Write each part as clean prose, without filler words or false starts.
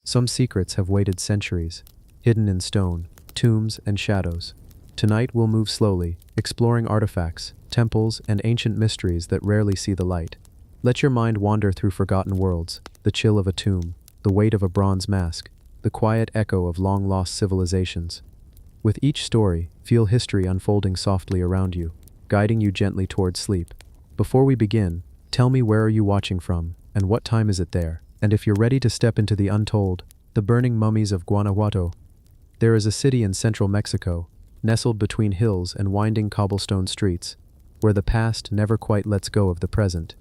Some secrets have waited centuries, hidden in stone, tombs, and shadows. Tonight we'll move slowly, exploring artifacts, temples, and ancient mysteries that rarely see the light. Let your mind wander through forgotten worlds, the chill of a tomb, the weight of a bronze mask, the quiet echo of long-lost civilizations. With each story, feel history unfolding softly around you, guiding you gently towards sleep. Before we begin, tell me, where are you watching from, and what time is it there? And if you're ready to step into the untold, the burning mummies of Guanajuato. There is a city in central Mexico, nestled between hills and winding cobblestone streets, where the past never quite lets go of the present.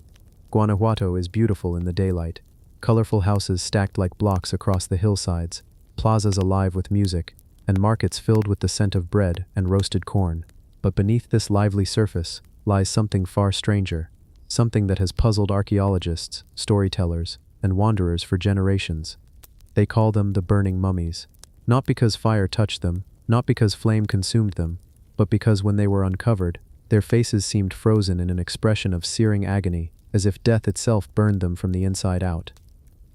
Guanajuato is beautiful in the daylight. Colorful houses stacked like blocks across the hillsides, plazas alive with music, and markets filled with the scent of bread and roasted corn. But beneath this lively surface lies something far stranger, something that has puzzled archaeologists, storytellers, and wanderers for generations. They call them the burning mummies, not because fire touched them, not because flame consumed them, but because when they were uncovered, their faces seemed frozen in an expression of searing agony, as if death itself burned them from the inside out.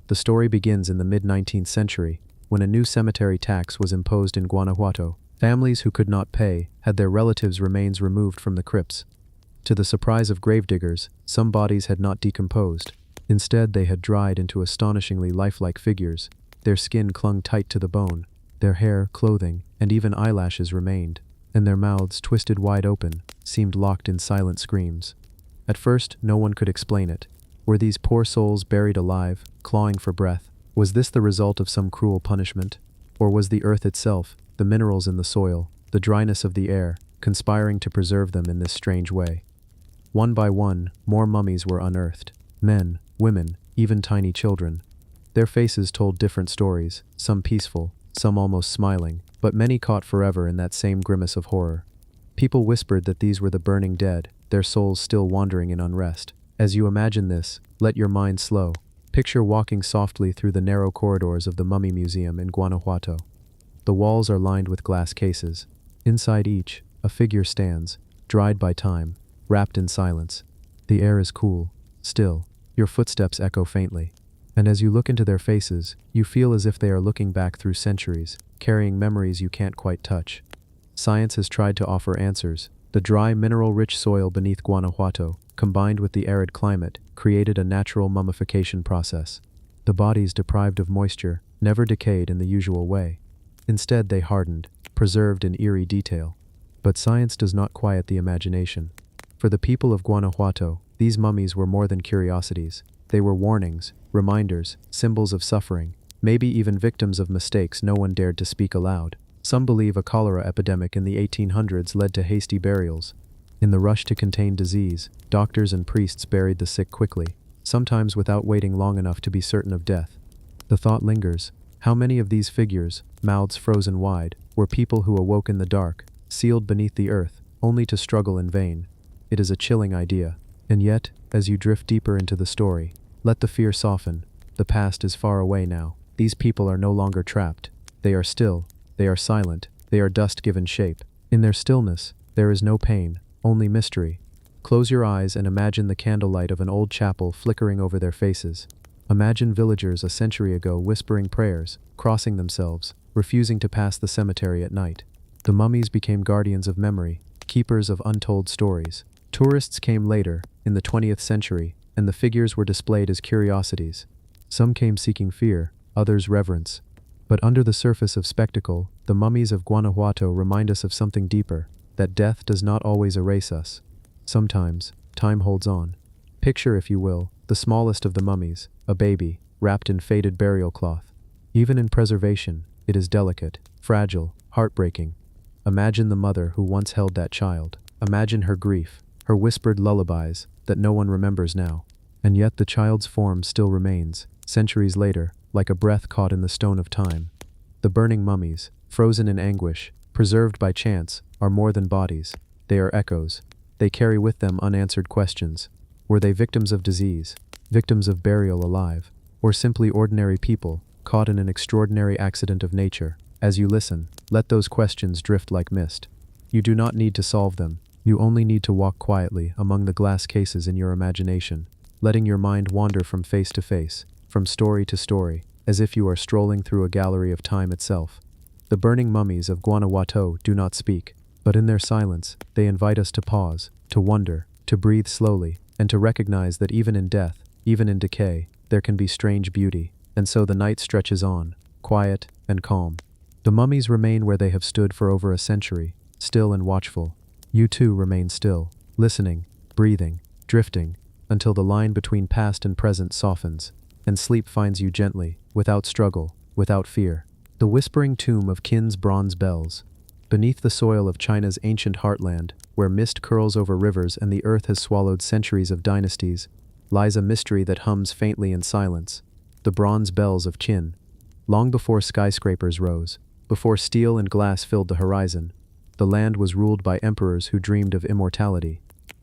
The story begins in the mid-19th century, when a new cemetery tax was imposed in Guanajuato. Families who could not pay had their relatives' remains removed from the crypts. To the surprise of gravediggers, some bodies had not decomposed. Instead, they had dried into astonishingly lifelike figures. Their skin clung tight to the bone. Their hair, clothing, and even eyelashes remained, and their mouths, twisted wide open, seemed locked in silent screams. At first, no one could explain it. Were these poor souls buried alive, clawing for breath? Was this the result of some cruel punishment? Or was the earth itself, the minerals in the soil, the dryness of the air, conspiring to preserve them in this strange way? One by one, more mummies were unearthed. Men, women, even tiny children. Their faces told different stories, some peaceful, some almost smiling, but many caught forever in that same grimace of horror. People whispered that these were the burning dead, their souls still wandering in unrest. As you imagine this, let your mind slow. Picture walking softly through the narrow corridors of the Mummy Museum in Guanajuato. The walls are lined with glass cases. Inside each, a figure stands, dried by time, wrapped in silence. The air is cool, still. Your footsteps echo faintly. And as you look into their faces, you feel as if they are looking back through centuries, carrying memories you can't quite touch. Science has tried to offer answers. The dry, mineral-rich soil beneath Guanajuato, combined with the arid climate, created a natural mummification process. The bodies, deprived of moisture, never decayed in the usual way. Instead, they hardened, preserved in eerie detail. But science does not quiet the imagination. For the people of Guanajuato, these mummies were more than curiosities. They were warnings, reminders, symbols of suffering, maybe even victims of mistakes no one dared to speak aloud. Some believe a cholera epidemic in the 1800s led to hasty burials. In the rush to contain disease, doctors and priests buried the sick quickly, sometimes without waiting long enough to be certain of death. The thought lingers, how many of these figures, mouths frozen wide, were people who awoke in the dark, sealed beneath the earth, only to struggle in vain? It is a chilling idea. And yet, as you drift deeper into the story, let the fear soften. The past is far away now. These people are no longer trapped. They are still. They are silent. They are dust given shape. In their stillness, there is no pain, only mystery. Close your eyes and imagine the candlelight of an old chapel flickering over their faces. Imagine villagers a century ago whispering prayers, crossing themselves, refusing to pass the cemetery at night. The mummies became guardians of memory, keepers of untold stories. Tourists came later, in the 20th century, and the figures were displayed as curiosities. Some came seeking fear, others reverence. But under the surface of spectacle, the mummies of Guanajuato remind us of something deeper, that death does not always erase us. Sometimes, time holds on. Picture, if you will, the smallest of the mummies, a baby, wrapped in faded burial cloth. Even in preservation, it is delicate, fragile, heartbreaking. Imagine the mother who once held that child. Imagine her grief, her whispered lullabies that no one remembers now. And yet the child's form still remains, centuries later, like a breath caught in the stone of time. The burning mummies, frozen in anguish, preserved by chance, are more than bodies. They are echoes. They carry with them unanswered questions. Were they victims of disease, victims of burial alive, or simply ordinary people, caught in an extraordinary accident of nature? As you listen, let those questions drift like mist. You do not need to solve them. You only need to walk quietly among the glass cases in your imagination, letting your mind wander from face to face, from story to story, as if you are strolling through a gallery of time itself. The burning mummies of Guanajuato do not speak, but in their silence, they invite us to pause, to wonder, to breathe slowly, and to recognize that even in death, even in decay, there can be strange beauty. And so the night stretches on, quiet and calm. The mummies remain where they have stood for over a century, still and watchful. You too remain still, listening, breathing, drifting, until the line between past and present softens, and sleep finds you gently, without struggle, without fear. The whispering tomb of Qin's bronze bells. Beneath the soil of China's ancient heartland, where mist curls over rivers and the earth has swallowed centuries of dynasties, lies a mystery that hums faintly in silence. The bronze bells of Qin. Long before skyscrapers rose, before steel and glass filled the horizon, the land was ruled by emperors who dreamed of immortality.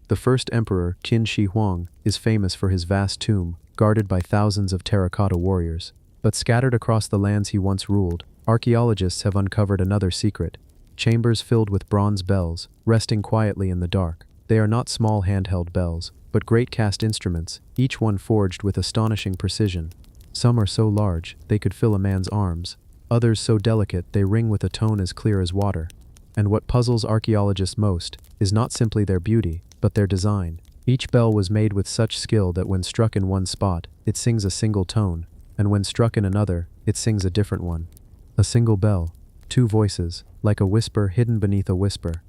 The first emperor, Qin Shi Huang, is famous for his vast tomb, guarded by thousands of terracotta warriors. But scattered across the lands he once ruled, archaeologists have uncovered another secret. Chambers filled with bronze bells, resting quietly in the dark. They are not small handheld bells, but great cast instruments, each one forged with astonishing precision. Some are so large, they could fill a man's arms. Others so delicate, they ring with a tone as clear as water. And what puzzles archaeologists most is not simply their beauty, but their design. Each bell was made with such skill that when struck in one spot, it sings a single tone, and when struck in another, it sings a different one. A single bell, two voices, like a whisper hidden beneath a whisper.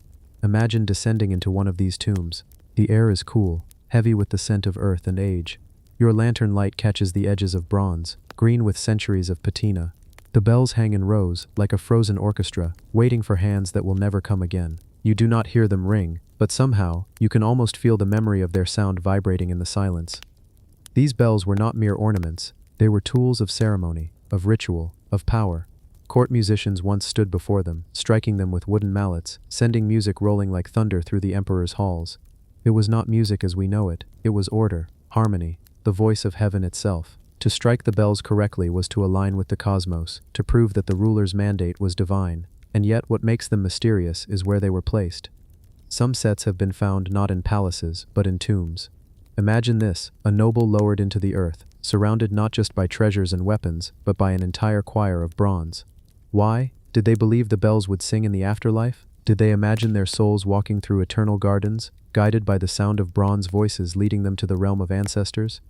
Imagine descending into one of these tombs. The air is cool, heavy with the scent of earth and age. Your lantern light catches the edges of bronze, green with centuries of patina. The bells hang in rows, like a frozen orchestra, waiting for hands that will never come again. You do not hear them ring, but somehow, you can almost feel the memory of their sound vibrating in the silence. These bells were not mere ornaments. They were tools of ceremony, of ritual, of power. Court musicians once stood before them, striking them with wooden mallets, sending music rolling like thunder through the emperor's halls. It was not music as we know it, it was order, harmony, the voice of heaven itself. To strike the bells correctly was to align with the cosmos, to prove that the ruler's mandate was divine. And yet what makes them mysterious is where they were placed. Some sets have been found not in palaces, but in tombs. Imagine this, a noble lowered into the earth, surrounded not just by treasures and weapons, but by an entire choir of bronze. Why? Did they believe the bells would sing in the afterlife? Did they imagine their souls walking through eternal gardens, guided by the sound of bronze voices leading them to the realm of ancestors?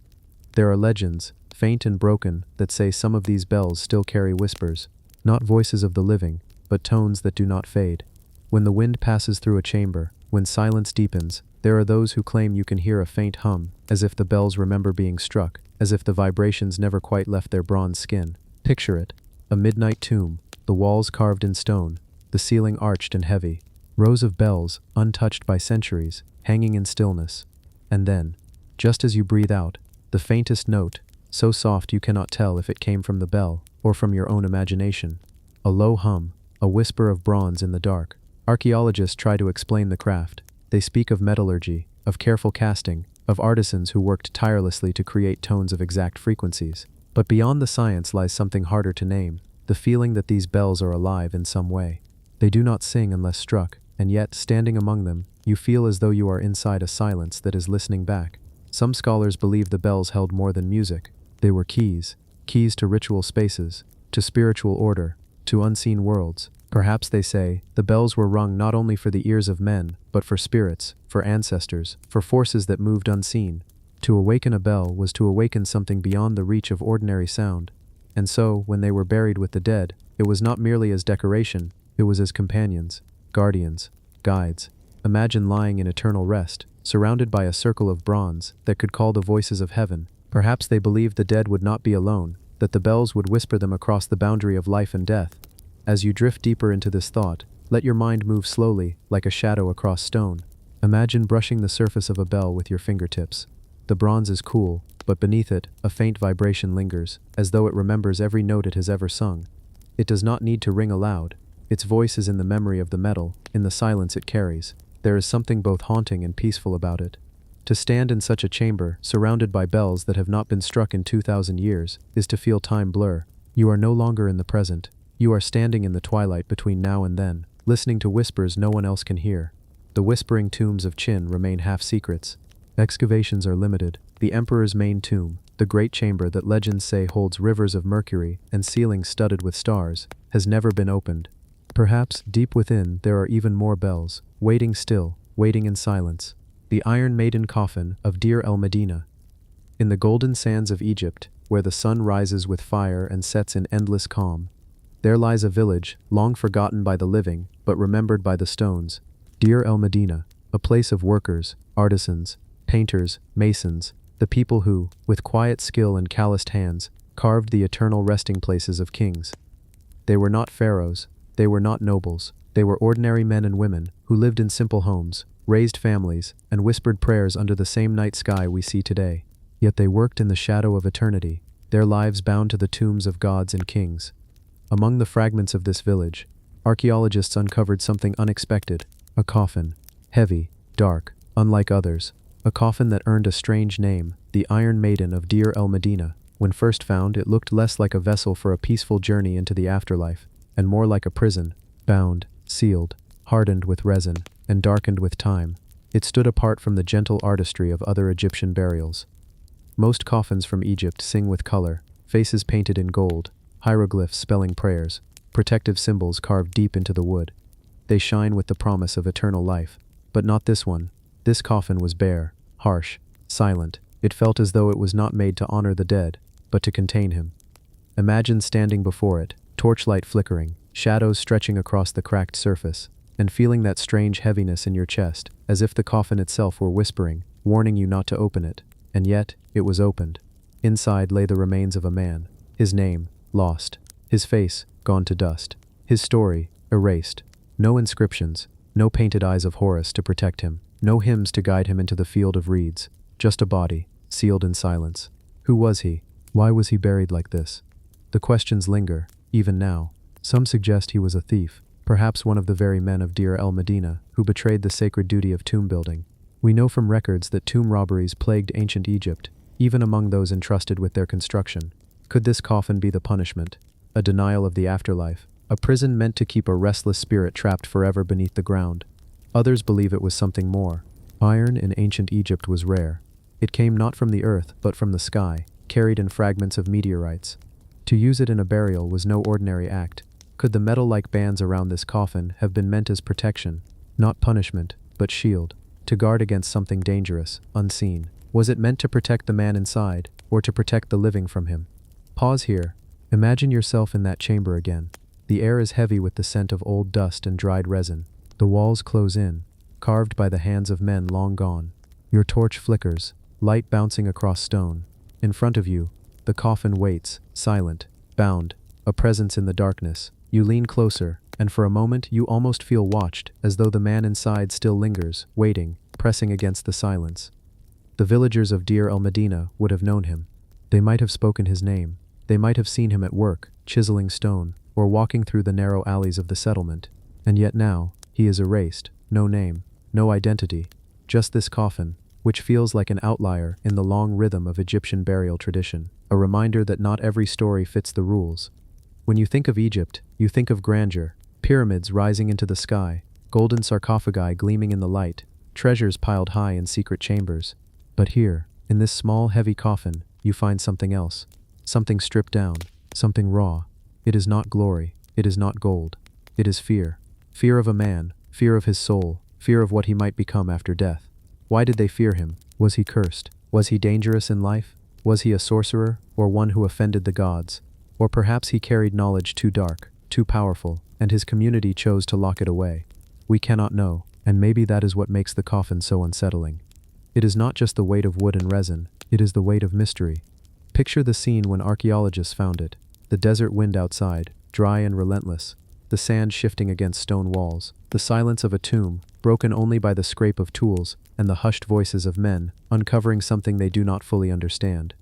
There are legends, faint and broken, that say some of these bells still carry whispers, not voices of the living, but tones that do not fade. When the wind passes through a chamber, when silence deepens, there are those who claim you can hear a faint hum, as if the bells remember being struck, as if the vibrations never quite left their bronze skin. Picture it. A midnight tomb, the walls carved in stone, the ceiling arched and heavy, rows of bells, untouched by centuries, hanging in stillness. And then, just as you breathe out, the faintest note, so soft you cannot tell if it came from the bell or from your own imagination. A low hum, a whisper of bronze in the dark. Archaeologists try to explain the craft. They speak of metallurgy, of careful casting, of artisans who worked tirelessly to create tones of exact frequencies. But beyond the science lies something harder to name, the feeling that these bells are alive in some way. They do not sing unless struck, and yet, standing among them, you feel as though you are inside a silence that is listening back. Some scholars believe the bells held more than music. They were keys to ritual spaces, to spiritual order, to unseen worlds. Perhaps, they say, the bells were rung not only for the ears of men, but for spirits, for ancestors, for forces that moved unseen. To awaken a bell was to awaken something beyond the reach of ordinary sound. And so, when they were buried with the dead, it was not merely as decoration, it was as companions, guardians, guides. Imagine lying in eternal rest, surrounded by a circle of bronze that could call the voices of heaven. Perhaps they believed the dead would not be alone, that the bells would whisper them across the boundary of life and death. As you drift deeper into this thought, let your mind move slowly, like a shadow across stone. Imagine brushing the surface of a bell with your fingertips. The bronze is cool, but beneath it, a faint vibration lingers, as though it remembers every note it has ever sung. It does not need to ring aloud. Its voice is in the memory of the metal, in the silence it carries. There is something both haunting and peaceful about it. To stand in such a chamber, surrounded by bells that have not been struck in 2,000 years, is to feel time blur. You are no longer in the present. You are standing in the twilight between now and then, listening to whispers no one else can hear. The whispering tombs of Qin remain half-secrets. Excavations are limited. The emperor's main tomb, the great chamber that legends say holds rivers of mercury and ceilings studded with stars, has never been opened. Perhaps, deep within, there are even more bells, waiting still, waiting in silence. The Iron Maiden Coffin of Deir el-Medina. In the golden sands of Egypt, where the sun rises with fire and sets in endless calm, there lies a village, long forgotten by the living, but remembered by the stones. Deir el-Medina, a place of workers, artisans, painters, masons, the people who, with quiet skill and calloused hands, carved the eternal resting places of kings. They were not pharaohs, they were not nobles, they were ordinary men and women who lived in simple homes, raised families, and whispered prayers under the same night sky we see today. Yet they worked in the shadow of eternity, their lives bound to the tombs of gods and kings. Among the fragments of this village, archaeologists uncovered something unexpected, a coffin, heavy, dark, unlike others, a coffin that earned a strange name, the Iron Maiden of Deir el-Medina. When first found, it looked less like a vessel for a peaceful journey into the afterlife, and more like a prison, bound, sealed, hardened with resin, and darkened with time. It stood apart from the gentle artistry of other Egyptian burials. Most coffins from Egypt sing with color, faces painted in gold, hieroglyphs spelling prayers, protective symbols carved deep into the wood. They shine with the promise of eternal life. But not this one. This coffin was bare, harsh, silent. It felt as though it was not made to honor the dead, but to contain him. Imagine standing before it, torchlight flickering, shadows stretching across the cracked surface, and feeling that strange heaviness in your chest, as if the coffin itself were whispering, warning you not to open it. And yet, it was opened. Inside lay the remains of a man, his name, lost, his face, gone to dust, his story, erased. No inscriptions, no painted eyes of Horus to protect him, no hymns to guide him into the field of reeds, just a body, sealed in silence. Who was he? Why was he buried like this? The questions linger, even now. Some suggest he was a thief, perhaps one of the very men of Deir el-Medina who betrayed the sacred duty of tomb building. We know from records that tomb robberies plagued ancient Egypt, even among those entrusted with their construction. Could this coffin be the punishment? A denial of the afterlife? A prison meant to keep a restless spirit trapped forever beneath the ground? Others believe it was something more. Iron in ancient Egypt was rare. It came not from the earth, but from the sky, carried in fragments of meteorites. To use it in a burial was no ordinary act. Could the metal-like bands around this coffin have been meant as protection? Not punishment, but shield. To guard against something dangerous, unseen. Was it meant to protect the man inside, or to protect the living from him? Pause here. Imagine yourself in that chamber again. The air is heavy with the scent of old dust and dried resin. The walls close in, carved by the hands of men long gone. Your torch flickers, light bouncing across stone. In front of you, the coffin waits, silent, bound, a presence in the darkness. You lean closer, and for a moment you almost feel watched, as though the man inside still lingers, waiting, pressing against the silence. The villagers of Deir el-Medina would have known him. They might have spoken his name. They might have seen him at work, chiseling stone, or walking through the narrow alleys of the settlement. And yet now, he is erased, no name, no identity, just this coffin, which feels like an outlier in the long rhythm of Egyptian burial tradition, a reminder that not every story fits the rules. When you think of Egypt, you think of grandeur, pyramids rising into the sky, golden sarcophagi gleaming in the light, treasures piled high in secret chambers. But here, in this small, heavy coffin, you find something else, something stripped down, something raw. It is not glory, it is not gold, it is fear. Fear of a man, fear of his soul, fear of what he might become after death. Why did they fear him? Was he cursed? Was he dangerous in life? Was he a sorcerer, or one who offended the gods? Or perhaps he carried knowledge too dark, too powerful, and his community chose to lock it away. We cannot know, and maybe that is what makes the coffin so unsettling. It is not just the weight of wood and resin, it is the weight of mystery. Picture the scene when archaeologists found it. The desert wind outside, dry and relentless, the sand shifting against stone walls, the silence of a tomb, broken only by the scrape of tools, and the hushed voices of men, uncovering something they do not fully understand.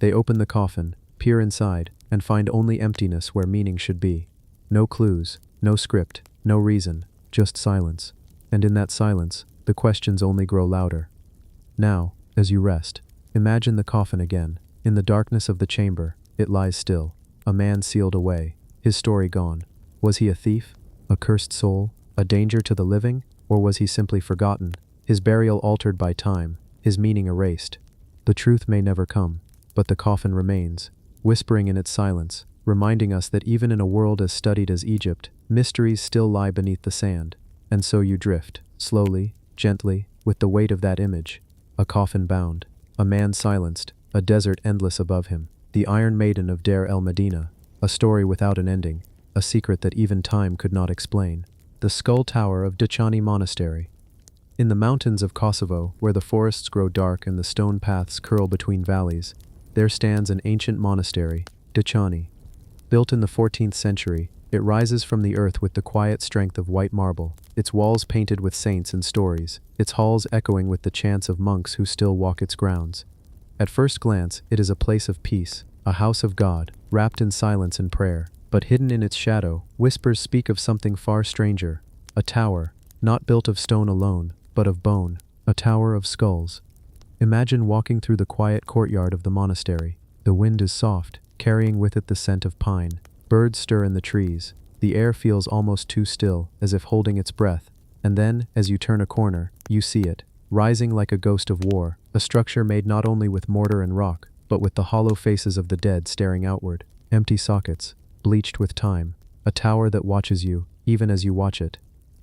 They open the coffin, peer inside, and find only emptiness where meaning should be. No clues, no script, no reason, just silence. And in that silence, the questions only grow louder. Now, as you rest, imagine the coffin again. In the darkness of the chamber, it lies still, a man sealed away, his story gone. Was he a thief, a cursed soul, a danger to the living, or was he simply forgotten, his burial altered by time, his meaning erased? The truth may never come. but the coffin remains, whispering in its silence, reminding us that even in a world as studied as Egypt, mysteries still lie beneath the sand. And so you drift, slowly, gently, with the weight of that image. A coffin bound, a man silenced, a desert endless above him, the Iron Maiden of Deir el-Medina, a story without an ending, a secret that even time could not explain. The Skull Tower of Dachani Monastery. In the mountains of Kosovo, where the forests grow dark and the stone paths curl between valleys, there stands an ancient monastery, Dachani. Built in the 14th century, it rises from the earth with the quiet strength of white marble, its walls painted with saints and stories, its halls echoing with the chants of monks who still walk its grounds. At first glance, it is a place of peace, a house of God, wrapped in silence and prayer. But hidden in its shadow, whispers speak of something far stranger, a tower, not built of stone alone, but of bone, a tower of skulls. Imagine walking through the quiet courtyard of the monastery. The wind is soft, carrying with it the scent of pine. Birds stir in the trees. The air feels almost too still, as if holding its breath. And then, as you turn a corner, you see it, rising like a ghost of war, a structure made not only with mortar and rock, but with the hollow faces of the dead staring outward, empty sockets, bleached with time, a tower that watches you, even as you watch it.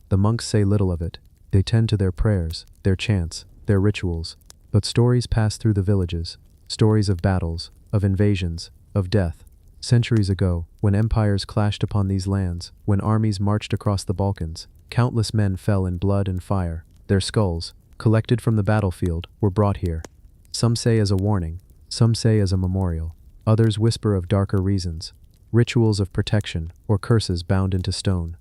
The monks say little of it. They tend to their prayers, their chants, their rituals. But stories pass through the villages, stories of battles, of invasions, of death. Centuries ago, when empires clashed upon these lands, when armies marched across the Balkans, countless men fell in blood and fire. Their skulls, collected from the battlefield, were brought here. Some say as a warning, some say as a memorial. Others whisper of darker reasons. Rituals of protection, or curses bound into stone.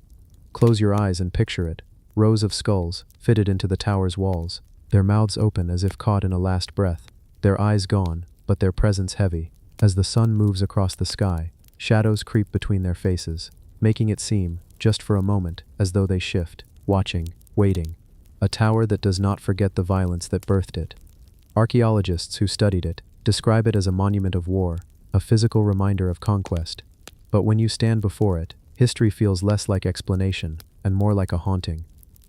Close your eyes and picture it. Rows of skulls, fitted into the tower's walls, their mouths open as if caught in a last breath, their eyes gone, but their presence heavy. As the sun moves across the sky, shadows creep between their faces, making it seem, just for a moment, as though they shift, watching, waiting. A tower that does not forget the violence that birthed it. Archaeologists who studied it describe it as a monument of war, a physical reminder of conquest. But when you stand before it, history feels less like explanation and more like a haunting.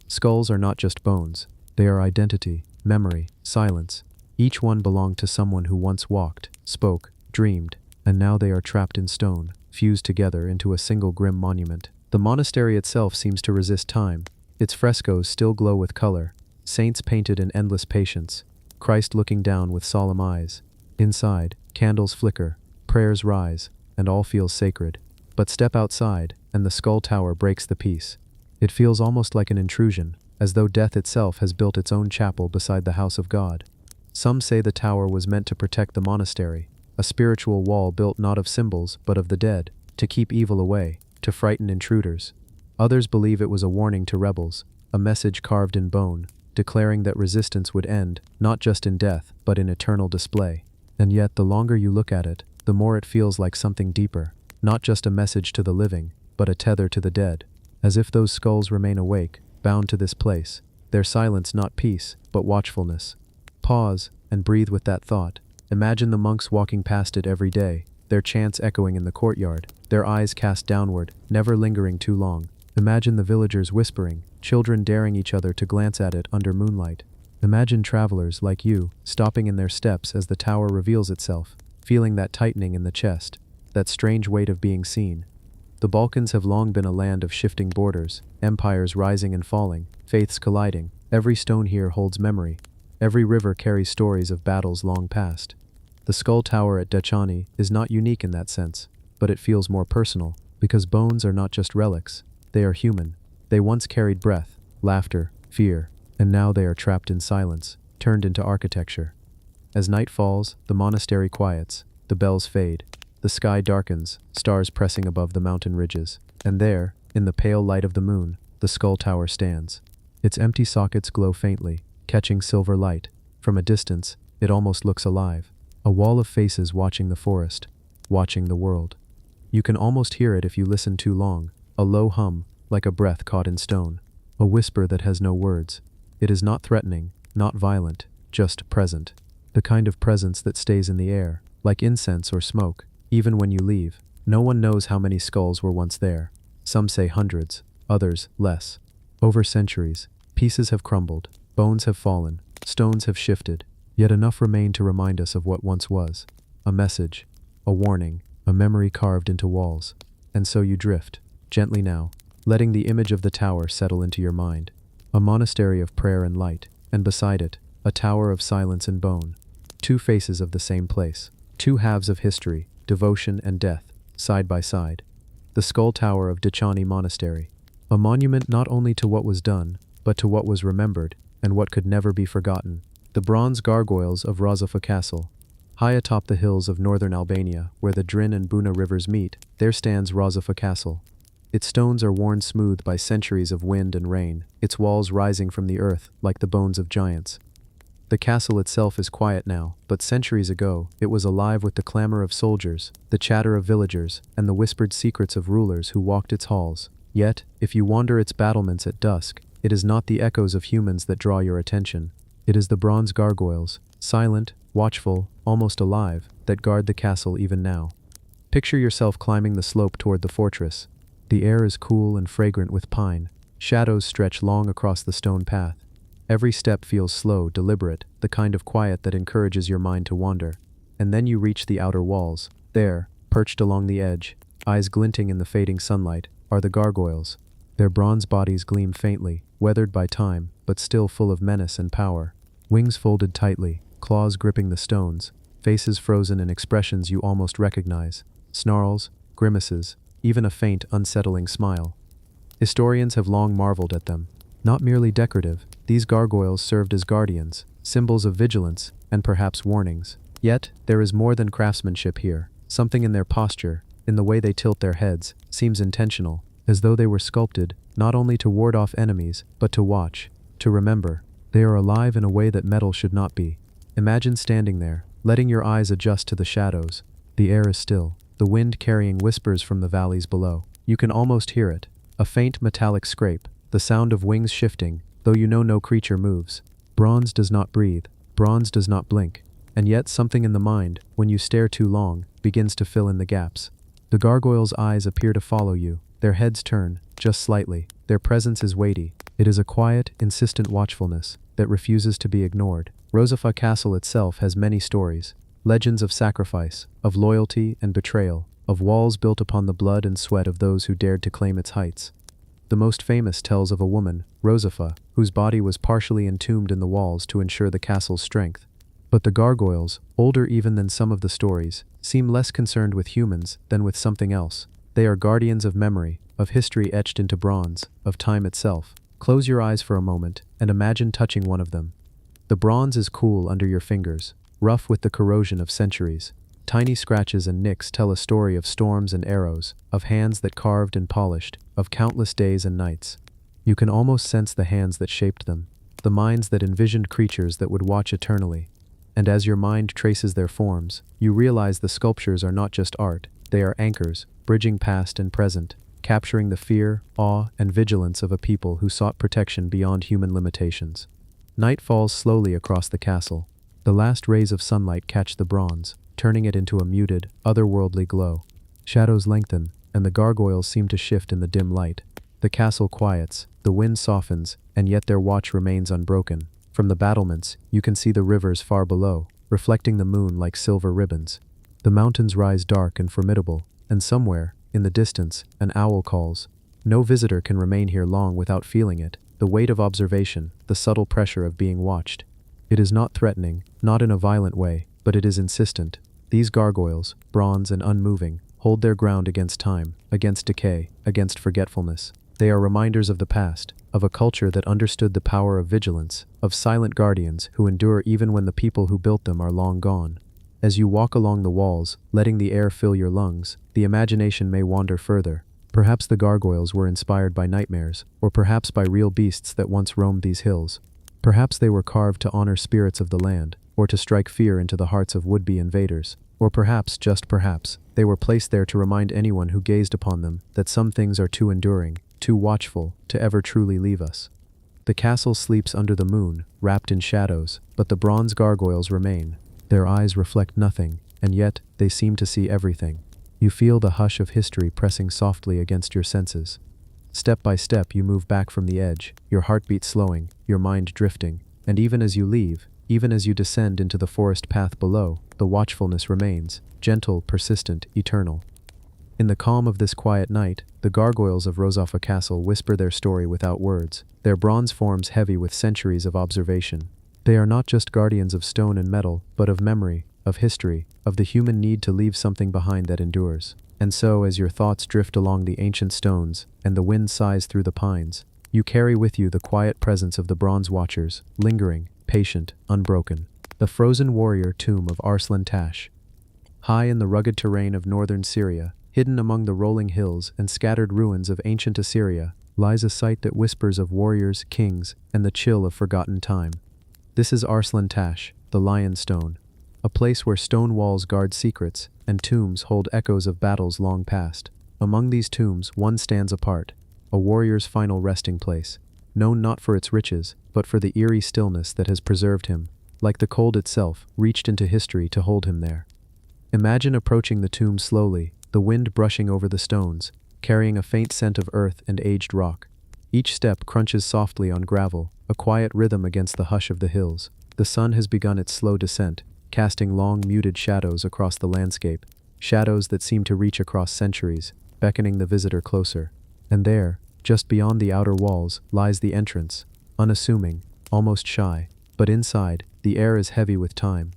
Skulls are not just bones. They are identity, memory, silence. Each one belonged to someone who once walked, spoke, dreamed, and now they are trapped in stone, fused together into a single grim monument. The monastery itself seems to resist time. Its frescoes still glow with color, saints painted in endless patience, Christ looking down with solemn eyes. Inside, candles flicker, prayers rise, and all feels sacred. But step outside, and the skull tower breaks the peace. It feels almost like an intrusion, as though death itself has built its own chapel beside the house of God. Some say the tower was meant to protect the monastery, a spiritual wall built not of symbols but of the dead, to keep evil away, to frighten intruders. Others believe it was a warning to rebels, a message carved in bone, declaring that resistance would end, not just in death, but in eternal display. And yet, the longer you look at it, the more it feels like something deeper, not just a message to the living, but a tether to the dead. As if those skulls remain awake, bound to this place, their silence not peace, but watchfulness. Pause, and breathe with that thought. Imagine the monks walking past it every day, their chants echoing in the courtyard, their eyes cast downward, never lingering too long. Imagine the villagers whispering, children daring each other to glance at it under moonlight. Imagine travelers like you, stopping in their steps as the tower reveals itself, feeling that tightening in the chest, that strange weight of being seen. The Balkans have long been a land of shifting borders, empires rising and falling, faiths colliding. Every stone here holds memory. Every river carries stories of battles long past. The skull tower at Dachani is not unique in that sense, but it feels more personal, because bones are not just relics, they are human. They once carried breath, laughter, fear, and now they are trapped in silence, turned into architecture. As night falls, the monastery quiets, the bells fade, the sky darkens, stars pressing above the mountain ridges, and there, in the pale light of the moon, the skull tower stands. Its empty sockets glow faintly, catching silver light. From a distance, it almost looks alive. A wall of faces watching the forest, watching the world. You can almost hear it if you listen too long, a low hum, like a breath caught in stone, a whisper that has no words. It is not threatening, not violent, just present. The kind of presence that stays in the air, like incense or smoke, even when you leave. No one knows how many skulls were once there. Some say hundreds, others less. Over centuries, pieces have crumbled, bones have fallen, stones have shifted, yet enough remain to remind us of what once was. a message, a warning, a memory carved into walls. And so you drift, gently now, letting the image of the tower settle into your mind. A monastery of prayer and light, and beside it, a tower of silence and bone. Two faces of the same place, two halves of history, devotion and death, side by side. The skull tower of Dachani Monastery, a monument not only to what was done, but to what was remembered, and what could never be forgotten. The bronze gargoyles of Rozafa Castle. High atop the hills of northern Albania, where the Drin and Buna rivers meet, there stands Rozafa Castle. Its stones are worn smooth by centuries of wind and rain, its walls rising from the earth like the bones of giants. The castle itself is quiet now, but centuries ago, it was alive with the clamor of soldiers, the chatter of villagers, and the whispered secrets of rulers who walked its halls. Yet, if you wander its battlements at dusk, it is not the echoes of humans that draw your attention. It is the bronze gargoyles, silent, watchful, almost alive, that guard the castle even now. Picture yourself climbing the slope toward the fortress. The air is cool and fragrant with pine. Shadows stretch long across the stone path. Every step feels slow, deliberate, the kind of quiet that encourages your mind to wander. And then you reach the outer walls. There, perched along the edge, eyes glinting in the fading sunlight, are the gargoyles. Their bronze bodies gleam faintly, weathered by time, but still full of menace and power. Wings folded tightly, claws gripping the stones, faces frozen in expressions you almost recognize. Snarls, grimaces, even a faint, unsettling smile. Historians have long marveled at them. Not merely decorative, these gargoyles served as guardians, symbols of vigilance, and perhaps warnings. Yet, there is more than craftsmanship here. Something in their posture, in the way they tilt their heads, seems intentional, as though they were sculpted, not only to ward off enemies, but to watch, to remember. They are alive in a way that metal should not be. Imagine standing there, letting your eyes adjust to the shadows. The air is still, the wind carrying whispers from the valleys below. You can almost hear it, a faint metallic scrape, the sound of wings shifting, though you know no creature moves. Bronze does not breathe, bronze does not blink, and yet something in the mind, when you stare too long, begins to fill in the gaps. The gargoyles' eyes appear to follow you, their heads turn, just slightly, their presence is weighty. It is a quiet, insistent watchfulness that refuses to be ignored. Rozafa Castle itself has many stories, legends of sacrifice, of loyalty and betrayal, of walls built upon the blood and sweat of those who dared to claim its heights. The most famous tells of a woman, Rozafa, whose body was partially entombed in the walls to ensure the castle's strength. But the gargoyles, older even than some of the stories, seem less concerned with humans than with something else. They are guardians of memory, of history etched into bronze, of time itself. Close your eyes for a moment and imagine touching one of them. The bronze is cool under your fingers, rough with the corrosion of centuries. Tiny scratches and nicks tell a story of storms and arrows, of hands that carved and polished, of countless days and nights. You can almost sense the hands that shaped them, the minds that envisioned creatures that would watch eternally. And as your mind traces their forms, you realize the sculptures are not just art, they are anchors, bridging past and present, capturing the fear, awe, and vigilance of a people who sought protection beyond human limitations. Night falls slowly across the castle. The last rays of sunlight catch the bronze, turning it into a muted, otherworldly glow. Shadows lengthen, and the gargoyles seem to shift in the dim light. The castle quiets, the wind softens, and yet their watch remains unbroken. From the battlements, you can see the rivers far below, reflecting the moon like silver ribbons. The mountains rise dark and formidable, and somewhere, in the distance, an owl calls. No visitor can remain here long without feeling it, the weight of observation, the subtle pressure of being watched. It is not threatening, not in a violent way, but it is insistent. These gargoyles, bronze and unmoving, hold their ground against time, against decay, against forgetfulness. They are reminders of the past, of a culture that understood the power of vigilance, of silent guardians who endure even when the people who built them are long gone. As you walk along the walls, letting the air fill your lungs, the imagination may wander further. Perhaps the gargoyles were inspired by nightmares, or perhaps by real beasts that once roamed these hills. Perhaps they were carved to honor spirits of the land, or to strike fear into the hearts of would-be invaders. Or perhaps, just perhaps, they were placed there to remind anyone who gazed upon them that some things are too enduring, too watchful, to ever truly leave us. The castle sleeps under the moon, wrapped in shadows, but the bronze gargoyles remain. Their eyes reflect nothing, and yet they seem to see everything. You feel the hush of history pressing softly against your senses. Step by step you move back from the edge, your heartbeat slowing, your mind drifting, and even as you leave, even as you descend into the forest path below, the watchfulness remains, gentle, persistent, eternal. In the calm of this quiet night, the gargoyles of Rosafa Castle whisper their story without words, their bronze forms heavy with centuries of observation. They are not just guardians of stone and metal, but of memory, of history, of the human need to leave something behind that endures. And so, as your thoughts drift along the ancient stones, and the wind sighs through the pines, you carry with you the quiet presence of the Bronze Watchers, lingering, patient, unbroken. The frozen warrior tomb of Arslan Tash. High in the rugged terrain of northern Syria, hidden among the rolling hills and scattered ruins of ancient Assyria, lies a site that whispers of warriors, kings, and the chill of forgotten time. This is Arslan Tash, the Lion Stone, a place where stone walls guard secrets and tombs hold echoes of battles long past. Among these tombs, one stands apart, a warrior's final resting place, known not for its riches, but for the eerie stillness that has preserved him, like the cold itself, reached into history to hold him there. Imagine approaching the tomb slowly, the wind brushing over the stones, carrying a faint scent of earth and aged rock. Each step crunches softly on gravel, a quiet rhythm against the hush of the hills. The sun has begun its slow descent, casting long, muted shadows across the landscape, shadows that seem to reach across centuries, beckoning the visitor closer. And there, just beyond the outer walls, lies the entrance, unassuming, almost shy, but inside, the air is heavy with time.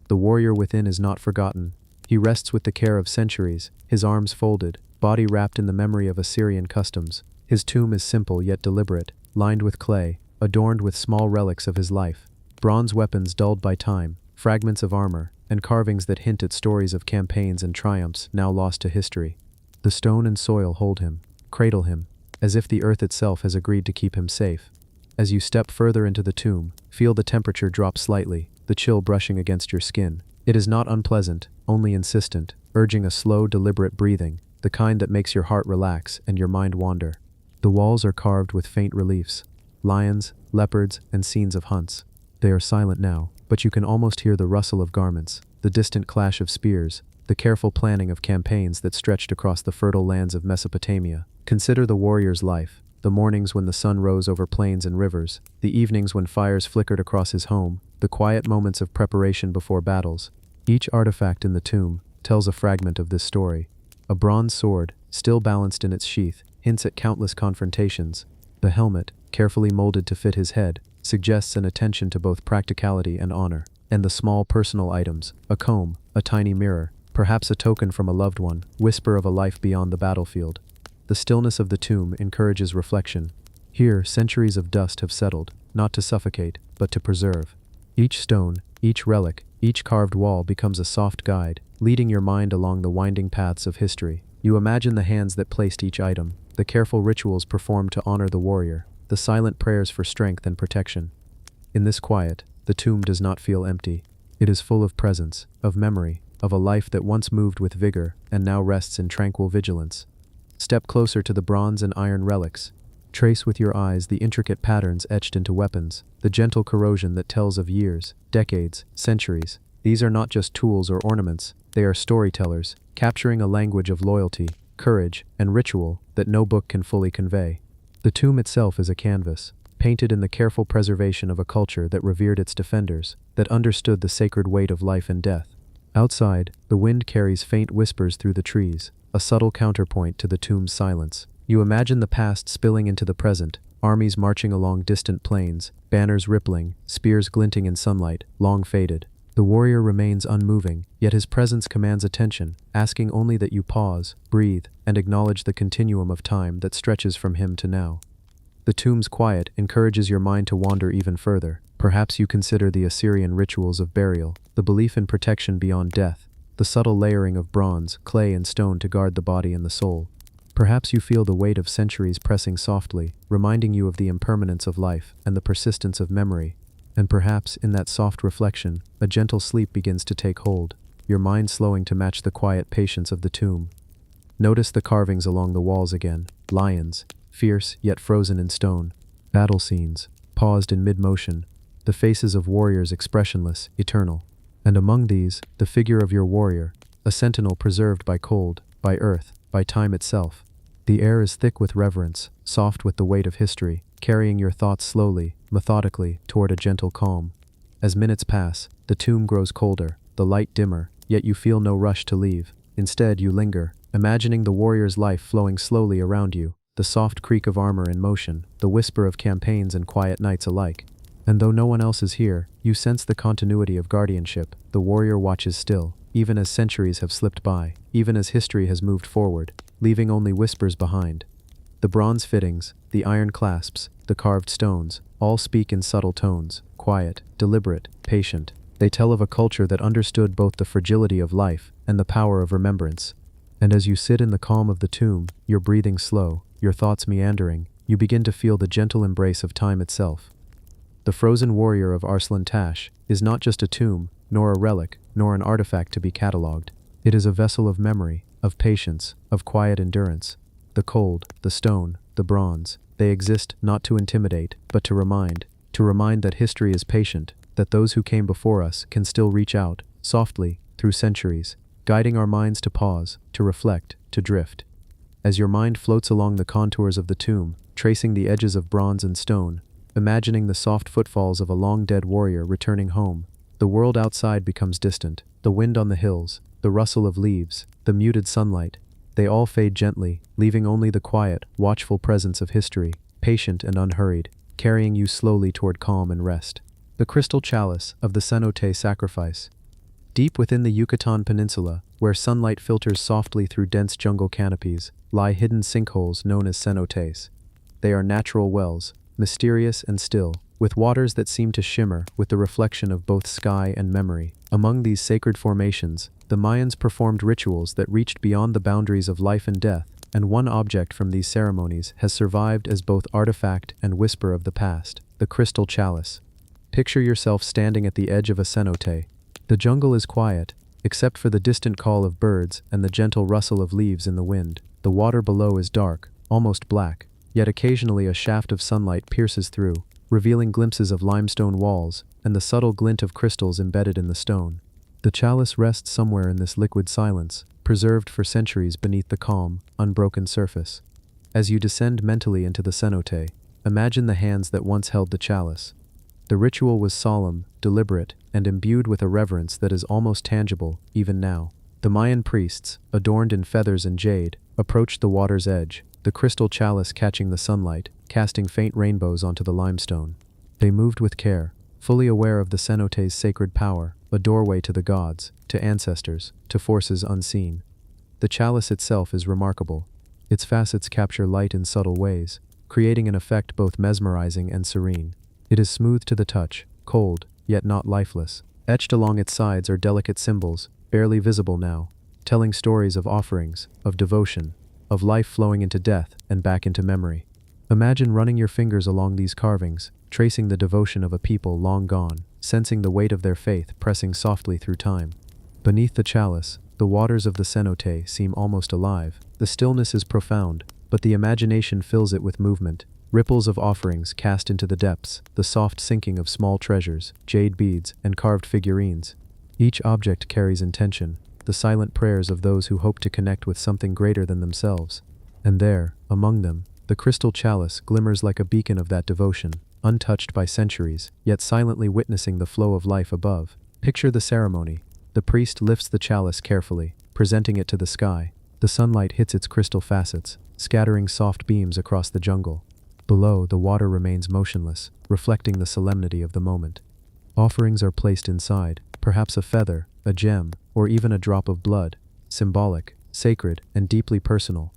The warrior within is not forgotten. He rests with the care of centuries, his arms folded, body wrapped in the memory of Assyrian customs. His tomb is simple yet deliberate, lined with clay, adorned with small relics of his life, bronze weapons dulled by time, fragments of armor, and carvings that hint at stories of campaigns and triumphs now lost to history. The stone and soil hold him, cradle him, as if the earth itself has agreed to keep him safe. As you step further into the tomb, feel the temperature drop slightly, the chill brushing against your skin. It is not unpleasant, only insistent, urging a slow, deliberate breathing, the kind that makes your heart relax and your mind wander. The walls are carved with faint reliefs, lions, leopards, and scenes of hunts. They are silent now, but you can almost hear the rustle of garments, the distant clash of spears, the careful planning of campaigns that stretched across the fertile lands of Mesopotamia. Consider the warrior's life, the mornings when the sun rose over plains and rivers, the evenings when fires flickered across his home, the quiet moments of preparation before battles. Each artifact in the tomb tells a fragment of this story. A bronze sword, still balanced in its sheath, hints at countless confrontations. The helmet, carefully molded to fit his head, suggests an attention to both practicality and honor. And the small personal items, a comb, a tiny mirror, perhaps a token from a loved one, whisper of a life beyond the battlefield. The stillness of the tomb encourages reflection. Here, centuries of dust have settled, not to suffocate, but to preserve. Each stone, each relic, each carved wall becomes a soft guide, leading your mind along the winding paths of history. You imagine the hands that placed each item, the careful rituals performed to honor the warrior, the silent prayers for strength and protection. In this quiet, the tomb does not feel empty. It is full of presence, of memory, of a life that once moved with vigor and now rests in tranquil vigilance. Step closer to the bronze and iron relics. Trace with your eyes the intricate patterns etched into weapons, the gentle corrosion that tells of years, decades, centuries. These are not just tools or ornaments, they are storytellers, capturing a language of loyalty, courage, and ritual that no book can fully convey. The tomb itself is a canvas, painted in the careful preservation of a culture that revered its defenders, that understood the sacred weight of life and death. Outside, the wind carries faint whispers through the trees, a subtle counterpoint to the tomb's silence. You imagine the past spilling into the present, armies marching along distant plains, banners rippling, spears glinting in sunlight, long faded. The warrior remains unmoving, yet his presence commands attention, asking only that you pause, breathe, and acknowledge the continuum of time that stretches from him to now. The tomb's quiet encourages your mind to wander even further. Perhaps you consider the Assyrian rituals of burial, the belief in protection beyond death, the subtle layering of bronze, clay, and stone to guard the body and the soul. Perhaps you feel the weight of centuries pressing softly, reminding you of the impermanence of life and the persistence of memory. And perhaps, in that soft reflection, a gentle sleep begins to take hold, your mind slowing to match the quiet patience of the tomb. Notice the carvings along the walls again, lions, fierce yet frozen in stone, battle scenes, paused in mid-motion, the faces of warriors expressionless, eternal. And among these, the figure of your warrior, a sentinel preserved by cold, by earth, by time itself. The air is thick with reverence, soft with the weight of history, carrying your thoughts slowly, methodically, toward a gentle calm. As minutes pass, the tomb grows colder, the light dimmer, yet you feel no rush to leave. Instead, you linger, imagining the warrior's life flowing slowly around you, the soft creak of armor in motion, the whisper of campaigns and quiet nights alike. And though no one else is here, you sense the continuity of guardianship. The warrior watches still, even as centuries have slipped by, even as history has moved forward, leaving only whispers behind. The bronze fittings, the iron clasps, the carved stones, all speak in subtle tones, quiet, deliberate, patient. They tell of a culture that understood both the fragility of life and the power of remembrance. And as you sit in the calm of the tomb, your breathing slow, your thoughts meandering, you begin to feel the gentle embrace of time itself. The frozen warrior of Arslan Tash is not just a tomb, nor a relic, nor an artifact to be catalogued. It is a vessel of memory, of patience, of quiet endurance. The cold, the stone, the bronze, they exist not to intimidate, but to remind that history is patient, that those who came before us can still reach out, softly, through centuries, guiding our minds to pause, to reflect, to drift. As your mind floats along the contours of the tomb, tracing the edges of bronze and stone, imagining the soft footfalls of a long-dead warrior returning home, the world outside becomes distant. The wind on the hills, the rustle of leaves, the muted sunlight, they all fade gently, leaving only the quiet, watchful presence of history, patient and unhurried, carrying you slowly toward calm and rest. The crystal chalice of the cenote sacrifice. Deep within the Yucatan Peninsula, where sunlight filters softly through dense jungle canopies, lie hidden sinkholes known as cenotes. They are natural wells, mysterious and still, with waters that seem to shimmer with the reflection of both sky and memory. Among these sacred formations, the Mayans performed rituals that reached beyond the boundaries of life and death, and one object from these ceremonies has survived as both artifact and whisper of the past: the crystal chalice. Picture yourself standing at the edge of a cenote. The jungle is quiet, except for the distant call of birds and the gentle rustle of leaves in the wind. The water below is dark, almost black, yet occasionally a shaft of sunlight pierces through, revealing glimpses of limestone walls and the subtle glint of crystals embedded in the stone. The chalice rests somewhere in this liquid silence, preserved for centuries beneath the calm, unbroken surface. As you descend mentally into the cenote, imagine the hands that once held the chalice. The ritual was solemn, deliberate, and imbued with a reverence that is almost tangible, even now. The Mayan priests, adorned in feathers and jade, approached the water's edge, the crystal chalice catching the sunlight, casting faint rainbows onto the limestone. They moved with care, fully aware of the cenote's sacred power, a doorway to the gods, to ancestors, to forces unseen. The chalice itself is remarkable. Its facets capture light in subtle ways, creating an effect both mesmerizing and serene. It is smooth to the touch, cold, yet not lifeless. Etched along its sides are delicate symbols, barely visible now, telling stories of offerings, of devotion, of life flowing into death and back into memory. Imagine running your fingers along these carvings, tracing the devotion of a people long gone, sensing the weight of their faith pressing softly through time. Beneath the chalice, the waters of the cenote seem almost alive. The stillness is profound, but the imagination fills it with movement. Ripples of offerings cast into the depths, the soft sinking of small treasures, jade beads, and carved figurines. Each object carries intention, the silent prayers of those who hope to connect with something greater than themselves. And there, among them, the crystal chalice glimmers like a beacon of that devotion, untouched by centuries, yet silently witnessing the flow of life above. Picture the ceremony. The priest lifts the chalice carefully, presenting it to the sky. The sunlight hits its crystal facets, scattering soft beams across the jungle. Below, the water remains motionless, reflecting the solemnity of the moment. Offerings are placed inside, perhaps a feather, a gem, or even a drop of blood, symbolic, sacred, and deeply personal.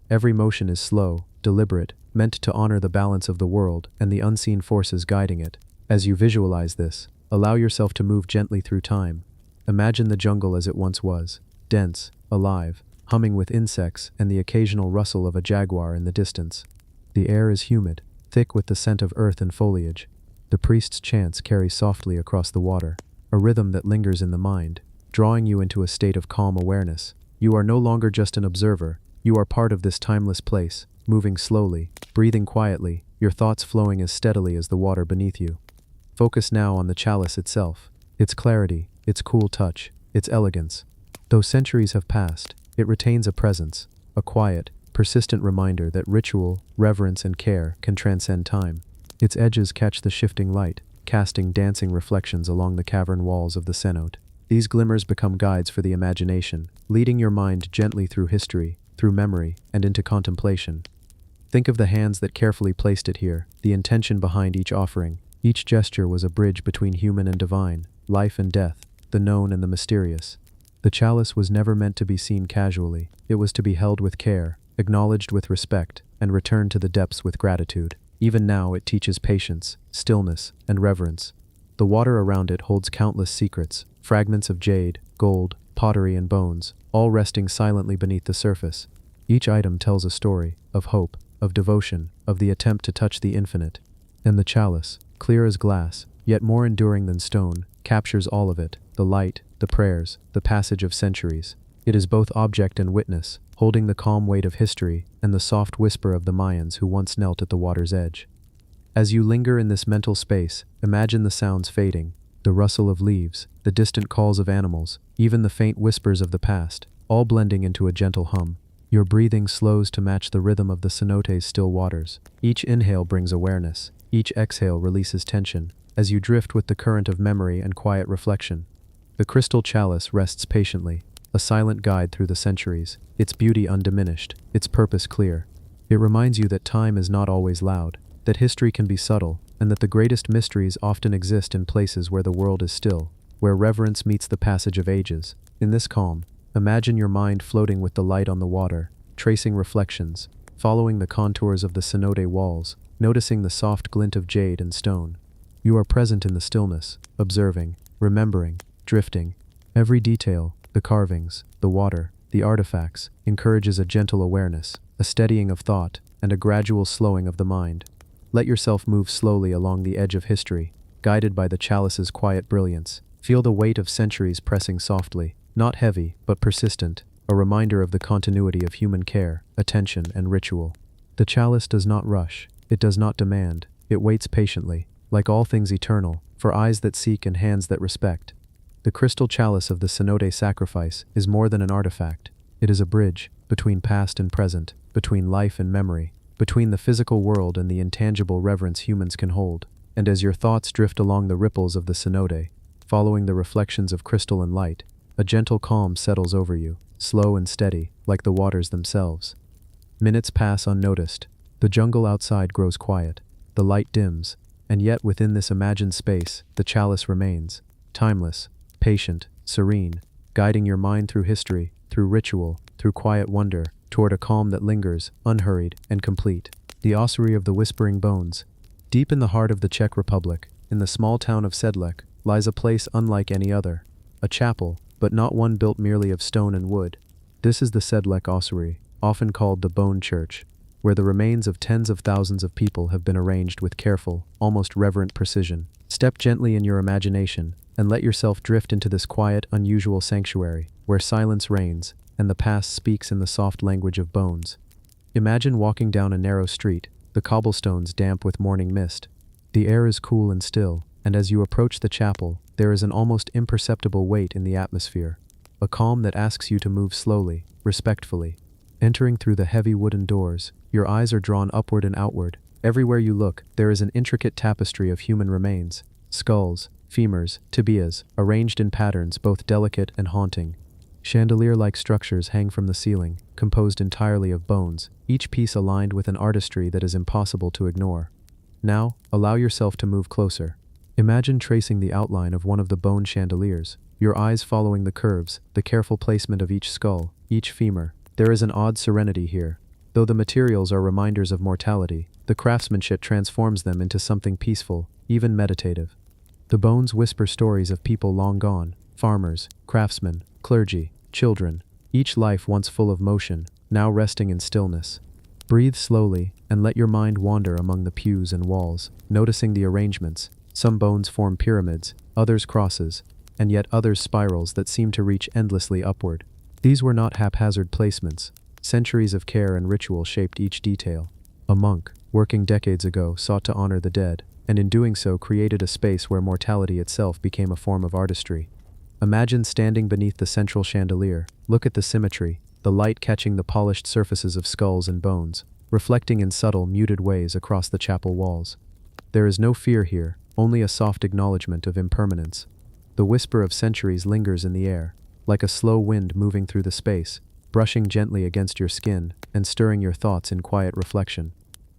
Every motion is slow, deliberate, meant to honor the balance of the world and the unseen forces guiding it. As you visualize this, allow yourself to move gently through time. Imagine the jungle as it once was, dense, alive, humming with insects and the occasional rustle of a jaguar in the distance. The air is humid, thick with the scent of earth and foliage. The priest's chants carry softly across the water, a rhythm that lingers in the mind, drawing you into a state of calm awareness. You are no longer just an observer, you are part of this timeless place, moving slowly, breathing quietly, your thoughts flowing as steadily as the water beneath you. Focus now on the chalice itself, its clarity, its cool touch, its elegance. Though centuries have passed, it retains a presence, a quiet, persistent reminder that ritual, reverence, and care can transcend time. Its edges catch the shifting light, casting dancing reflections along the cavern walls of the cenote. These glimmers become guides for the imagination, leading your mind gently through history, through memory, and into contemplation. Think of the hands that carefully placed it here, the intention behind each offering. Each gesture was a bridge between human and divine, life and death, the known and the mysterious. The chalice was never meant to be seen casually. It was to be held with care, acknowledged with respect, and returned to the depths with gratitude. Even now it teaches patience, stillness, and reverence. The water around it holds countless secrets, fragments of jade, gold, pottery, and bones, all resting silently beneath the surface. Each item tells a story, of hope, of devotion, of the attempt to touch the infinite. And the chalice, clear as glass, yet more enduring than stone, captures all of it, the light, the prayers, the passage of centuries. It is both object and witness, holding the calm weight of history and the soft whisper of the Mayans who once knelt at the water's edge. As you linger in this mental space, imagine the sounds fading, the rustle of leaves, the distant calls of animals, even the faint whispers of the past, all blending into a gentle hum. Your breathing slows to match the rhythm of the cenote's still waters. Each inhale brings awareness, each exhale releases tension, as you drift with the current of memory and quiet reflection. The crystal chalice rests patiently, a silent guide through the centuries, its beauty undiminished, its purpose clear. It reminds you that time is not always loud, that history can be subtle, and that the greatest mysteries often exist in places where the world is still, where reverence meets the passage of ages. In this calm, imagine your mind floating with the light on the water, tracing reflections, following the contours of the cenote walls, noticing the soft glint of jade and stone. You are present in the stillness, observing, remembering, drifting. Every detail, the carvings, the water, the artifacts, encourages a gentle awareness, a steadying of thought, and a gradual slowing of the mind. Let yourself move slowly along the edge of history, guided by the chalice's quiet brilliance. Feel the weight of centuries pressing softly, not heavy, but persistent, a reminder of the continuity of human care, attention, and ritual. The chalice does not rush, it does not demand, it waits patiently, like all things eternal, for eyes that seek and hands that respect. The crystal chalice of the cenote sacrifice is more than an artifact. It is a bridge between past and present, between life and memory, between the physical world and the intangible reverence humans can hold. And as your thoughts drift along the ripples of the cenote, following the reflections of crystal and light, a gentle calm settles over you, slow and steady, like the waters themselves. Minutes pass unnoticed. The jungle outside grows quiet. The light dims, and yet within this imagined space, the chalice remains, timeless, patient, serene, guiding your mind through history, through ritual, through quiet wonder, toward a calm that lingers, unhurried, and complete. The ossuary of the Whispering Bones. Deep in the heart of the Czech Republic, in the small town of Sedlec, lies a place unlike any other. A chapel, but not one built merely of stone and wood. This is the Sedlec ossuary, often called the Bone Church, where the remains of tens of thousands of people have been arranged with careful, almost reverent precision. Step gently in your imagination, and let yourself drift into this quiet, unusual sanctuary, where silence reigns, and the past speaks in the soft language of bones. Imagine walking down a narrow street, the cobblestones damp with morning mist. The air is cool and still, and as you approach the chapel, there is an almost imperceptible weight in the atmosphere, a calm that asks you to move slowly, respectfully. Entering through the heavy wooden doors, your eyes are drawn upward and outward. Everywhere you look, there is an intricate tapestry of human remains, skulls, femurs, tibias, arranged in patterns both delicate and haunting. Chandelier-like structures hang from the ceiling, composed entirely of bones, each piece aligned with an artistry that is impossible to ignore. Now, allow yourself to move closer. Imagine tracing the outline of one of the bone chandeliers, your eyes following the curves, the careful placement of each skull, each femur. There is an odd serenity here. Though the materials are reminders of mortality, the craftsmanship transforms them into something peaceful, even meditative. The bones whisper stories of people long gone, farmers, craftsmen, clergy, children, each life once full of motion, now resting in stillness. Breathe slowly, and let your mind wander among the pews and walls, noticing the arrangements. Some bones form pyramids, others crosses, and yet others spirals that seem to reach endlessly upward. These were not haphazard placements. Centuries of care and ritual shaped each detail. A monk, working decades ago, sought to honor the dead, and in doing so created a space where mortality itself became a form of artistry. Imagine standing beneath the central chandelier. Look at the symmetry, the light catching the polished surfaces of skulls and bones, reflecting in subtle, muted ways across the chapel walls. There is no fear here, only a soft acknowledgement of impermanence. The whisper of centuries lingers in the air, like a slow wind moving through the space, brushing gently against your skin and stirring your thoughts in quiet reflection.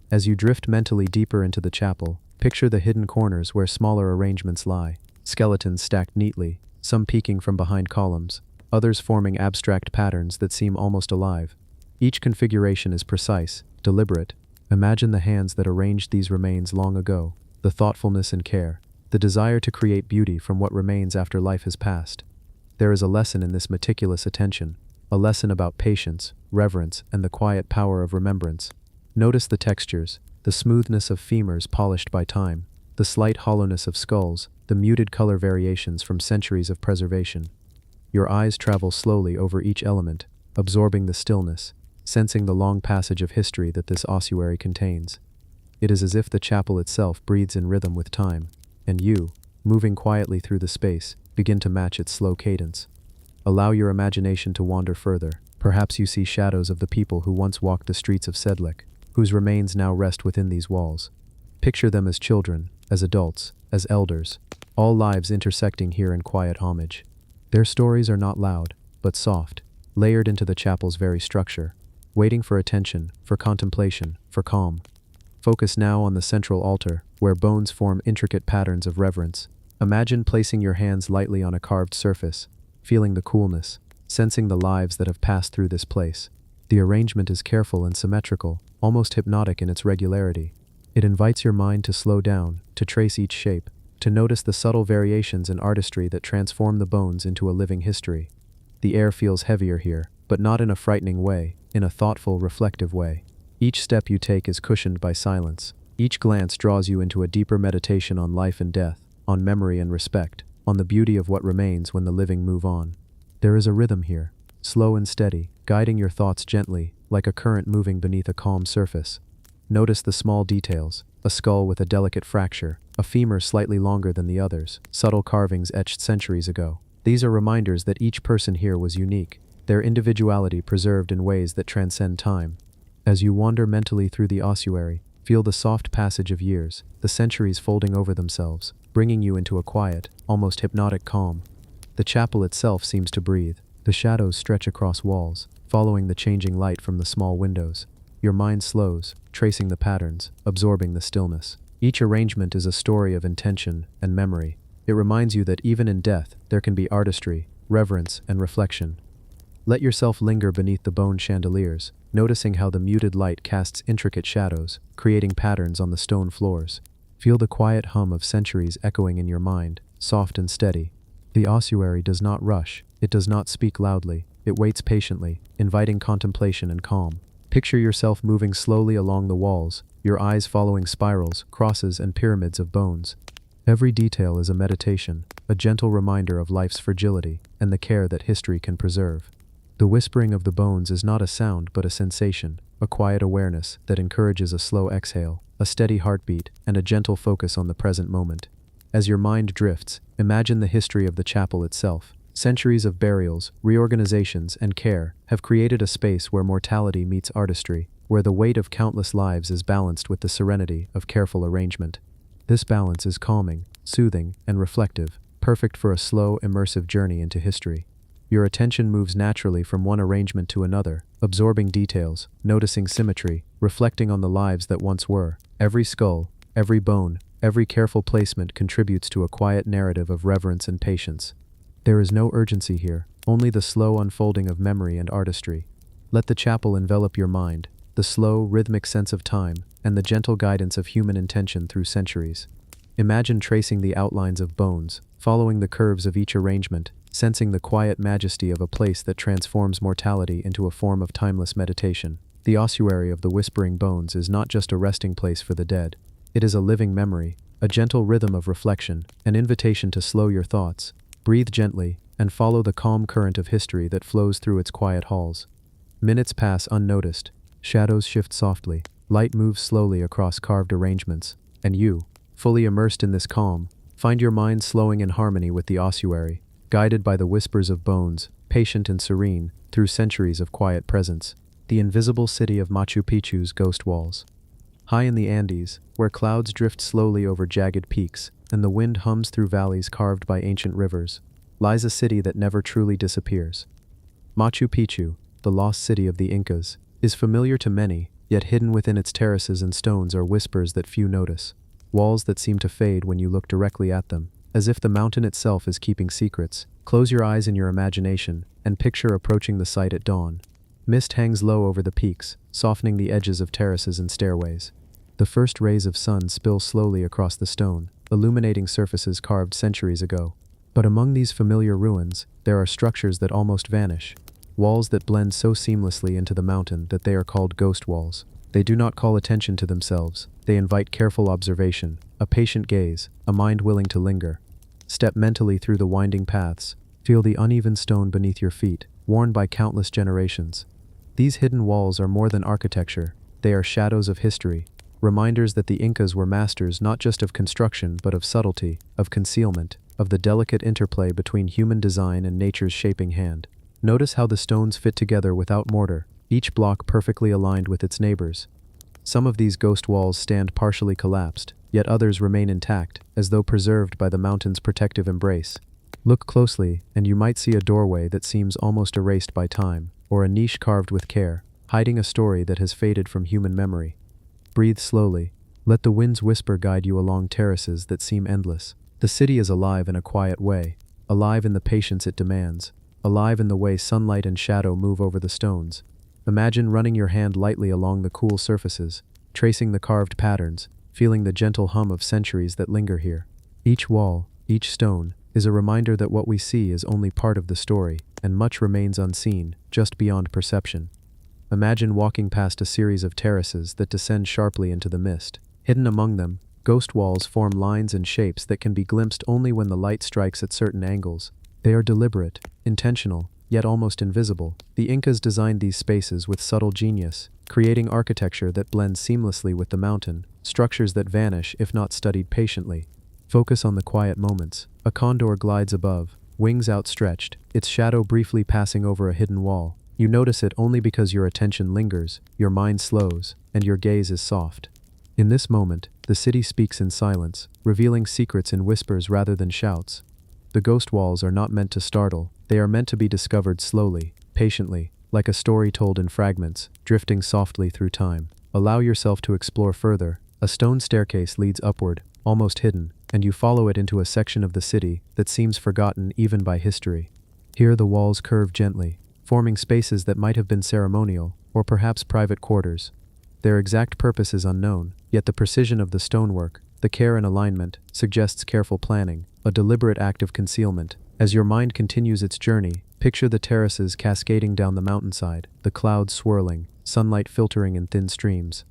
As you drift mentally deeper into the chapel, picture the hidden corners where smaller arrangements lie, skeletons stacked neatly, some peeking from behind columns, others forming abstract patterns that seem almost alive. Each configuration is precise, deliberate. Imagine the hands that arranged these remains long ago, the thoughtfulness and care, the desire to create beauty from what remains after life has passed. There is a lesson in this meticulous attention, a lesson about patience, reverence, and the quiet power of remembrance. Notice the textures, the smoothness of femurs polished by time, the slight hollowness of skulls, the muted color variations from centuries of preservation. Your eyes travel slowly over each element, absorbing the stillness, sensing the long passage of history that this ossuary contains. It is as if the chapel itself breathes in rhythm with time, and you, moving quietly through the space, begin to match its slow cadence. Allow your imagination to wander further. Perhaps you see shadows of the people who once walked the streets of Sedlec, whose remains now rest within these walls. Picture them as children, as adults, as elders, all lives intersecting here in quiet homage. Their stories are not loud, but soft, layered into the chapel's very structure, waiting for attention, for contemplation, for calm. Focus now on the central altar, where bones form intricate patterns of reverence. Imagine placing your hands lightly on a carved surface, feeling the coolness, sensing the lives that have passed through this place. The arrangement is careful and symmetrical, almost hypnotic in its regularity. It invites your mind to slow down, to trace each shape, to notice the subtle variations in artistry that transform the bones into a living history. The air feels heavier here, but not in a frightening way, in a thoughtful, reflective way. Each step you take is cushioned by silence. Each glance draws you into a deeper meditation on life and death, on memory and respect, on the beauty of what remains when the living move on. There is a rhythm here, slow and steady, guiding your thoughts gently, like a current moving beneath a calm surface. Notice the small details, a skull with a delicate fracture, a femur slightly longer than the others, subtle carvings etched centuries ago. These are reminders that each person here was unique, their individuality preserved in ways that transcend time. As you wander mentally through the ossuary, feel the soft passage of years, the centuries folding over themselves, bringing you into a quiet, almost hypnotic calm. The chapel itself seems to breathe. The shadows stretch across walls, following the changing light from the small windows. Your mind slows, tracing the patterns, absorbing the stillness. Each arrangement is a story of intention and memory. It reminds you that even in death, there can be artistry, reverence, and reflection. Let yourself linger beneath the bone chandeliers, noticing how the muted light casts intricate shadows, creating patterns on the stone floors. Feel the quiet hum of centuries echoing in your mind, soft and steady. The ossuary does not rush, it does not speak loudly, it waits patiently, inviting contemplation and calm. Picture yourself moving slowly along the walls, your eyes following spirals, crosses, and pyramids of bones. Every detail is a meditation, a gentle reminder of life's fragility and the care that history can preserve. The whispering of the bones is not a sound but a sensation, a quiet awareness that encourages a slow exhale, a steady heartbeat, and a gentle focus on the present moment. As your mind drifts, imagine the history of the chapel itself. Centuries of burials, reorganizations, and care have created a space where mortality meets artistry, where the weight of countless lives is balanced with the serenity of careful arrangement. This balance is calming, soothing, and reflective, perfect for a slow, immersive journey into history. Your attention moves naturally from one arrangement to another, absorbing details, noticing symmetry, reflecting on the lives that once were. Every skull, every bone, every careful placement contributes to a quiet narrative of reverence and patience. There is no urgency here, only the slow unfolding of memory and artistry. Let the chapel envelop your mind, the slow, rhythmic sense of time, and the gentle guidance of human intention through centuries. Imagine tracing the outlines of bones, following the curves of each arrangement, sensing the quiet majesty of a place that transforms mortality into a form of timeless meditation. The ossuary of the whispering bones is not just a resting place for the dead. It is a living memory, a gentle rhythm of reflection, an invitation to slow your thoughts, breathe gently, and follow the calm current of history that flows through its quiet halls. Minutes pass unnoticed, shadows shift softly, light moves slowly across carved arrangements, and you, fully immersed in this calm, find your mind slowing in harmony with the ossuary, guided by the whispers of bones, patient and serene, through centuries of quiet presence. The invisible city of Machu Picchu's ghost walls. High in the Andes, where clouds drift slowly over jagged peaks and the wind hums through valleys carved by ancient rivers, lies a city that never truly disappears. Machu Picchu, the lost city of the Incas, is familiar to many, yet hidden within its terraces and stones are whispers that few notice, walls that seem to fade when you look directly at them, as if the mountain itself is keeping secrets. Close your eyes in your imagination and picture approaching the site at dawn. Mist hangs low over the peaks, softening the edges of terraces and stairways. The first rays of sun spill slowly across the stone, illuminating surfaces carved centuries ago. But among these familiar ruins, there are structures that almost vanish, walls that blend so seamlessly into the mountain that they are called ghost walls. They do not call attention to themselves, they invite careful observation, a patient gaze, a mind willing to linger. Step mentally through the winding paths, feel the uneven stone beneath your feet, worn by countless generations. These hidden walls are more than architecture, they are shadows of history, reminders that the Incas were masters not just of construction but of subtlety, of concealment, of the delicate interplay between human design and nature's shaping hand. Notice how the stones fit together without mortar, each block perfectly aligned with its neighbors. Some of these ghost walls stand partially collapsed, yet others remain intact, as though preserved by the mountain's protective embrace. Look closely, and you might see a doorway that seems almost erased by time, or a niche carved with care, hiding a story that has faded from human memory. Breathe slowly. Let the wind's whisper guide you along terraces that seem endless. The city is alive in a quiet way, alive in the patience it demands, alive in the way sunlight and shadow move over the stones. Imagine running your hand lightly along the cool surfaces, tracing the carved patterns, feeling the gentle hum of centuries that linger here. Each wall, each stone, is a reminder that what we see is only part of the story, and much remains unseen, just beyond perception. Imagine walking past a series of terraces that descend sharply into the mist. Hidden among them, ghost walls form lines and shapes that can be glimpsed only when the light strikes at certain angles. They are deliberate, intentional, yet almost invisible. The Incas designed these spaces with subtle genius, creating architecture that blends seamlessly with the mountain, structures that vanish if not studied patiently. Focus on the quiet moments. A condor glides above, wings outstretched, its shadow briefly passing over a hidden wall. You notice it only because your attention lingers, your mind slows, and your gaze is soft. In this moment, the city speaks in silence, revealing secrets in whispers rather than shouts. The ghost walls are not meant to startle, they are meant to be discovered slowly, patiently, like a story told in fragments, drifting softly through time. Allow yourself to explore further. A stone staircase leads upward, almost hidden, and you follow it into a section of the city that seems forgotten even by history. Here the walls curve gently, forming spaces that might have been ceremonial, or perhaps private quarters. Their exact purpose is unknown, yet the precision of the stonework, the care and alignment, suggests careful planning, a deliberate act of concealment. As your mind continues its journey, picture the terraces cascading down the mountainside, the clouds swirling, sunlight filtering in thin streams.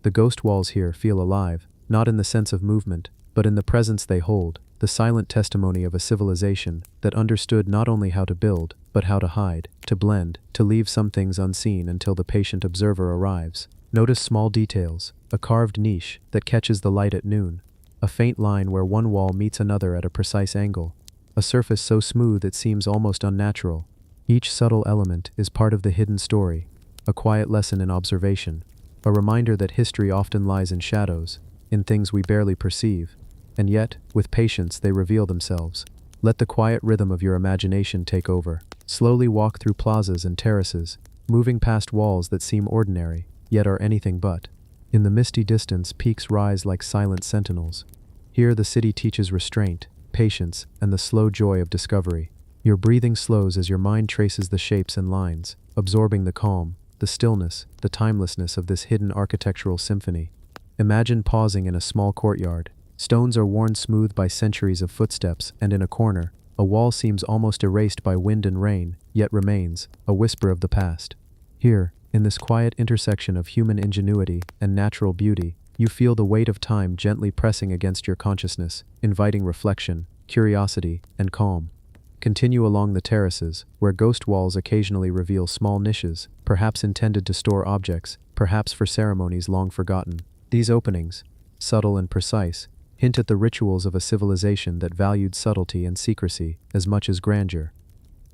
The ghost walls here feel alive, not in the sense of movement, but in the presence they hold, the silent testimony of a civilization that understood not only how to build, but how to hide, to blend, to leave some things unseen until the patient observer arrives. Notice small details, a carved niche that catches the light at noon, a faint line where one wall meets another at a precise angle, a surface so smooth it seems almost unnatural. Each subtle element is part of the hidden story, a quiet lesson in observation, a reminder that history often lies in shadows, in things we barely perceive, and yet, with patience, they reveal themselves. Let the quiet rhythm of your imagination take over. Slowly walk through plazas and terraces, moving past walls that seem ordinary, yet are anything but. In the misty distance, peaks rise like silent sentinels. Here the city teaches restraint, patience, and the slow joy of discovery. Your breathing slows as your mind traces the shapes and lines, absorbing the calm, the stillness, the timelessness of this hidden architectural symphony. Imagine pausing in a small courtyard. Stones are worn smooth by centuries of footsteps, and in a corner, a wall seems almost erased by wind and rain, yet remains, a whisper of the past. Here, in this quiet intersection of human ingenuity and natural beauty, you feel the weight of time gently pressing against your consciousness, inviting reflection, curiosity, and calm. Continue along the terraces, where ghost walls occasionally reveal small niches, perhaps intended to store objects, perhaps for ceremonies long forgotten. These openings, subtle and precise, hint at the rituals of a civilization that valued subtlety and secrecy as much as grandeur.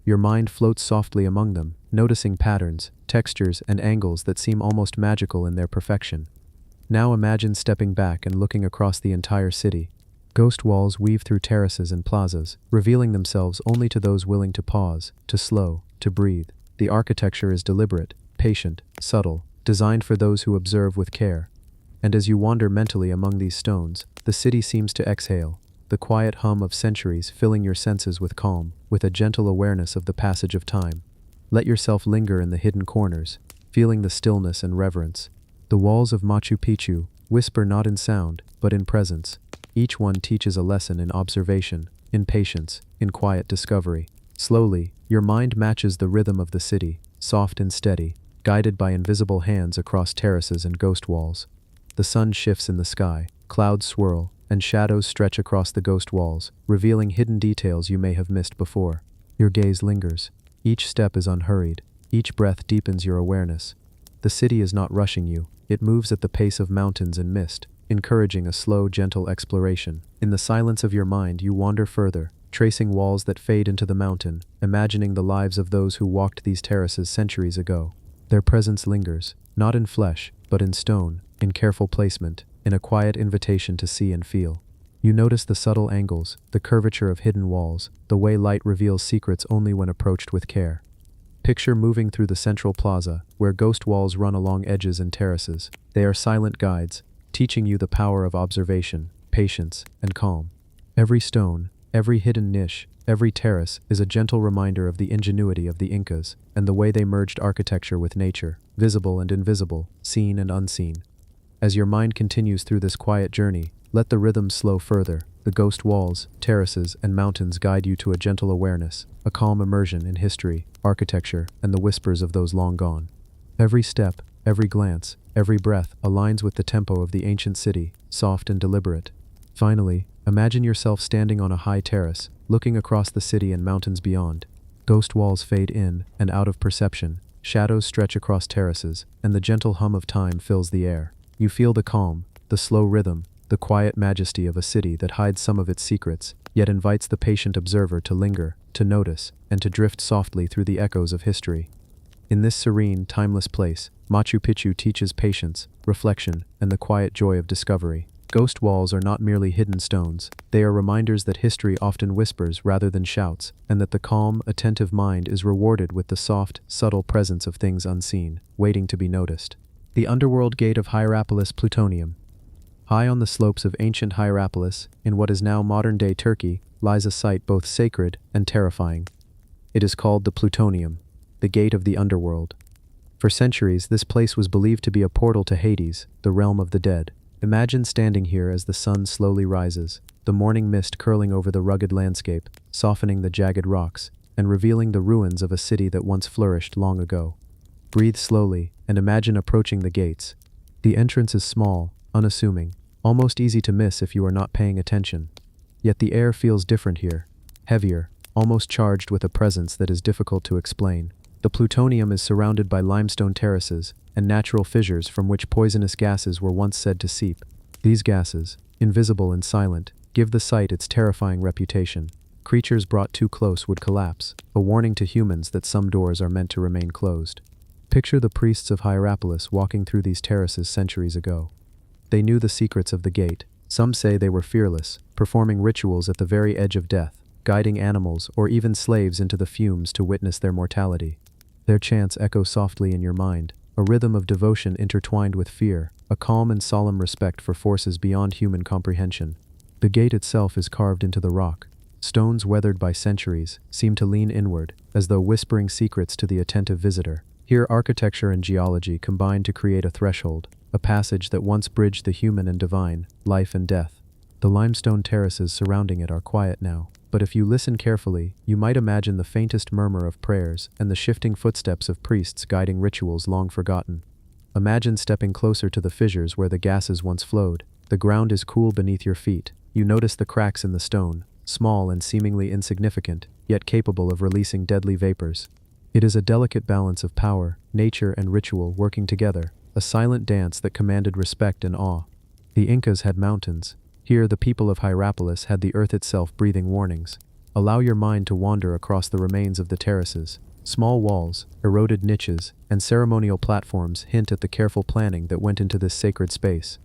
Your mind floats softly among them, noticing patterns, textures, and angles that seem almost magical in their perfection. Now imagine stepping back and looking across the entire city. Ghost walls weave through terraces and plazas, revealing themselves only to those willing to pause, to slow, to breathe. The architecture is deliberate, patient, subtle, designed for those who observe with care. And as you wander mentally among these stones, the city seems to exhale, the quiet hum of centuries filling your senses with calm, with a gentle awareness of the passage of time. Let yourself linger in the hidden corners, feeling the stillness and reverence. The walls of Machu Picchu whisper not in sound, but in presence. Each one teaches a lesson in observation, in patience, in quiet discovery. Slowly, your mind matches the rhythm of the city, soft and steady, guided by invisible hands across terraces and ghost walls. The sun shifts in the sky, clouds swirl, and shadows stretch across the ghost walls, revealing hidden details you may have missed before. Your gaze lingers. Each step is unhurried. Each breath deepens your awareness. The city is not rushing you. It moves at the pace of mountains and mist, encouraging a slow, gentle exploration. In the silence of your mind, you wander further, tracing walls that fade into the mountain, imagining the lives of those who walked these terraces centuries ago. Their presence lingers, not in flesh, but in stone, in careful placement, in a quiet invitation to see and feel. You notice the subtle angles, the curvature of hidden walls, the way light reveals secrets only when approached with care. Picture moving through the central plaza, where ghost walls run along edges and terraces. They are silent guides, teaching you the power of observation, patience, and calm. Every stone, every hidden niche, every terrace is a gentle reminder of the ingenuity of the Incas and the way they merged architecture with nature, visible and invisible, seen and unseen. As your mind continues through this quiet journey, let the rhythm slow further. The ghost walls, terraces, and mountains guide you to a gentle awareness, a calm immersion in history, architecture, and the whispers of those long gone. Every step, every glance, every breath aligns with the tempo of the ancient city, soft and deliberate. Finally, imagine yourself standing on a high terrace, looking across the city and mountains beyond. Ghost walls fade in and out of perception, shadows stretch across terraces, and the gentle hum of time fills the air. You feel the calm, the slow rhythm, the quiet majesty of a city that hides some of its secrets, yet invites the patient observer to linger, to notice, and to drift softly through the echoes of history. In this serene, timeless place, Machu Picchu teaches patience, reflection, and the quiet joy of discovery. Ghost walls are not merely hidden stones. They are reminders that history often whispers rather than shouts, and that the calm, attentive mind is rewarded with the soft, subtle presence of things unseen, waiting to be noticed. The underworld gate of Hierapolis Plutonium. High on the slopes of ancient Hierapolis, in what is now modern-day Turkey, lies a site both sacred and terrifying. It is called the Plutonium, the gate of the underworld. For centuries, this place was believed to be a portal to Hades, the realm of the dead. Imagine standing here as the sun slowly rises, the morning mist curling over the rugged landscape, softening the jagged rocks, and revealing the ruins of a city that once flourished long ago. Breathe slowly, and imagine approaching the gates. The entrance is small, unassuming, almost easy to miss if you are not paying attention. Yet the air feels different here, heavier, almost charged with a presence that is difficult to explain. The plutonium is surrounded by limestone terraces and natural fissures from which poisonous gases were once said to seep. These gases, invisible and silent, give the site its terrifying reputation. Creatures brought too close would collapse, a warning to humans that some doors are meant to remain closed. Picture the priests of Hierapolis walking through these terraces centuries ago. They knew the secrets of the gate. Some say they were fearless, performing rituals at the very edge of death, guiding animals or even slaves into the fumes to witness their mortality. Their chants echo softly in your mind, a rhythm of devotion intertwined with fear, a calm and solemn respect for forces beyond human comprehension. The gate itself is carved into the rock. Stones weathered by centuries seem to lean inward, as though whispering secrets to the attentive visitor. Here architecture and geology combine to create a threshold, a passage that once bridged the human and divine, life and death. The limestone terraces surrounding it are quiet now, but if you listen carefully, you might imagine the faintest murmur of prayers and the shifting footsteps of priests guiding rituals long forgotten. Imagine stepping closer to the fissures where the gases once flowed. The ground is cool beneath your feet. You notice the cracks in the stone, small and seemingly insignificant, yet capable of releasing deadly vapors. It is a delicate balance of power, nature, and ritual working together, a silent dance that commanded respect and awe. The Incas had mountains. Here, the people of Hierapolis had the earth itself breathing warnings. Allow your mind to wander across the remains of the terraces. Small walls, eroded niches, and ceremonial platforms hint at the careful planning that went into this sacred space.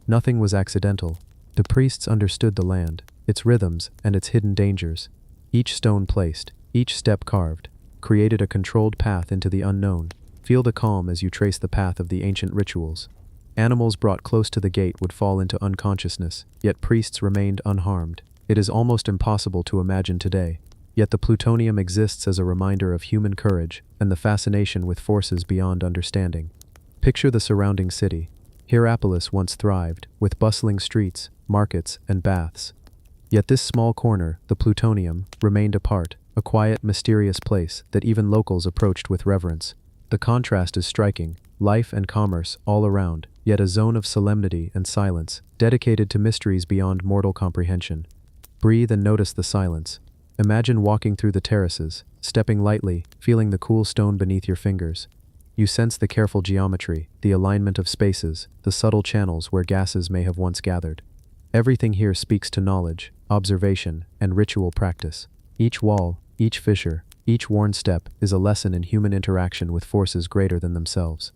Nothing was accidental. The priests understood the land, its rhythms, and its hidden dangers. Each stone placed, each step carved, created a controlled path into the unknown. Feel the calm as you trace the path of the ancient rituals. Animals brought close to the gate would fall into unconsciousness, yet priests remained unharmed. It is almost impossible to imagine today. Yet the plutonium exists as a reminder of human courage and the fascination with forces beyond understanding. Picture the surrounding city. Hierapolis once thrived, with bustling streets, markets, and baths. Yet this small corner, the plutonium, remained apart, a quiet, mysterious place that even locals approached with reverence. The contrast is striking, life and commerce all around, yet a zone of solemnity and silence, dedicated to mysteries beyond mortal comprehension. Breathe and notice the silence. Imagine walking through the terraces, stepping lightly, feeling the cool stone beneath your fingers. You sense the careful geometry, the alignment of spaces, the subtle channels where gases may have once gathered. Everything here speaks to knowledge, observation, and ritual practice. Each wall, each fissure, each worn step is a lesson in human interaction with forces greater than themselves.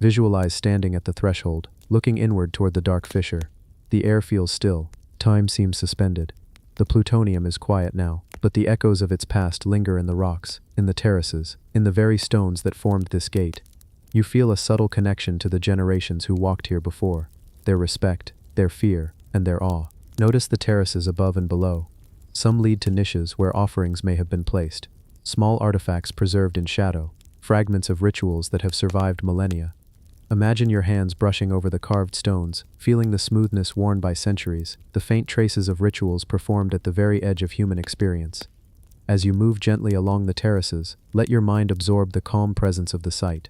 Visualize standing at the threshold, looking inward toward the dark fissure. The air feels still, time seems suspended. The plutonium is quiet now, but the echoes of its past linger in the rocks, in the terraces, in the very stones that formed this gate. You feel a subtle connection to the generations who walked here before, their respect, their fear, and their awe. Notice the terraces above and below. Some lead to niches where offerings may have been placed, small artifacts preserved in shadow, fragments of rituals that have survived millennia. Imagine your hands brushing over the carved stones, feeling the smoothness worn by centuries, the faint traces of rituals performed at the very edge of human experience. As you move gently along the terraces, let your mind absorb the calm presence of the site.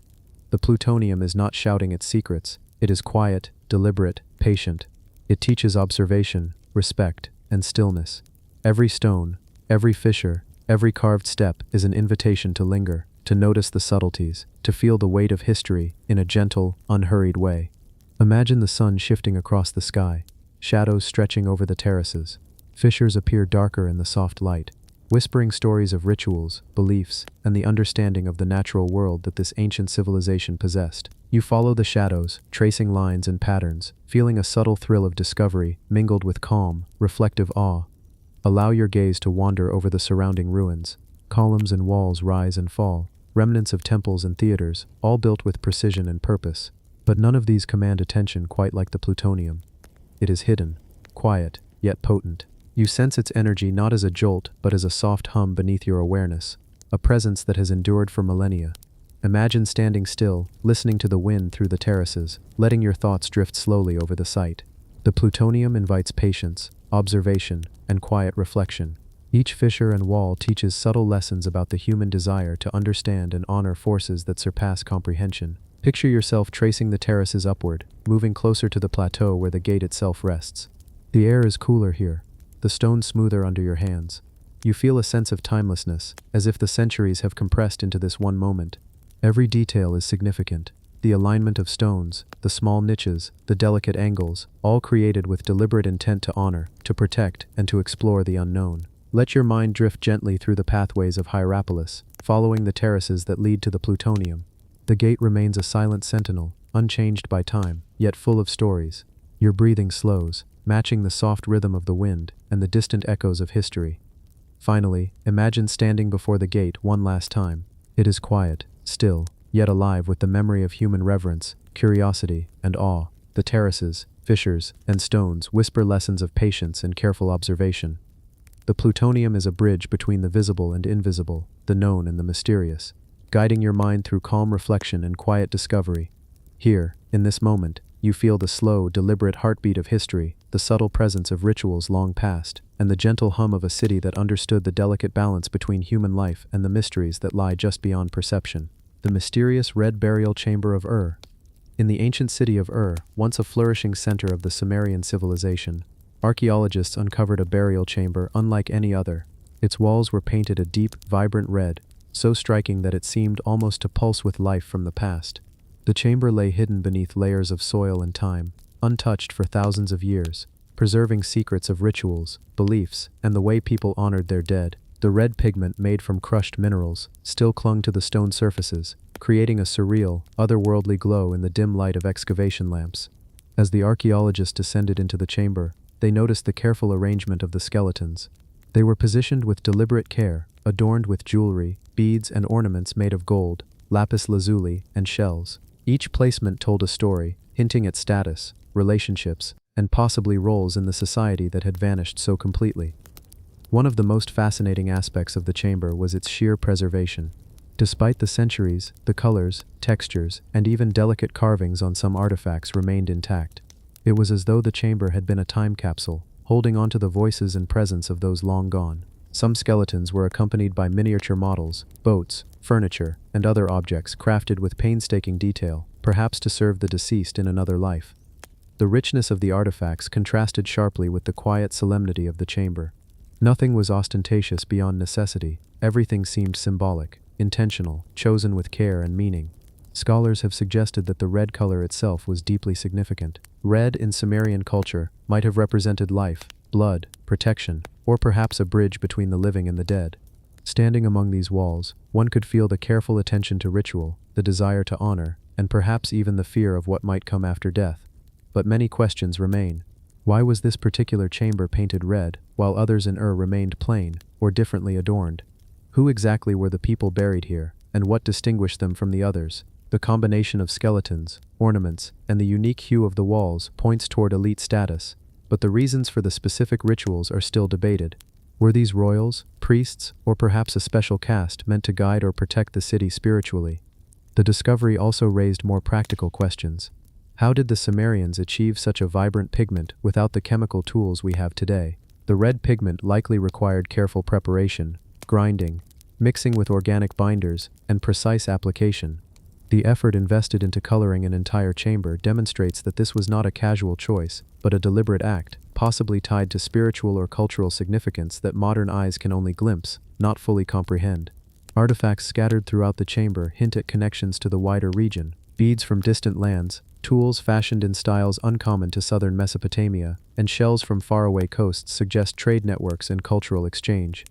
The plutonium is not shouting its secrets, it is quiet, deliberate, patient. It teaches observation, respect, and stillness. Every stone, every fissure, every carved step is an invitation to linger, to notice the subtleties, to feel the weight of history in a gentle, unhurried way. Imagine the sun shifting across the sky, shadows stretching over the terraces. Fissures appear darker in the soft light, whispering stories of rituals, beliefs, and the understanding of the natural world that this ancient civilization possessed. You follow the shadows, tracing lines and patterns, feeling a subtle thrill of discovery mingled with calm, reflective awe. Allow your gaze to wander over the surrounding ruins. Columns and walls rise and fall, remnants of temples and theaters, all built with precision and purpose. But none of these command attention quite like the plutonium. It is hidden, quiet, yet potent. You sense its energy not as a jolt, but as a soft hum beneath your awareness, a presence that has endured for millennia. Imagine standing still, listening to the wind through the terraces, letting your thoughts drift slowly over the site. The plutonium invites patience, observation, and quiet reflection. Each fissure and wall teaches subtle lessons about the human desire to understand and honor forces that surpass comprehension. Picture yourself tracing the terraces upward, moving closer to the plateau where the gate itself rests. The air is cooler here, the stones smoother under your hands. You feel a sense of timelessness, as if the centuries have compressed into this one moment. Every detail is significant. The alignment of stones, the small niches, the delicate angles, all created with deliberate intent to honor, to protect, and to explore the unknown. Let your mind drift gently through the pathways of Hierapolis, following the terraces that lead to the plutonium. The gate remains a silent sentinel, unchanged by time, yet full of stories. Your breathing slows, matching the soft rhythm of the wind and the distant echoes of history. Finally, imagine standing before the gate one last time. It is quiet, still, yet alive with the memory of human reverence, curiosity, and awe. The terraces, fissures, and stones whisper lessons of patience and careful observation. The plutonium is a bridge between the visible and invisible, the known and the mysterious, guiding your mind through calm reflection and quiet discovery. Here, in this moment, you feel the slow, deliberate heartbeat of history, the subtle presence of rituals long past, and the gentle hum of a city that understood the delicate balance between human life and the mysteries that lie just beyond perception. The mysterious red burial chamber of Ur. In the ancient city of Ur, once a flourishing center of the Sumerian civilization, archaeologists uncovered a burial chamber unlike any other. Its walls were painted a deep, vibrant red, so striking that it seemed almost to pulse with life from the past. The chamber lay hidden beneath layers of soil and time, untouched for thousands of years, preserving secrets of rituals, beliefs, and the way people honored their dead. The red pigment made from crushed minerals still clung to the stone surfaces, creating a surreal, otherworldly glow in the dim light of excavation lamps. As the archaeologists descended into the chamber, they noticed the careful arrangement of the skeletons. They were positioned with deliberate care, adorned with jewelry, beads and ornaments made of gold, lapis lazuli, and shells. Each placement told a story, hinting at status, relationships, and possibly roles in the society that had vanished so completely. One of the most fascinating aspects of the chamber was its sheer preservation. Despite the centuries, the colors, textures, and even delicate carvings on some artifacts remained intact. It was as though the chamber had been a time capsule, holding on to the voices and presence of those long gone. Some skeletons were accompanied by miniature models, boats, furniture, and other objects crafted with painstaking detail, perhaps to serve the deceased in another life. The richness of the artifacts contrasted sharply with the quiet solemnity of the chamber. Nothing was ostentatious beyond necessity. Everything seemed symbolic, intentional, chosen with care and meaning. Scholars have suggested that the red color itself was deeply significant. Red in Sumerian culture might have represented life, blood, protection, or perhaps a bridge between the living and the dead. Standing among these walls, one could feel the careful attention to ritual, the desire to honor, and perhaps even the fear of what might come after death. But many questions remain. Why was this particular chamber painted red, while others in Ur remained plain, or differently adorned? Who exactly were the people buried here, and what distinguished them from the others? The combination of skeletons, ornaments, and the unique hue of the walls points toward elite status, but the reasons for the specific rituals are still debated. Were these royals, priests, or perhaps a special caste meant to guide or protect the city spiritually? The discovery also raised more practical questions. How did the Sumerians achieve such a vibrant pigment without the chemical tools we have today? The red pigment likely required careful preparation, grinding, mixing with organic binders, and precise application. The effort invested into coloring an entire chamber demonstrates that this was not a casual choice, but a deliberate act, possibly tied to spiritual or cultural significance that modern eyes can only glimpse, not fully comprehend. Artifacts scattered throughout the chamber hint at connections to the wider region. Beads from distant lands, tools fashioned in styles uncommon to southern Mesopotamia, and shells from faraway coasts suggest trade networks and cultural exchange.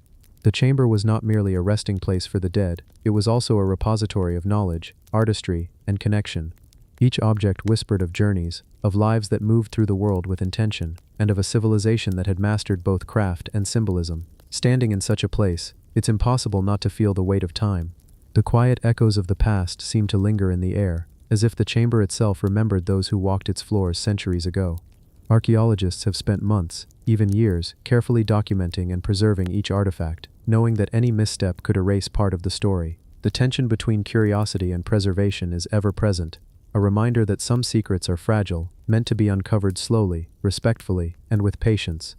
The chamber was not merely a resting place for the dead, it was also a repository of knowledge, artistry, and connection. Each object whispered of journeys, of lives that moved through the world with intention, and of a civilization that had mastered both craft and symbolism. Standing in such a place, it's impossible not to feel the weight of time. The quiet echoes of the past seem to linger in the air, as if the chamber itself remembered those who walked its floors centuries ago. Archaeologists have spent months, even years, carefully documenting and preserving each artifact, knowing that any misstep could erase part of the story. The tension between curiosity and preservation is ever present, a reminder that some secrets are fragile, meant to be uncovered slowly, respectfully, and with patience.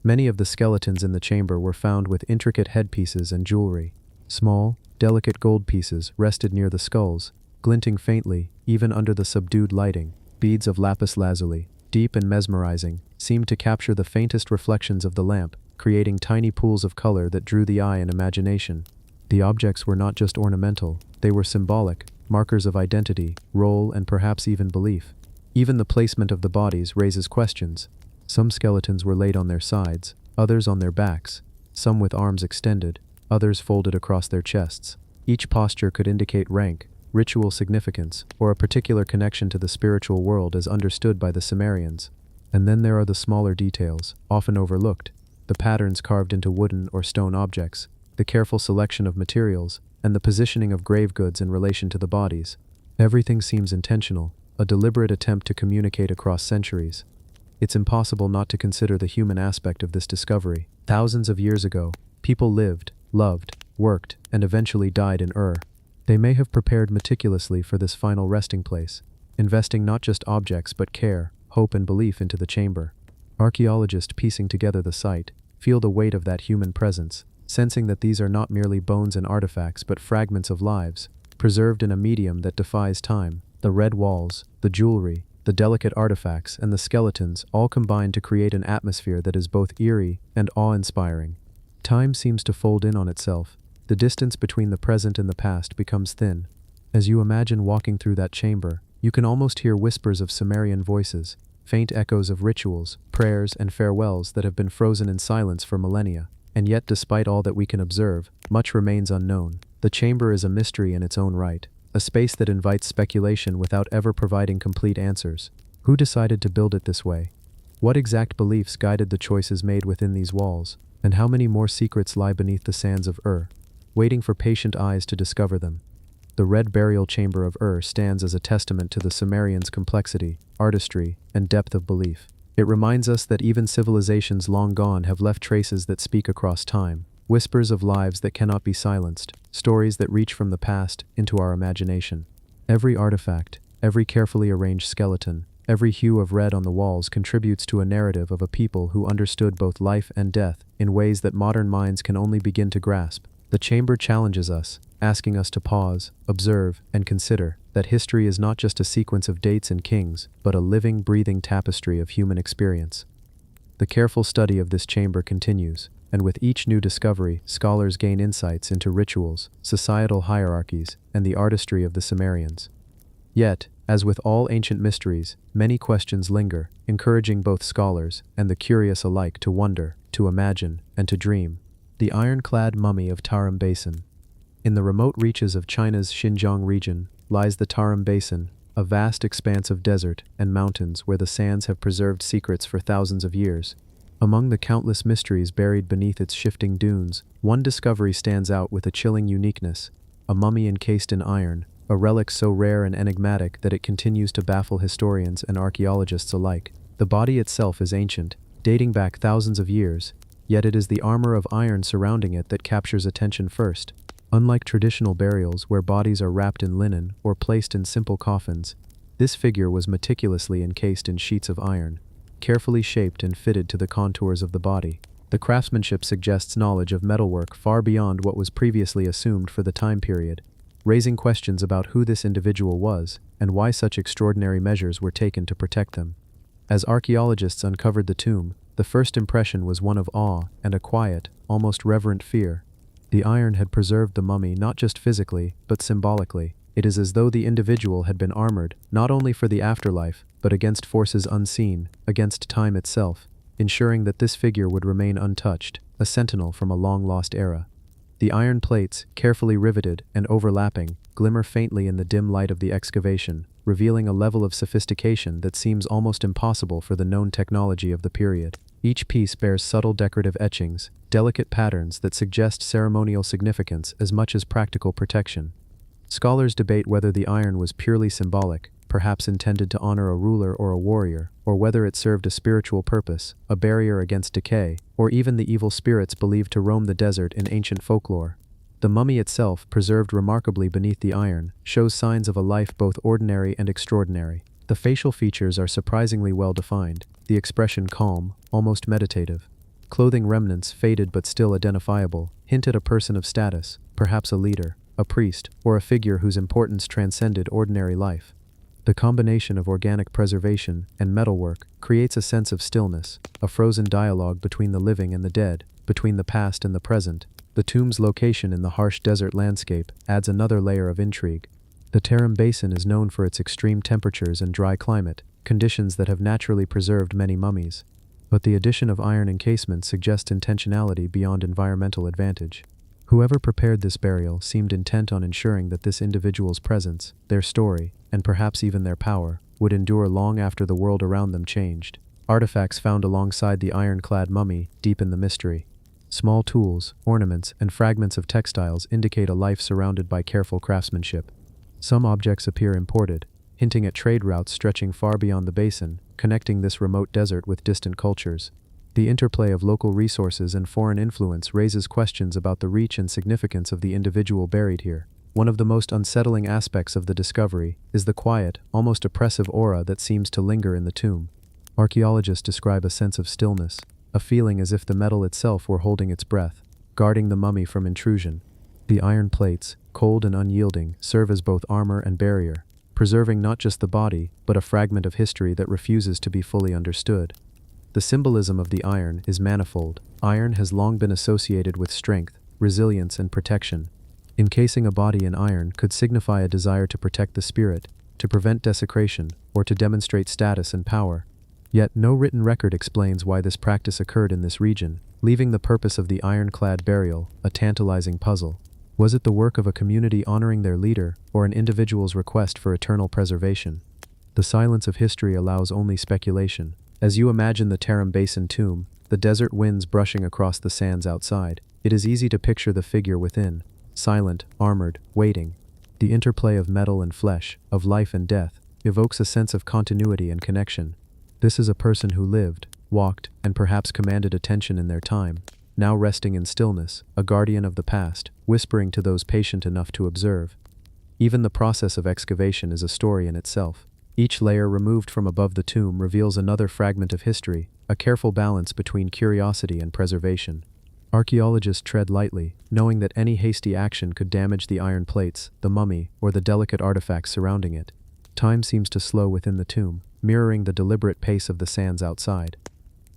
Many of the skeletons in the chamber were found with intricate headpieces and jewelry. Small, delicate gold pieces rested near the skulls, glinting faintly, even under the subdued lighting. Beads of lapis lazuli, deep and mesmerizing, seemed to capture the faintest reflections of the lamp, creating tiny pools of color that drew the eye and imagination. The objects were not just ornamental, they were symbolic, markers of identity, role, and perhaps even belief. Even the placement of the bodies raises questions. Some skeletons were laid on their sides, others on their backs, some with arms extended, others folded across their chests. Each posture could indicate rank, ritual significance, or a particular connection to the spiritual world as understood by the Sumerians. And then there are the smaller details, often overlooked, the patterns carved into wooden or stone objects, the careful selection of materials, and the positioning of grave goods in relation to the bodies. Everything seems intentional, a deliberate attempt to communicate across centuries. It's impossible not to consider the human aspect of this discovery. Thousands of years ago, people lived, loved, worked, and eventually died in Ur. They may have prepared meticulously for this final resting place, investing not just objects but care, hope, and belief into the chamber. Archaeologists piecing together the site feel the weight of that human presence, sensing that these are not merely bones and artifacts but fragments of lives, preserved in a medium that defies time. The red walls, the jewelry, the delicate artifacts, and the skeletons all combine to create an atmosphere that is both eerie and awe-inspiring. Time seems to fold in on itself. The distance between the present and the past becomes thin. As you imagine walking through that chamber, you can almost hear whispers of Sumerian voices, faint echoes of rituals, prayers, and farewells that have been frozen in silence for millennia. And yet, despite all that we can observe, much remains unknown. The chamber is a mystery in its own right, a space that invites speculation without ever providing complete answers. Who decided to build it this way? What exact beliefs guided the choices made within these walls? And how many more secrets lie beneath the sands of waiting for patient eyes to discover them? The red burial chamber of stands as a testament to the Sumerians' complexity, artistry, and depth of belief. It reminds us that even civilizations long gone have left traces that speak across time, whispers of lives that cannot be silenced, stories that reach from the past into our imagination. Every artifact, every carefully arranged skeleton, every hue of red on the walls contributes to a narrative of a people who understood both life and death in ways that modern minds can only begin to grasp. The chamber challenges us, asking us to pause, observe, and consider that history is not just a sequence of dates and kings, but a living, breathing tapestry of human experience. The careful study of this chamber continues, and with each new discovery, scholars gain insights into rituals, societal hierarchies, and the artistry of the Sumerians. Yet, as with all ancient mysteries, many questions linger, encouraging both scholars and the curious alike to wonder, to imagine, and to dream. The ironclad mummy of Tarim Basin. In the remote reaches of China's Xinjiang region lies the Tarim Basin, a vast expanse of desert and mountains where the sands have preserved secrets for thousands of years. Among the countless mysteries buried beneath its shifting dunes, one discovery stands out with a chilling uniqueness: a mummy encased in iron, a relic so rare and enigmatic that it continues to baffle historians and archaeologists alike. The body itself is ancient, dating back thousands of years, yet it is the armor of iron surrounding it that captures attention first. Unlike traditional burials where bodies are wrapped in linen or placed in simple coffins, this figure was meticulously encased in sheets of iron, carefully shaped and fitted to the contours of the body. The craftsmanship suggests knowledge of metalwork far beyond what was previously assumed for the time period, raising questions about who this individual was and why such extraordinary measures were taken to protect them. As archaeologists uncovered the tomb, the first impression was one of awe and a quiet, almost reverent fear. The iron had preserved the mummy not just physically, but symbolically. It is as though the individual had been armored, not only for the afterlife, but against forces unseen, against time itself, ensuring that this figure would remain untouched, a sentinel from a long-lost era. The iron plates, carefully riveted and overlapping, glimmer faintly in the dim light of the excavation, revealing a level of sophistication that seems almost impossible for the known technology of the period. Each piece bears subtle decorative etchings, delicate patterns that suggest ceremonial significance as much as practical protection. Scholars debate whether the iron was purely symbolic, perhaps intended to honor a ruler or a warrior, or whether it served a spiritual purpose, a barrier against decay, or even the evil spirits believed to roam the desert in ancient folklore. The mummy itself, preserved remarkably beneath the iron, shows signs of a life both ordinary and extraordinary. The facial features are surprisingly well defined, the expression calm, almost meditative. Clothing remnants, faded but still identifiable, hint at a person of status, perhaps a leader, a priest, or a figure whose importance transcended ordinary life. The combination of organic preservation and metalwork creates a sense of stillness, a frozen dialogue between the living and the dead, between the past and the present. The tomb's location in the harsh desert landscape adds another layer of intrigue. The Tarim Basin is known for its extreme temperatures and dry climate, conditions that have naturally preserved many mummies. But the addition of iron encasement suggests intentionality beyond environmental advantage. Whoever prepared this burial seemed intent on ensuring that this individual's presence, their story, and perhaps even their power, would endure long after the world around them changed. Artifacts found alongside the iron-clad mummy deepen the mystery. Small tools, ornaments, and fragments of textiles indicate a life surrounded by careful craftsmanship. Some objects appear imported, hinting at trade routes stretching far beyond the basin, connecting this remote desert with distant cultures. The interplay of local resources and foreign influence raises questions about the reach and significance of the individual buried here. One of the most unsettling aspects of the discovery is the quiet, almost oppressive aura that seems to linger in the tomb. Archaeologists describe a sense of stillness, a feeling as if the metal itself were holding its breath, guarding the mummy from intrusion. The iron plates, cold and unyielding, serve as both armor and barrier, preserving not just the body, but a fragment of history that refuses to be fully understood. The symbolism of the iron is manifold. Iron has long been associated with strength, resilience, and protection. Encasing a body in iron could signify a desire to protect the spirit, to prevent desecration, or to demonstrate status and power. Yet no written record explains why this practice occurred in this region, leaving the purpose of the ironclad burial a tantalizing puzzle. Was it the work of a community honoring their leader, or an individual's request for eternal preservation? The silence of history allows only speculation. As you imagine the Tarim Basin tomb, the desert winds brushing across the sands outside, it is easy to picture the figure within, silent, armored, waiting. The interplay of metal and flesh, of life and death, evokes a sense of continuity and connection. This is a person who lived, walked, and perhaps commanded attention in their time, now resting in stillness, a guardian of the past, whispering to those patient enough to observe. Even the process of excavation is a story in itself. Each layer removed from above the tomb reveals another fragment of history, a careful balance between curiosity and preservation. Archaeologists tread lightly, knowing that any hasty action could damage the iron plates, the mummy, or the delicate artifacts surrounding it. Time seems to slow within the tomb, mirroring the deliberate pace of the sands outside.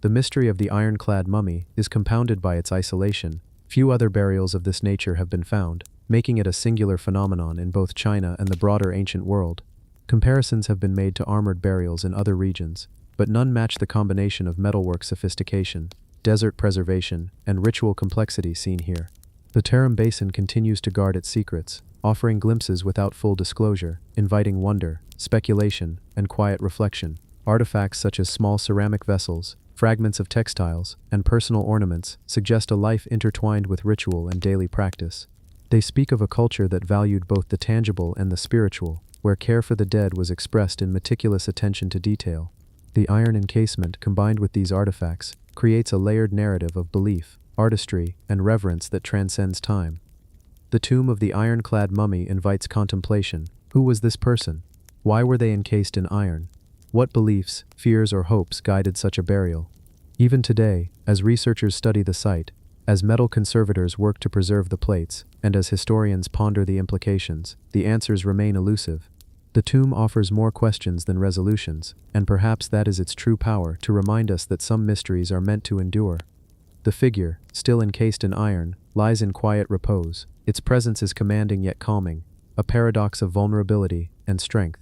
The mystery of the ironclad mummy is compounded by its isolation. Few other burials of this nature have been found, making it a singular phenomenon in both China and the broader ancient world. Comparisons have been made to armored burials in other regions, but none match the combination of metalwork sophistication, desert preservation, and ritual complexity seen here. The Tarim Basin continues to guard its secrets, offering glimpses without full disclosure, inviting wonder, speculation, and quiet reflection. Artifacts such as small ceramic vessels, fragments of textiles, and personal ornaments suggest a life intertwined with ritual and daily practice. They speak of a culture that valued both the tangible and the spiritual, where care for the dead was expressed in meticulous attention to detail. The iron encasement, combined with these artifacts, creates a layered narrative of belief, artistry, and reverence that transcends time. The tomb of the ironclad mummy invites contemplation. Who was this person? Why were they encased in iron? What beliefs, fears, or hopes guided such a burial? Even today, as researchers study the site, as metal conservators work to preserve the plates, and as historians ponder the implications, the answers remain elusive. The tomb offers more questions than resolutions, and perhaps that is its true power, to remind us that some mysteries are meant to endure. The figure, still encased in iron, lies in quiet repose. Its presence is commanding yet calming, a paradox of vulnerability and strength.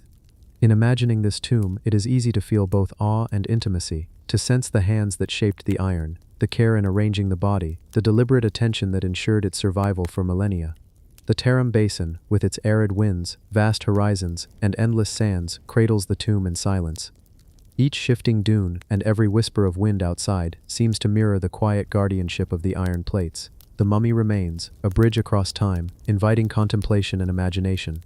In imagining this tomb, it is easy to feel both awe and intimacy, to sense the hands that shaped the iron, the care in arranging the body, the deliberate attention that ensured its survival for millennia. The Tarim Basin, with its arid winds, vast horizons, and endless sands, cradles the tomb in silence. Each shifting dune and every whisper of wind outside seems to mirror the quiet guardianship of the iron plates. The mummy remains, a bridge across time, inviting contemplation and imagination.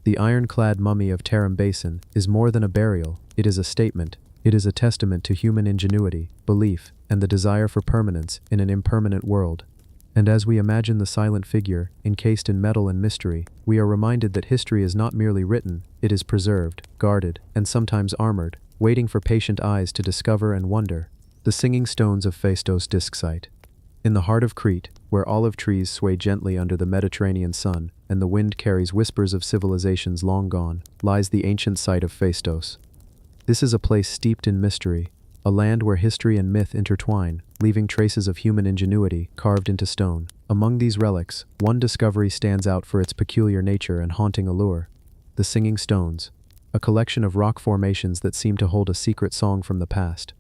The ironclad mummy of Tarim Basin is more than a burial, it is a statement. It is a testament to human ingenuity, belief, and the desire for permanence in an impermanent world. And as we imagine the silent figure, encased in metal and mystery, we are reminded that history is not merely written, it is preserved, guarded, and sometimes armored, waiting for patient eyes to discover and wonder. The Singing Stones of Phaistos Disc Site. In the heart of Crete, where olive trees sway gently under the Mediterranean sun, and the wind carries whispers of civilizations long gone, lies the ancient site of Phaistos. This is a place steeped in mystery, a land where history and myth intertwine, leaving traces of human ingenuity carved into stone. Among these relics, one discovery stands out for its peculiar nature and haunting allure: the Singing Stones, a collection of rock formations that seem to hold a secret song from the past.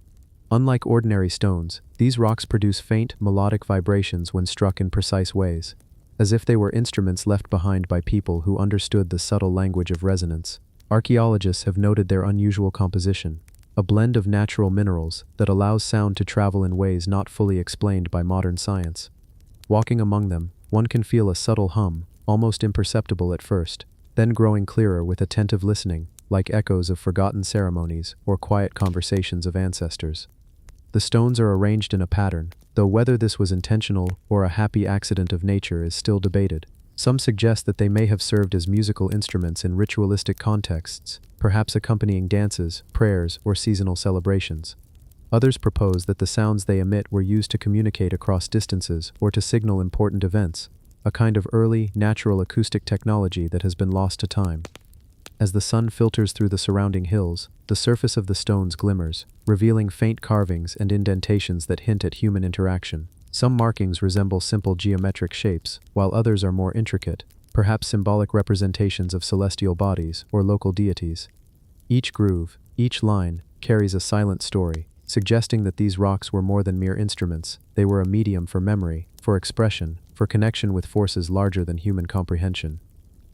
Unlike ordinary stones, these rocks produce faint, melodic vibrations when struck in precise ways, as if they were instruments left behind by people who understood the subtle language of resonance. Archaeologists have noted their unusual composition, a blend of natural minerals that allows sound to travel in ways not fully explained by modern science. Walking among them, one can feel a subtle hum, almost imperceptible at first, then growing clearer with attentive listening, like echoes of forgotten ceremonies or quiet conversations of ancestors. The stones are arranged in a pattern, though whether this was intentional or a happy accident of nature is still debated. Some suggest that they may have served as musical instruments in ritualistic contexts, perhaps accompanying dances, prayers, or seasonal celebrations. Others propose that the sounds they emit were used to communicate across distances or to signal important events, a kind of early, natural acoustic technology that has been lost to time. As the sun filters through the surrounding hills, the surface of the stones glimmers, revealing faint carvings and indentations that hint at human interaction. Some markings resemble simple geometric shapes, while others are more intricate, perhaps symbolic representations of celestial bodies or local deities. Each groove, each line, carries a silent story, suggesting that these rocks were more than mere instruments. They were a medium for memory, for expression, for connection with forces larger than human comprehension.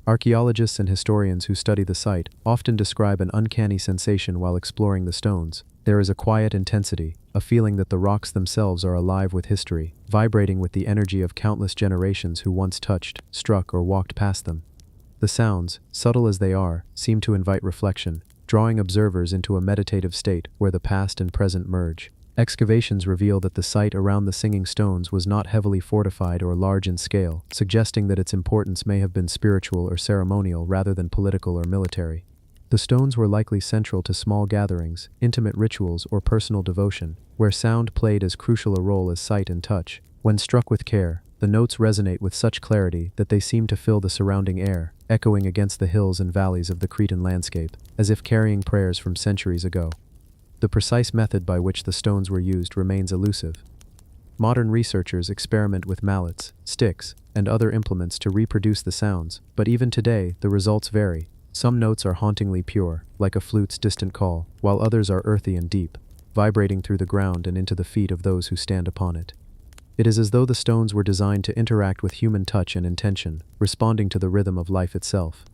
Archaeologists and historians who study the site often describe an uncanny sensation while exploring the stones. There is a quiet intensity, a feeling that the rocks themselves are alive with history, vibrating with the energy of countless generations who once touched, struck, or walked past them. The sounds, subtle as they are, seem to invite reflection, drawing observers into a meditative state where the past and present merge. Excavations reveal that the site around the singing stones was not heavily fortified or large in scale, suggesting that its importance may have been spiritual or ceremonial rather than political or military. The stones were likely central to small gatherings, intimate rituals, or personal devotion, where sound played as crucial a role as sight and touch. When struck with care, the notes resonate with such clarity that they seem to fill the surrounding air, echoing against the hills and valleys of the Cretan landscape, as if carrying prayers from centuries ago. The precise method by which the stones were used remains elusive. Modern researchers experiment with mallets, sticks, and other implements to reproduce the sounds, but even today, the results vary. Some notes are hauntingly pure, like a flute's distant call, while others are earthy and deep, vibrating through the ground and into the feet of those who stand upon it. It is as though the stones were designed to interact with human touch and intention, responding to the rhythm of life itself.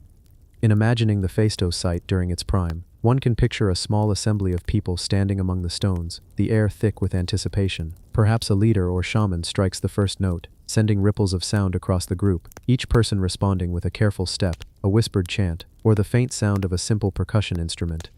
In imagining the Phaistos site during its prime, one can picture a small assembly of people standing among the stones, the air thick with anticipation. Perhaps a leader or shaman strikes the first note, sending ripples of sound across the group, each person responding with a careful step, a whispered chant, or the faint sound of a simple percussion instrument.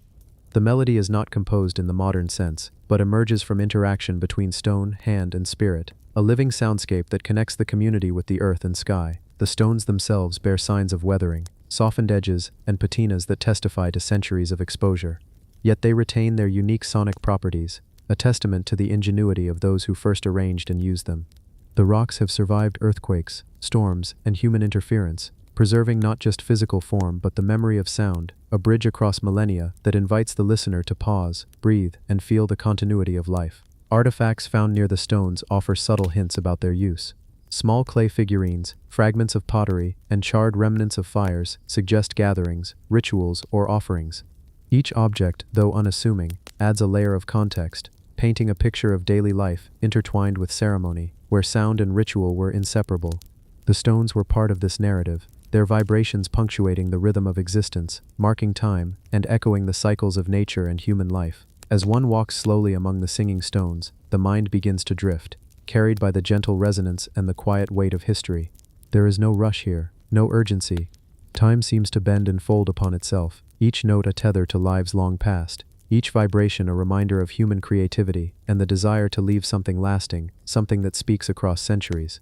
The melody is not composed in the modern sense, but emerges from interaction between stone, hand, and spirit, a living soundscape that connects the community with the earth and sky. The stones themselves bear signs of weathering, softened edges, and patinas that testify to centuries of exposure. Yet they retain their unique sonic properties, a testament to the ingenuity of those who first arranged and used them. The rocks have survived earthquakes, storms, and human interference, preserving not just physical form but the memory of sound, a bridge across millennia that invites the listener to pause, breathe, and feel the continuity of life. Artifacts found near the stones offer subtle hints about their use. Small clay figurines, fragments of pottery, and charred remnants of fires suggest gatherings, rituals, or offerings. Each object, though unassuming, adds a layer of context, painting a picture of daily life intertwined with ceremony, where sound and ritual were inseparable. The stones were part of this narrative, their vibrations punctuating the rhythm of existence, marking time, and echoing the cycles of nature and human life. As one walks slowly among the singing stones, the mind begins to drift, carried by the gentle resonance and the quiet weight of history. There is no rush here, no urgency. Time seems to bend and fold upon itself, each note a tether to lives long past, each vibration a reminder of human creativity and the desire to leave something lasting, something that speaks across centuries.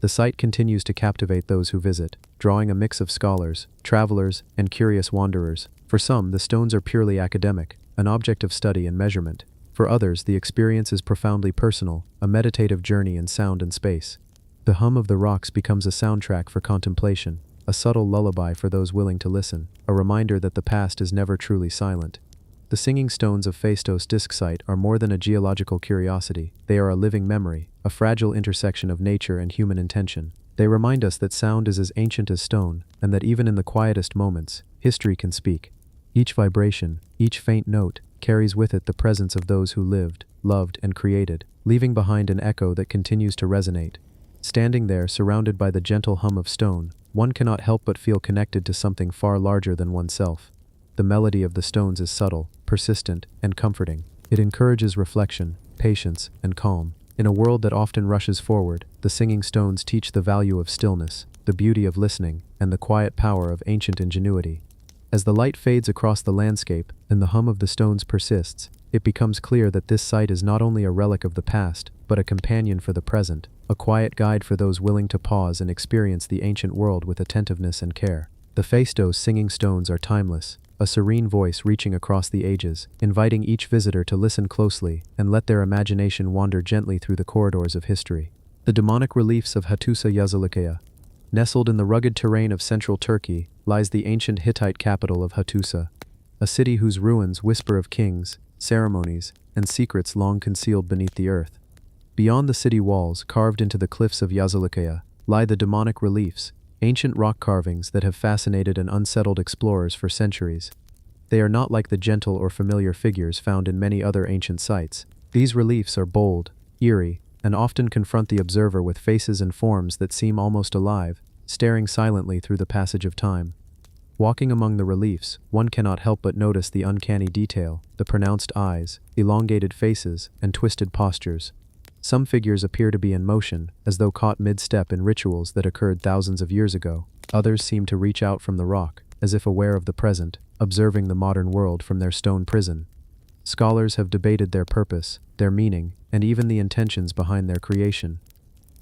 The site continues to captivate those who visit, drawing a mix of scholars, travelers, and curious wanderers. For some, the stones are purely academic, an object of study and measurement. For others, the experience is profoundly personal, a meditative journey in sound and space. The hum of the rocks becomes a soundtrack for contemplation, a subtle lullaby for those willing to listen, a reminder that the past is never truly silent. The singing stones of Phaistos disc site are more than a geological curiosity. They are a living memory, a fragile intersection of nature and human intention. They remind us that sound is as ancient as stone, and that even in the quietest moments, history can speak. Each vibration, each faint note, carries with it the presence of those who lived, loved, and created, leaving behind an echo that continues to resonate. Standing there, surrounded by the gentle hum of stone, one cannot help but feel connected to something far larger than oneself. The melody of the stones is subtle, persistent, and comforting. It encourages reflection, patience, and calm. In a world that often rushes forward, the singing stones teach the value of stillness, the beauty of listening, and the quiet power of ancient ingenuity. As the light fades across the landscape and the hum of the stones persists, it becomes clear that this site is not only a relic of the past, but a companion for the present, a quiet guide for those willing to pause and experience the ancient world with attentiveness and care. The Phaistos singing stones are timeless, a serene voice reaching across the ages, inviting each visitor to listen closely and let their imagination wander gently through the corridors of history. The demonic reliefs of Hattusa Yazılıkaya. Nestled in the rugged terrain of central Turkey lies the ancient Hittite capital of Hattusa, a city whose ruins whisper of kings, ceremonies, and secrets long concealed beneath the earth. Beyond the city walls, carved into the cliffs of Yazılıkaya, lie the demonic reliefs, ancient rock carvings that have fascinated and unsettled explorers for centuries. They are not like the gentle or familiar figures found in many other ancient sites. These reliefs are bold, eerie, and often confront the observer with faces and forms that seem almost alive, staring silently through the passage of time. Walking among the reliefs, one cannot help but notice the uncanny detail, the pronounced eyes, elongated faces, and twisted postures. Some figures appear to be in motion, as though caught mid-step in rituals that occurred thousands of years ago. Others seem to reach out from the rock, as if aware of the present, observing the modern world from their stone prison. Scholars have debated their purpose, their meaning, and even the intentions behind their creation.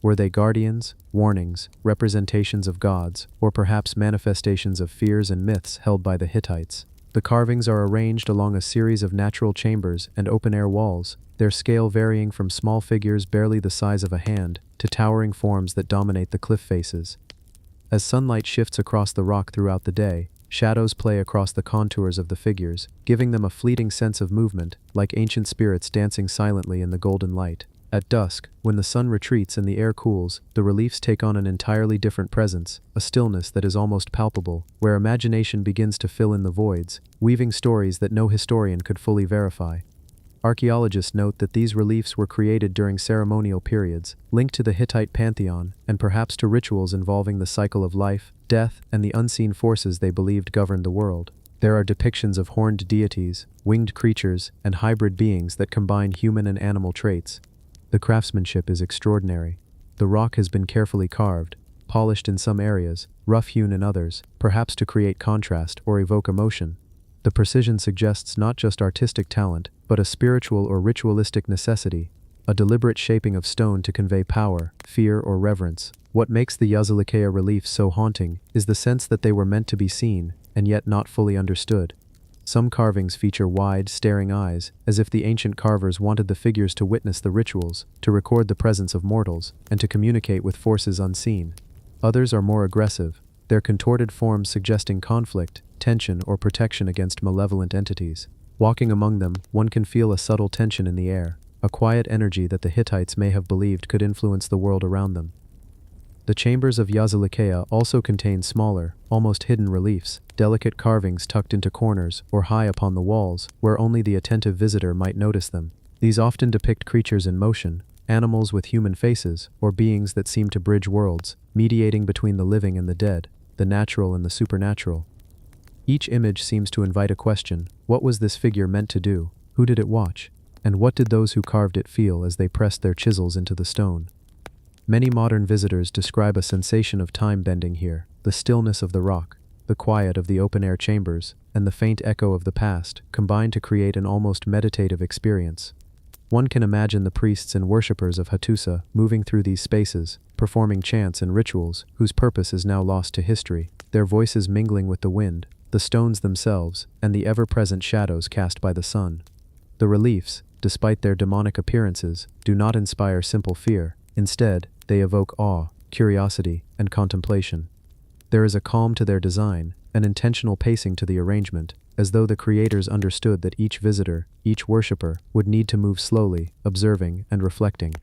Were they guardians, warnings, representations of gods, or perhaps manifestations of fears and myths held by the Hittites? The carvings are arranged along a series of natural chambers and open-air walls, their scale varying from small figures barely the size of a hand to towering forms that dominate the cliff faces. As sunlight shifts across the rock throughout the day, shadows play across the contours of the figures, giving them a fleeting sense of movement, like ancient spirits dancing silently in the golden light. At dusk, when the sun retreats and the air cools, the reliefs take on an entirely different presence, a stillness that is almost palpable, where imagination begins to fill in the voids, weaving stories that no historian could fully verify. Archaeologists note that these reliefs were created during ceremonial periods, linked to the Hittite pantheon, and perhaps to rituals involving the cycle of life, death, and the unseen forces they believed governed the world. There are depictions of horned deities, winged creatures, and hybrid beings that combine human and animal traits. The craftsmanship is extraordinary. The rock has been carefully carved, polished in some areas, rough-hewn in others, perhaps to create contrast or evoke emotion. The precision suggests not just artistic talent, but a spiritual or ritualistic necessity, a deliberate shaping of stone to convey power, fear, or reverence. What makes the Yazilikaya reliefs so haunting is the sense that they were meant to be seen, and yet not fully understood. Some carvings feature wide, staring eyes, as if the ancient carvers wanted the figures to witness the rituals, to record the presence of mortals, and to communicate with forces unseen. Others are more aggressive, their contorted forms suggesting conflict, tension, or protection against malevolent entities. Walking among them, one can feel a subtle tension in the air, a quiet energy that the Hittites may have believed could influence the world around them. The chambers of Yazilikaya also contain smaller, almost hidden reliefs, delicate carvings tucked into corners or high upon the walls, where only the attentive visitor might notice them. These often depict creatures in motion, animals with human faces, or beings that seem to bridge worlds, mediating between the living and the dead, the natural and the supernatural. Each image seems to invite a question: what was this figure meant to do? Who did it watch? And what did those who carved it feel as they pressed their chisels into the stone? Many modern visitors describe a sensation of time bending here, the stillness of the rock, the quiet of the open-air chambers, and the faint echo of the past combine to create an almost meditative experience. One can imagine the priests and worshippers of Hattusa moving through these spaces, performing chants and rituals whose purpose is now lost to history, their voices mingling with the wind, the stones themselves, and the ever-present shadows cast by the sun. The reliefs, despite their demonic appearances, do not inspire simple fear. Instead, they evoke awe, curiosity, and contemplation. There is a calm to their design, an intentional pacing to the arrangement, as though the creators understood that each visitor, each worshipper, would need to move slowly, observing and reflecting.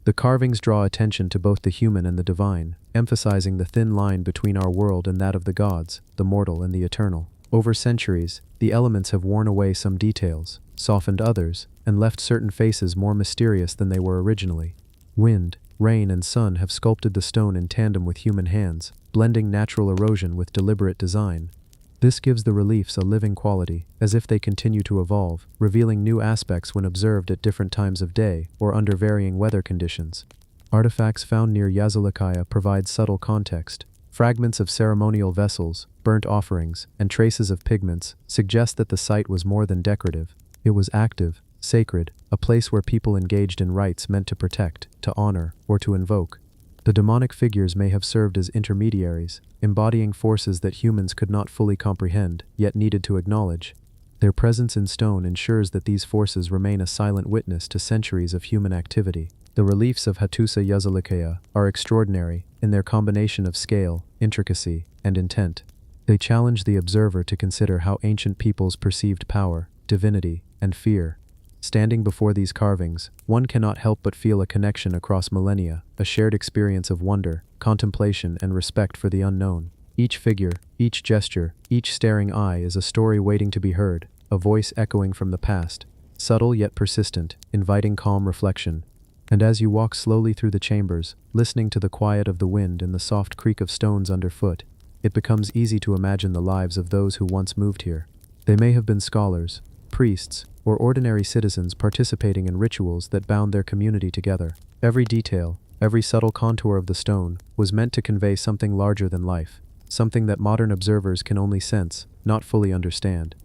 The carvings draw attention to both the human and the divine, emphasizing the thin line between our world and that of the gods, the mortal and the eternal. Over centuries, the elements have worn away some details, softened others, and left certain faces more mysterious than they were originally. Wind, rain, and sun have sculpted the stone in tandem with human hands, blending natural erosion with deliberate design. This gives the reliefs a living quality, as if they continue to evolve, revealing new aspects when observed at different times of day or under varying weather conditions. Artifacts found near Yazilikaya provide subtle context. Fragments of ceremonial vessels, burnt offerings, and traces of pigments suggest that the site was more than decorative. It was active, sacred, a place where people engaged in rites meant to protect, to honor, or to invoke. The demonic figures may have served as intermediaries, embodying forces that humans could not fully comprehend, yet needed to acknowledge. Their presence in stone ensures that these forces remain a silent witness to centuries of human activity. The reliefs of Hattusa Yazilikaya are extraordinary in their combination of scale, intricacy, and intent. They challenge the observer to consider how ancient peoples perceived power, divinity, and fear. Standing before these carvings, one cannot help but feel a connection across millennia, a shared experience of wonder, contemplation, and respect for the unknown. Each figure, each gesture, each staring eye is a story waiting to be heard, a voice echoing from the past, subtle yet persistent, inviting calm reflection. And as you walk slowly through the chambers, listening to the quiet of the wind and the soft creak of stones underfoot, it becomes easy to imagine the lives of those who once moved here. They may have been scholars, priests, or ordinary citizens participating in rituals that bound their community together. Every detail, every subtle contour of the stone, was meant to convey something larger than life, something that modern observers can only sense, not fully understand.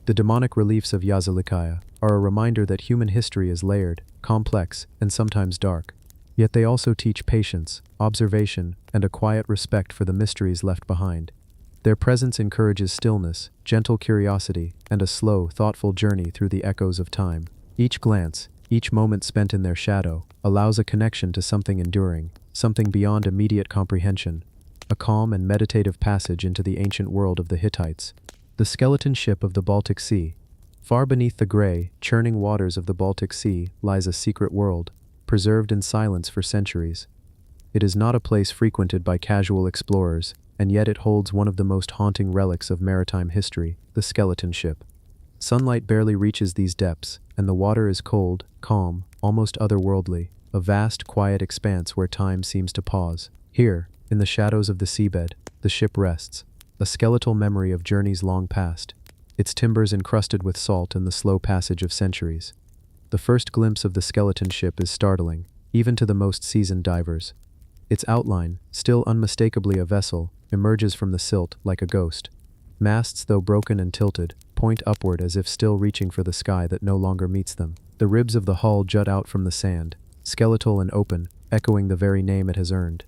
The demonic reliefs of Yazilikaya are a reminder that human history is layered, complex, and sometimes dark. Yet they also teach patience, observation, and a quiet respect for the mysteries left behind. Their presence encourages stillness, gentle curiosity, and a slow, thoughtful journey through the echoes of time. Each glance, each moment spent in their shadow, allows a connection to something enduring, something beyond immediate comprehension. A calm and meditative passage into the ancient world of the Hittites. The skeleton ship of the Baltic Sea. Far beneath the gray, churning waters of the Baltic Sea lies a secret world, preserved in silence for centuries. It is not a place frequented by casual explorers, and yet it holds one of the most haunting relics of maritime history, the skeleton ship. Sunlight barely reaches these depths, and the water is cold, calm, almost otherworldly, a vast, quiet expanse where time seems to pause. Here, in the shadows of the seabed, the ship rests, a skeletal memory of journeys long past, its timbers encrusted with salt and the slow passage of centuries. The first glimpse of the skeleton ship is startling, even to the most seasoned divers. Its outline, still unmistakably a vessel, emerges from the silt like a ghost. Masts, though broken and tilted, point upward as if still reaching for the sky that no longer meets them. The ribs of the hull jut out from the sand, skeletal and open, echoing the very name it has earned.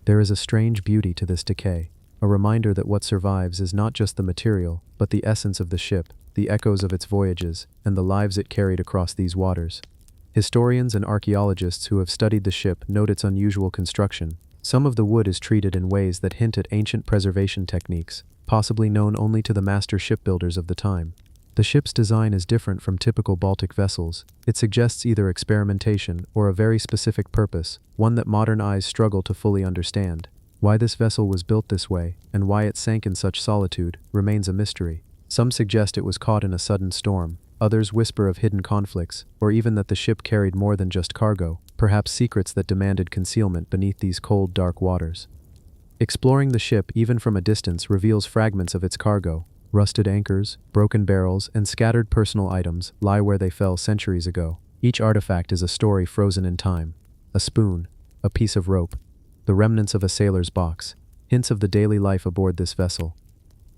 There is a strange beauty to this decay, a reminder that what survives is not just the material, but the essence of the ship, the echoes of its voyages, and the lives it carried across these waters. Historians and archaeologists who have studied the ship note its unusual construction. Some of the wood is treated in ways that hint at ancient preservation techniques, possibly known only to the master shipbuilders of the time. The ship's design is different from typical Baltic vessels. It suggests either experimentation or a very specific purpose, one that modern eyes struggle to fully understand. Why this vessel was built this way, and why it sank in such solitude, remains a mystery. Some suggest it was caught in a sudden storm, others whisper of hidden conflicts, or even that the ship carried more than just cargo, perhaps secrets that demanded concealment beneath these cold, dark waters. Exploring the ship even from a distance reveals fragments of its cargo. Rusted anchors, broken barrels, and scattered personal items lie where they fell centuries ago. Each artifact is a story frozen in time. A spoon, a piece of rope, the remnants of a sailor's box, hints of the daily life aboard this vessel.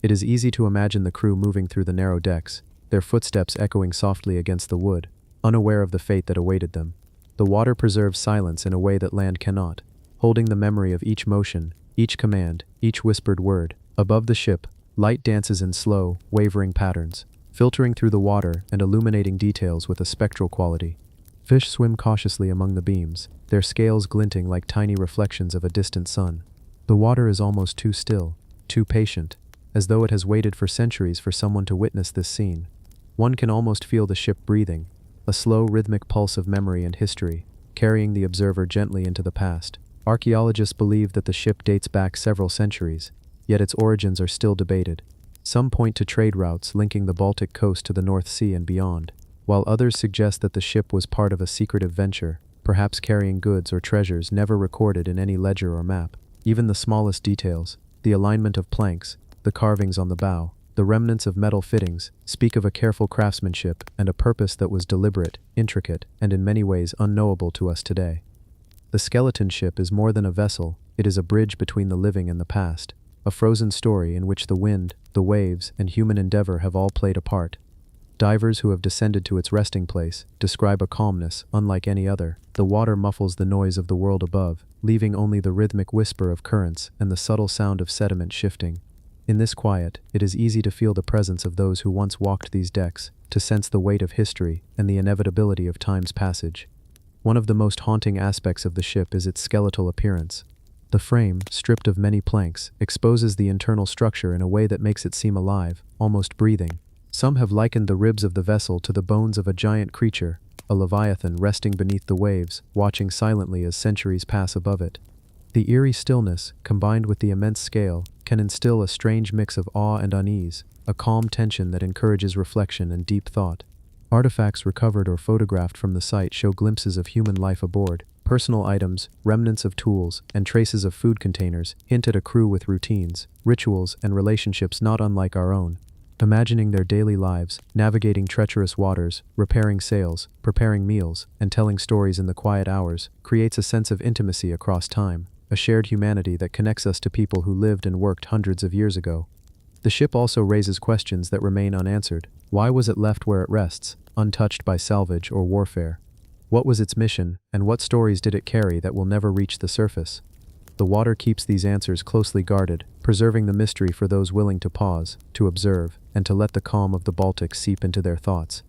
It is easy to imagine the crew moving through the narrow decks, their footsteps echoing softly against the wood, unaware of the fate that awaited them. The water preserves silence in a way that land cannot, holding the memory of each motion, each command, each whispered word. Above the ship, light dances in slow, wavering patterns, filtering through the water and illuminating details with a spectral quality. Fish swim cautiously among the beams, their scales glinting like tiny reflections of a distant sun. The water is almost too still, too patient, as though it has waited for centuries for someone to witness this scene. One can almost feel the ship breathing, a slow rhythmic pulse of memory and history, carrying the observer gently into the past. Archaeologists believe that the ship dates back several centuries, yet its origins are still debated. Some point to trade routes linking the Baltic coast to the North Sea and beyond, while others suggest that the ship was part of a secretive venture, perhaps carrying goods or treasures never recorded in any ledger or map. Even the smallest details, the alignment of planks, the carvings on the bow, the remnants of metal fittings, speak of a careful craftsmanship and a purpose that was deliberate, intricate, and in many ways unknowable to us today. The skeleton ship is more than a vessel, it is a bridge between the living and the past. A frozen story in which the wind, the waves, and human endeavor have all played a part. Divers who have descended to its resting place describe a calmness unlike any other. The water muffles the noise of the world above, leaving only the rhythmic whisper of currents and the subtle sound of sediment shifting. In this quiet, it is easy to feel the presence of those who once walked these decks, to sense the weight of history and the inevitability of time's passage. One of the most haunting aspects of the ship is its skeletal appearance. The frame, stripped of many planks, exposes the internal structure in a way that makes it seem alive, almost breathing. Some have likened the ribs of the vessel to the bones of a giant creature, a leviathan resting beneath the waves, watching silently as centuries pass above it. The eerie stillness, combined with the immense scale, can instill a strange mix of awe and unease, a calm tension that encourages reflection and deep thought. Artifacts recovered or photographed from the site show glimpses of human life aboard. Personal items, remnants of tools, and traces of food containers hint at a crew with routines, rituals, and relationships not unlike our own. Imagining their daily lives, navigating treacherous waters, repairing sails, preparing meals, and telling stories in the quiet hours, creates a sense of intimacy across time, a shared humanity that connects us to people who lived and worked hundreds of years ago. The ship also raises questions that remain unanswered. Why was it left where it rests, untouched by salvage or warfare? What was its mission, and what stories did it carry that will never reach the surface? The water keeps these answers closely guarded, preserving the mystery for those willing to pause, to observe, and to let the calm of the Baltic seep into their thoughts.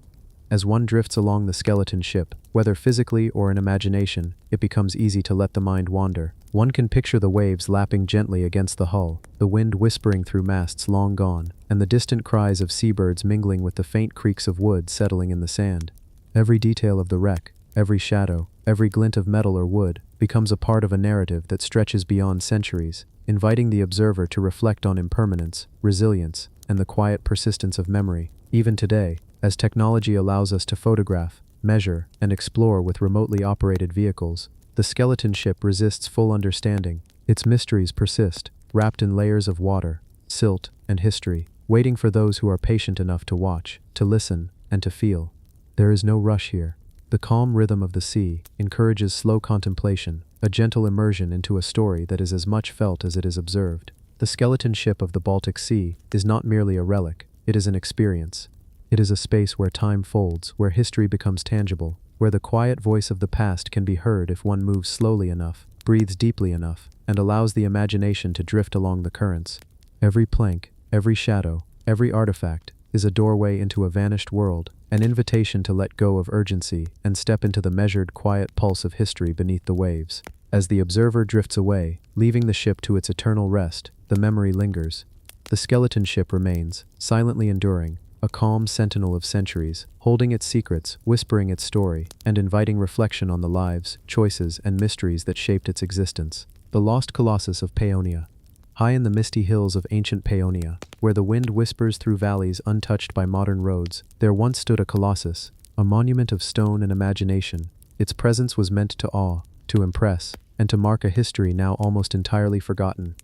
As one drifts along the skeleton ship, whether physically or in imagination, it becomes easy to let the mind wander. One can picture the waves lapping gently against the hull, the wind whispering through masts long gone, and the distant cries of seabirds mingling with the faint creaks of wood settling in the sand. Every detail of the wreck, every shadow, every glint of metal or wood, becomes a part of a narrative that stretches beyond centuries, inviting the observer to reflect on impermanence, resilience, and the quiet persistence of memory. Even today, as technology allows us to photograph, measure, and explore with remotely operated vehicles, the skeleton ship resists full understanding. Its mysteries persist, wrapped in layers of water, silt, and history, waiting for those who are patient enough to watch, to listen, and to feel. There is no rush here. The calm rhythm of the sea encourages slow contemplation, a gentle immersion into a story that is as much felt as it is observed. The skeleton ship of the Baltic Sea is not merely a relic, it is an experience. It is a space where time folds, where history becomes tangible, where the quiet voice of the past can be heard if one moves slowly enough, breathes deeply enough, and allows the imagination to drift along the currents. Every plank, every shadow, every artifact is a doorway into a vanished world, an invitation to let go of urgency and step into the measured, quiet pulse of history beneath the waves. As the observer drifts away, leaving the ship to its eternal rest, the memory lingers. The skeleton ship remains, silently enduring, a calm sentinel of centuries, holding its secrets, whispering its story, and inviting reflection on the lives, choices, and mysteries that shaped its existence. The lost colossus of Paeonia. High in the misty hills of ancient Paeonia, where the wind whispers through valleys untouched by modern roads, there once stood a colossus, a monument of stone and imagination. Its presence was meant to awe, to impress, and to mark a history now almost entirely forgotten.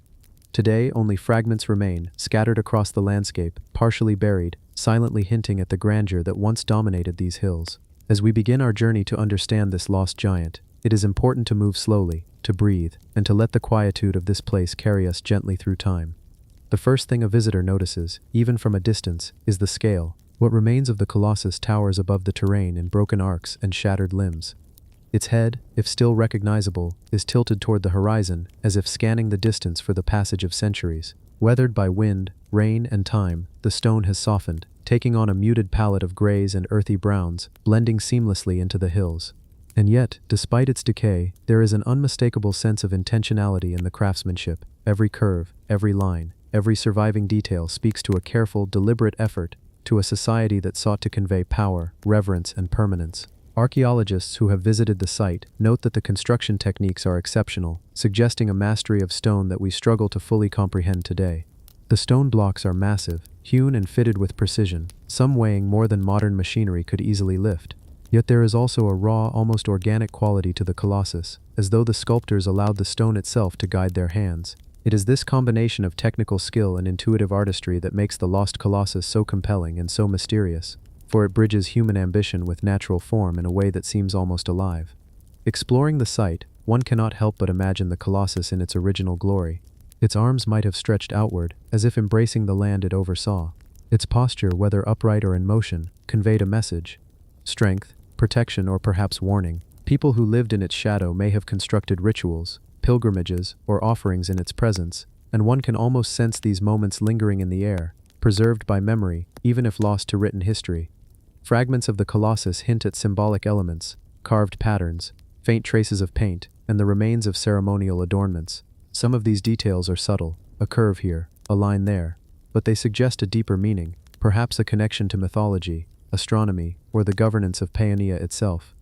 Today, only fragments remain, scattered across the landscape, partially buried, silently hinting at the grandeur that once dominated these hills. As we begin our journey to understand this lost giant, it is important to move slowly, to breathe, and to let the quietude of this place carry us gently through time. The first thing a visitor notices, even from a distance, is the scale. What remains of the colossus towers above the terrain in broken arcs and shattered limbs. Its head, if still recognizable, is tilted toward the horizon, as if scanning the distance for the passage of centuries. Weathered by wind, rain, and time, the stone has softened, taking on a muted palette of grays and earthy browns, blending seamlessly into the hills. And yet, despite its decay, there is an unmistakable sense of intentionality in the craftsmanship. Every curve, every line, every surviving detail speaks to a careful, deliberate effort, to a society that sought to convey power, reverence, and permanence. Archaeologists who have visited the site note that the construction techniques are exceptional, suggesting a mastery of stone that we struggle to fully comprehend today. The stone blocks are massive, hewn and fitted with precision, some weighing more than modern machinery could easily lift. Yet there is also a raw, almost organic quality to the colossus, as though the sculptors allowed the stone itself to guide their hands. It is this combination of technical skill and intuitive artistry that makes the lost colossus so compelling and so mysterious, for it bridges human ambition with natural form in a way that seems almost alive. Exploring the site, one cannot help but imagine the colossus in its original glory. Its arms might have stretched outward, as if embracing the land it oversaw. Its posture, whether upright or in motion, conveyed a message. Strength, protection, or perhaps warning. People who lived in its shadow may have constructed rituals, pilgrimages, or offerings in its presence, and one can almost sense these moments lingering in the air, preserved by memory, even if lost to written history. Fragments of the colossus hint at symbolic elements, carved patterns, faint traces of paint, and the remains of ceremonial adornments. Some of these details are subtle, a curve here, a line there, but they suggest a deeper meaning, perhaps a connection to mythology, astronomy, or the governance of Paeonia itself.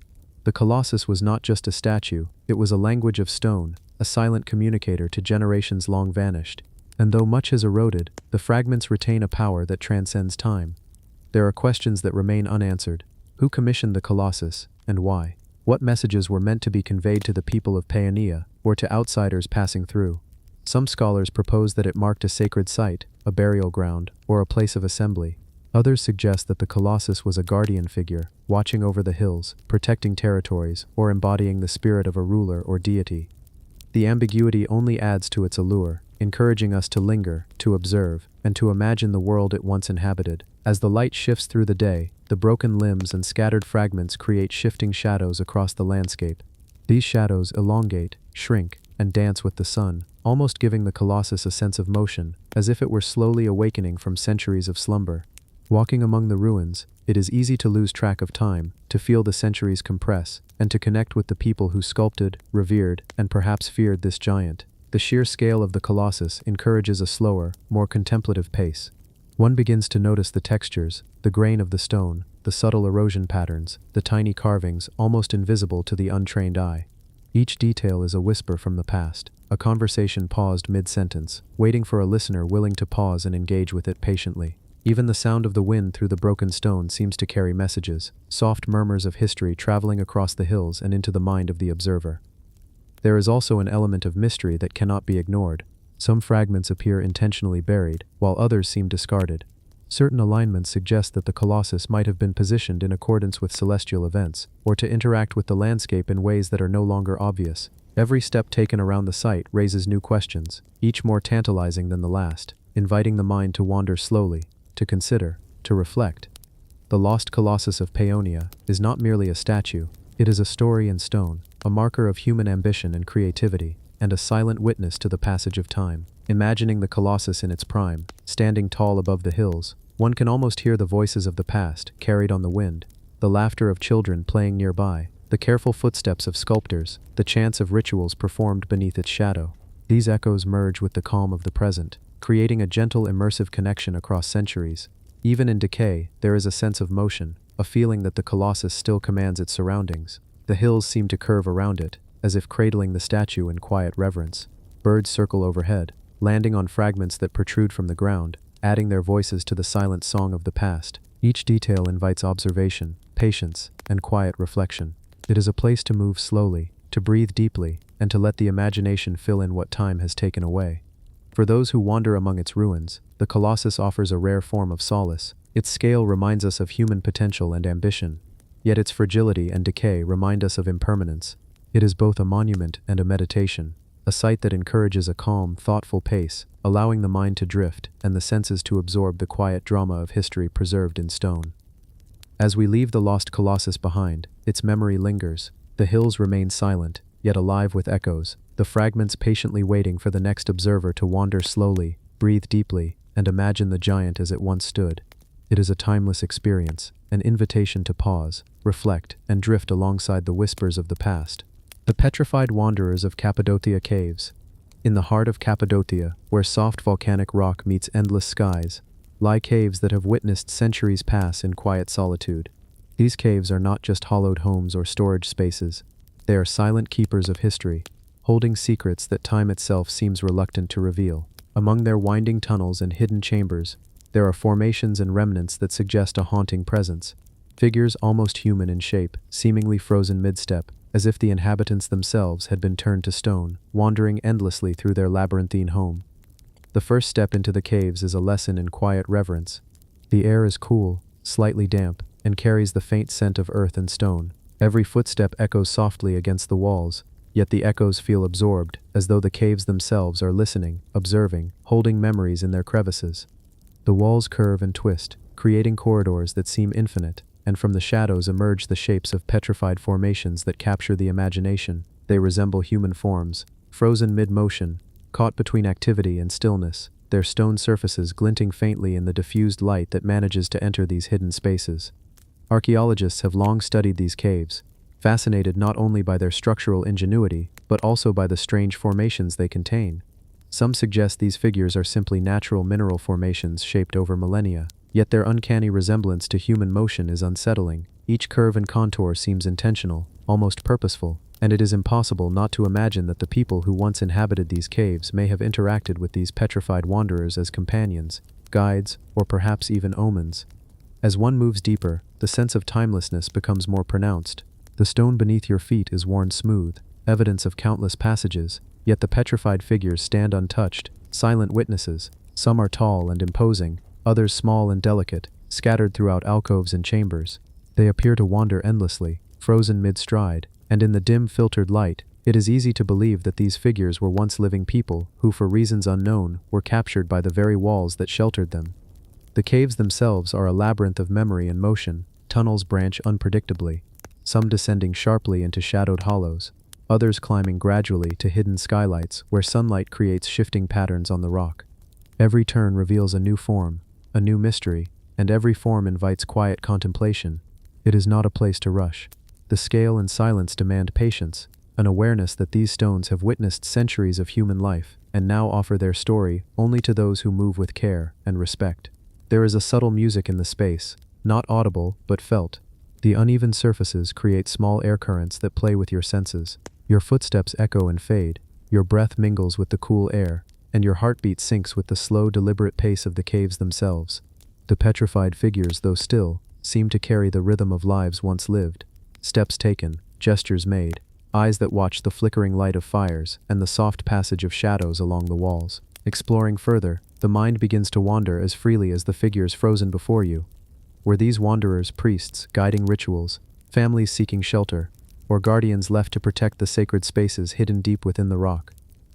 The colossus was not just a statue, it was a language of stone, a silent communicator to generations long vanished. And though much has eroded, the fragments retain a power that transcends time. There are questions that remain unanswered. Who commissioned the Colossus, and why? What messages were meant to be conveyed to the people of Paeonia, or to outsiders passing through? Some scholars propose that it marked a sacred site, a burial ground, or a place of assembly. Others suggest that the Colossus was a guardian figure, watching over the hills, protecting territories, or embodying the spirit of a ruler or deity. The ambiguity only adds to its allure, encouraging us to linger, to observe, and to imagine the world it once inhabited. As the light shifts through the day, the broken limbs and scattered fragments create shifting shadows across the landscape. These shadows elongate, shrink, and dance with the sun, almost giving the Colossus a sense of motion, as if it were slowly awakening from centuries of slumber. Walking among the ruins, it is easy to lose track of time, to feel the centuries compress, and to connect with the people who sculpted, revered, and perhaps feared this giant. The sheer scale of the Colossus encourages a slower, more contemplative pace. One begins to notice the textures, the grain of the stone, the subtle erosion patterns, the tiny carvings almost invisible to the untrained eye. Each detail is a whisper from the past, a conversation paused mid-sentence, waiting for a listener willing to pause and engage with it patiently. Even the sound of the wind through the broken stone seems to carry messages, soft murmurs of history traveling across the hills and into the mind of the observer. There is also an element of mystery that cannot be ignored. Some fragments appear intentionally buried, while others seem discarded. Certain alignments suggest that the Colossus might have been positioned in accordance with celestial events, or to interact with the landscape in ways that are no longer obvious. Every step taken around the site raises new questions, each more tantalizing than the last, inviting the mind to wander slowly, to consider, to reflect. The lost Colossus of Paeonia is not merely a statue, it is a story in stone, a marker of human ambition and creativity, and a silent witness to the passage of time. Imagining the Colossus in its prime, standing tall above the hills, one can almost hear the voices of the past carried on the wind, the laughter of children playing nearby, the careful footsteps of sculptors, the chants of rituals performed beneath its shadow. These echoes merge with the calm of the present, creating a gentle immersive connection across centuries. Even in decay, there is a sense of motion, a feeling that the Colossus still commands its surroundings. The hills seem to curve around it, as if cradling the statue in quiet reverence. Birds circle overhead, landing on fragments that protrude from the ground, adding their voices to the silent song of the past. Each detail invites observation, patience, and quiet reflection. It is a place to move slowly, to breathe deeply, and to let the imagination fill in what time has taken away. For those who wander among its ruins, the Colossus offers a rare form of solace. Its scale reminds us of human potential and ambition, yet its fragility and decay remind us of impermanence. It is both a monument and a meditation, a site that encourages a calm, thoughtful pace, allowing the mind to drift and the senses to absorb the quiet drama of history preserved in stone. As we leave the lost Colossus behind, its memory lingers. The hills remain silent, yet alive with echoes, the fragments patiently waiting for the next observer to wander slowly, breathe deeply, and imagine the giant as it once stood. It is a timeless experience, an invitation to pause, reflect, and drift alongside the whispers of the past. The petrified wanderers of Cappadocia Caves. In the heart of Cappadocia, where soft volcanic rock meets endless skies, lie caves that have witnessed centuries pass in quiet solitude. These caves are not just hollowed homes or storage spaces. They are silent keepers of history, holding secrets that time itself seems reluctant to reveal. Among their winding tunnels and hidden chambers, there are formations and remnants that suggest a haunting presence. Figures almost human in shape, seemingly frozen mid-step, as if the inhabitants themselves had been turned to stone, wandering endlessly through their labyrinthine home. The first step into the caves is a lesson in quiet reverence. The air is cool, slightly damp, and carries the faint scent of earth and stone. Every footstep echoes softly against the walls, yet the echoes feel absorbed, as though the caves themselves are listening, observing, holding memories in their crevices. The walls curve and twist, creating corridors that seem infinite, and from the shadows emerge the shapes of petrified formations that capture the imagination. They resemble human forms, frozen mid-motion, caught between activity and stillness, their stone surfaces glinting faintly in the diffused light that manages to enter these hidden spaces. Archaeologists have long studied these caves, fascinated not only by their structural ingenuity, but also by the strange formations they contain. Some suggest these figures are simply natural mineral formations shaped over millennia, yet their uncanny resemblance to human motion is unsettling. Each curve and contour seems intentional, almost purposeful, and it is impossible not to imagine that the people who once inhabited these caves may have interacted with these petrified wanderers as companions, guides, or perhaps even omens. As one moves deeper, the sense of timelessness becomes more pronounced. The stone beneath your feet is worn smooth, evidence of countless passages, yet the petrified figures stand untouched, silent witnesses. Some are tall and imposing, others small and delicate, scattered throughout alcoves and chambers. They appear to wander endlessly, frozen mid-stride, and in the dim filtered light, it is easy to believe that these figures were once living people who, for reasons unknown, were captured by the very walls that sheltered them. The caves themselves are a labyrinth of memory and motion. Tunnels branch unpredictably, some descending sharply into shadowed hollows, others climbing gradually to hidden skylights where sunlight creates shifting patterns on the rock. Every turn reveals a new form, a new mystery, and every form invites quiet contemplation. It is not a place to rush. The scale and silence demand patience, an awareness that these stones have witnessed centuries of human life and now offer their story only to those who move with care and respect. There is a subtle music in the space, not audible but felt. The uneven surfaces create small air currents that play with your senses. Your footsteps echo and fade, your breath mingles with the cool air, and your heartbeat syncs with the slow, deliberate pace of the caves themselves. The petrified figures, though still, seem to carry the rhythm of lives once lived. Steps taken, gestures made, eyes that watch the flickering light of fires and the soft passage of shadows along the walls. Exploring further, the mind begins to wander as freely as the figures frozen before you. Were these wanderers priests guiding rituals, families seeking shelter, or guardians left to protect the sacred spaces hidden deep within the rock?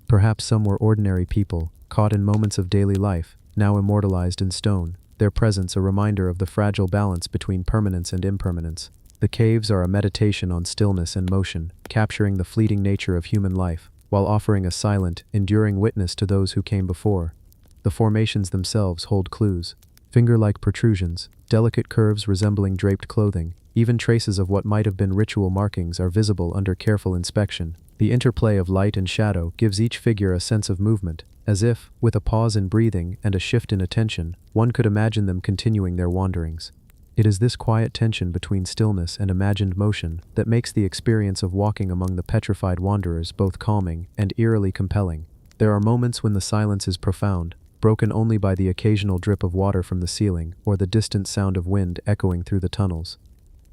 Perhaps some were ordinary people, caught in moments of daily life, now immortalized in stone, their presence a reminder of the fragile balance between permanence and impermanence. The caves are a meditation on stillness and motion, capturing the fleeting nature of human life, while offering a silent, enduring witness to those who came before. The formations themselves hold clues. Finger-like protrusions, delicate curves resembling draped clothing, even traces of what might have been ritual markings are visible under careful inspection. The interplay of light and shadow gives each figure a sense of movement, as if, with a pause in breathing and a shift in attention, one could imagine them continuing their wanderings. It is this quiet tension between stillness and imagined motion that makes the experience of walking among the petrified wanderers both calming and eerily compelling. There are moments when the silence is profound, broken only by the occasional drip of water from the ceiling or the distant sound of wind echoing through the tunnels.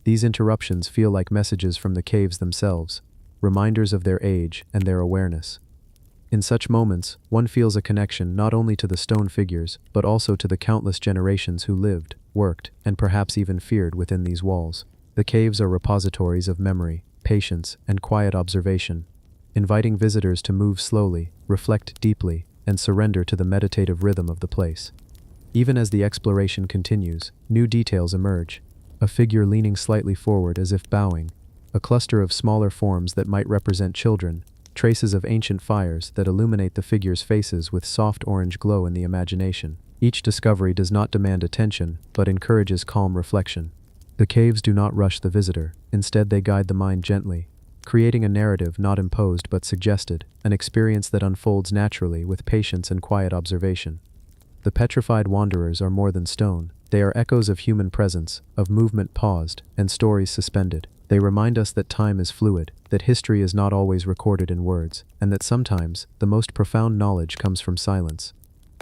These interruptions feel like messages from the caves themselves, reminders of their age and their awareness. In such moments, one feels a connection not only to the stone figures, but also to the countless generations who lived, worked, and perhaps even feared within these walls. The caves are repositories of memory, patience, and quiet observation, inviting visitors to move slowly, reflect deeply, and surrender to the meditative rhythm of the place. Even as the exploration continues, new details emerge. A figure leaning slightly forward as if bowing, a cluster of smaller forms that might represent children, traces of ancient fires that illuminate the figures' faces with soft orange glow in the imagination. Each discovery does not demand attention, but encourages calm reflection. The caves do not rush the visitor, instead they guide the mind gently, creating a narrative not imposed but suggested, an experience that unfolds naturally with patience and quiet observation. The petrified wanderers are more than stone. They are echoes of human presence, of movement paused, and stories suspended. They remind us that time is fluid, that history is not always recorded in words, and that sometimes the most profound knowledge comes from silence.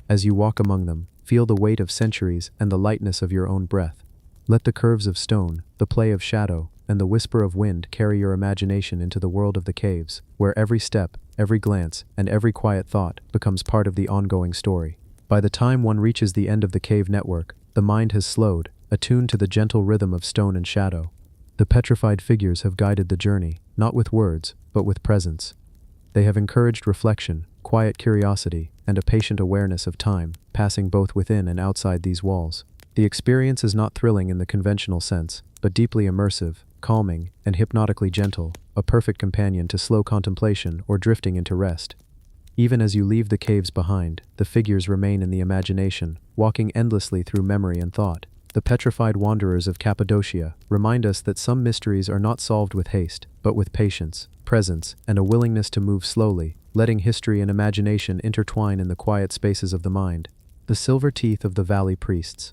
As you walk among them, feel the weight of centuries and the lightness of your own breath. Let the curves of stone, the play of shadow, and the whisper of wind carry your imagination into the world of the caves, where every step, every glance, and every quiet thought becomes part of the ongoing story. By the time one reaches the end of the cave network, the mind has slowed, attuned to the gentle rhythm of stone and shadow. The petrified figures have guided the journey, not with words, but with presence. They have encouraged reflection, quiet curiosity, and a patient awareness of time, passing both within and outside these walls. The experience is not thrilling in the conventional sense, but deeply immersive, calming, and hypnotically gentle, a perfect companion to slow contemplation or drifting into rest. Even as you leave the caves behind, the figures remain in the imagination, walking endlessly through memory and thought. The petrified wanderers of Cappadocia remind us that some mysteries are not solved with haste, but with patience, presence, and a willingness to move slowly, letting history and imagination intertwine in the quiet spaces of the mind. The silver teeth of the valley priests.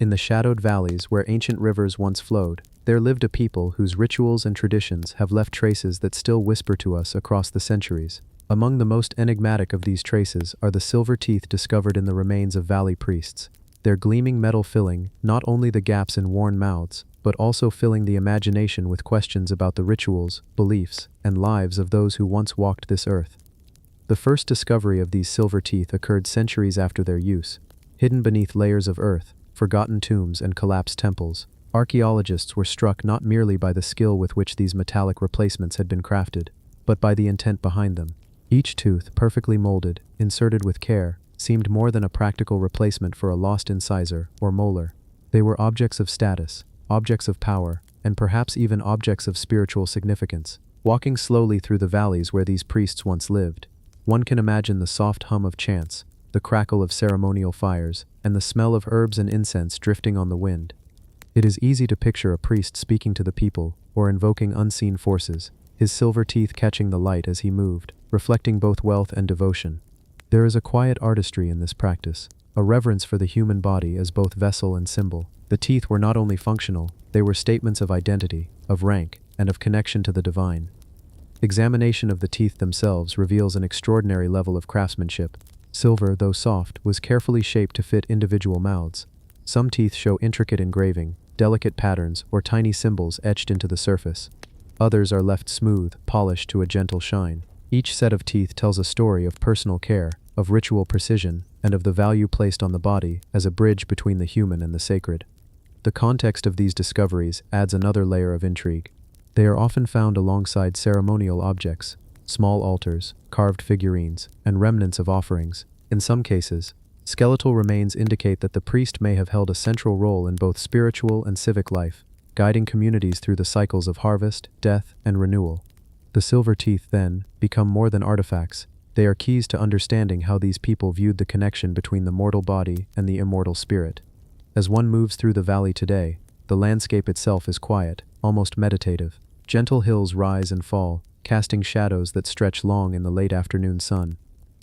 In the shadowed valleys where ancient rivers once flowed, there lived a people whose rituals and traditions have left traces that still whisper to us across the centuries. Among the most enigmatic of these traces are the silver teeth discovered in the remains of valley priests, their gleaming metal filling not only the gaps in worn mouths, but also filling the imagination with questions about the rituals, beliefs, and lives of those who once walked this earth. The first discovery of these silver teeth occurred centuries after their use. Hidden beneath layers of earth, forgotten tombs, and collapsed temples, archaeologists were struck not merely by the skill with which these metallic replacements had been crafted, but by the intent behind them. Each tooth, perfectly molded, inserted with care, seemed more than a practical replacement for a lost incisor or molar. They were objects of status, objects of power, and perhaps even objects of spiritual significance. Walking slowly through the valleys where these priests once lived, one can imagine the soft hum of chants, the crackle of ceremonial fires, and the smell of herbs and incense drifting on the wind. It is easy to picture a priest speaking to the people or invoking unseen forces, his silver teeth catching the light as he moved, reflecting both wealth and devotion. There is a quiet artistry in this practice, a reverence for the human body as both vessel and symbol. The teeth were not only functional, they were statements of identity, of rank, and of connection to the divine. Examination of the teeth themselves reveals an extraordinary level of craftsmanship. Silver, though soft, was carefully shaped to fit individual mouths. Some teeth show intricate engraving, delicate patterns, or tiny symbols etched into the surface. Others are left smooth, polished to a gentle shine. Each set of teeth tells a story of personal care, of ritual precision, and of the value placed on the body as a bridge between the human and the sacred. The context of these discoveries adds another layer of intrigue. They are often found alongside ceremonial objects, small altars, carved figurines, and remnants of offerings. In some cases, skeletal remains indicate that the priest may have held a central role in both spiritual and civic life, guiding communities through the cycles of harvest, death, and renewal. The silver teeth, then, become more than artifacts. They are keys to understanding how these people viewed the connection between the mortal body and the immortal spirit. As one moves through the valley today, the landscape itself is quiet, almost meditative. Gentle hills rise and fall, casting shadows that stretch long in the late afternoon sun.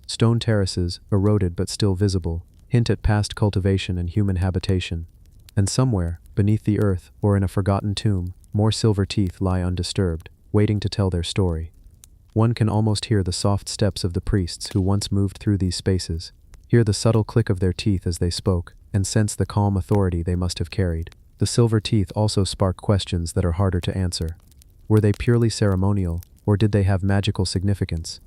Stone terraces, eroded but still visible, hint at past cultivation and human habitation. And somewhere, beneath the earth or in a forgotten tomb, more silver teeth lie undisturbed, waiting to tell their story. One can almost hear the soft steps of the priests who once moved through these spaces, hear the subtle click of their teeth as they spoke, and sense the calm authority they must have carried. The silver teeth also spark questions that are harder to answer. Were they purely ceremonial, or did they have magical significance?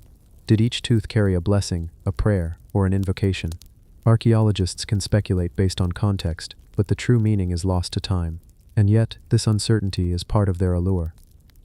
Did each tooth carry a blessing, a prayer, or an invocation? Archaeologists can speculate based on context, but the true meaning is lost to time. And yet, this uncertainty is part of their allure.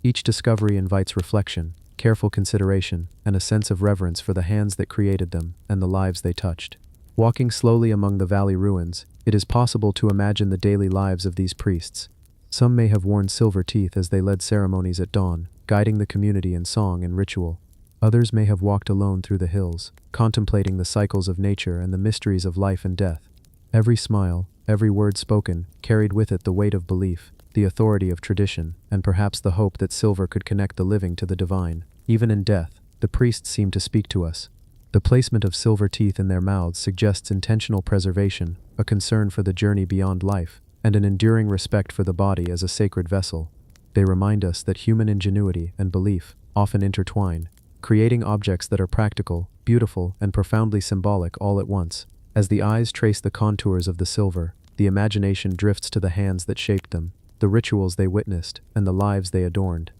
Each discovery invites reflection, careful consideration, and a sense of reverence for the hands that created them and the lives they touched. Walking slowly among the valley ruins, it is possible to imagine the daily lives of these priests. Some may have worn silver teeth as they led ceremonies at dawn, guiding the community in song and ritual. Others may have walked alone through the hills, contemplating the cycles of nature and the mysteries of life and death. Every smile, every word spoken, carried with it the weight of belief, the authority of tradition, and perhaps the hope that silver could connect the living to the divine. Even in death, the priests seem to speak to us. The placement of silver teeth in their mouths suggests intentional preservation, a concern for the journey beyond life, and an enduring respect for the body as a sacred vessel. They remind us that human ingenuity and belief often intertwine, creating objects that are practical, beautiful, and profoundly symbolic all at once. As the eyes trace the contours of the silver, the imagination drifts to the hands that shaped them, the rituals they witnessed, and the lives they adorned.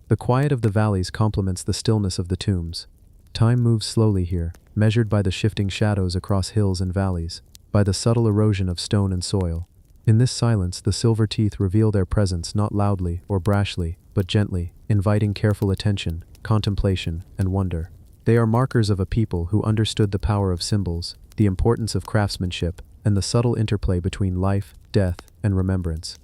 The quiet of the valleys complements the stillness of the tombs. Time moves slowly here, measured by the shifting shadows across hills and valleys, by the subtle erosion of stone and soil. In this silence, the silver teeth reveal their presence not loudly or brashly, but gently, inviting careful attention, contemplation, and wonder. They are markers of a people who understood the power of symbols, the importance of craftsmanship, and the subtle interplay between life, death, and remembrance.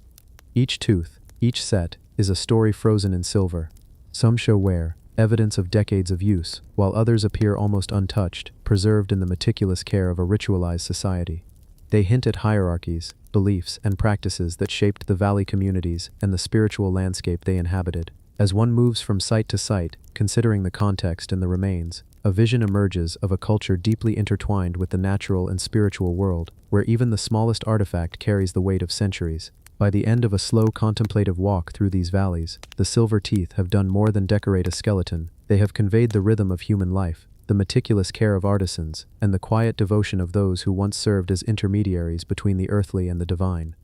Each tooth, each set, is a story frozen in silver. Some show wear, evidence of decades of use, while others appear almost untouched, preserved in the meticulous care of a ritualized society. They hint at hierarchies, beliefs, and practices that shaped the valley communities and the spiritual landscape they inhabited. As one moves from site to site, considering the context and the remains, a vision emerges of a culture deeply intertwined with the natural and spiritual world, where even the smallest artifact carries the weight of centuries. By the end of a slow contemplative walk through these valleys, the silver teeth have done more than decorate a skeleton. They have conveyed the rhythm of human life, the meticulous care of artisans, and the quiet devotion of those who once served as intermediaries between the earthly and the divine.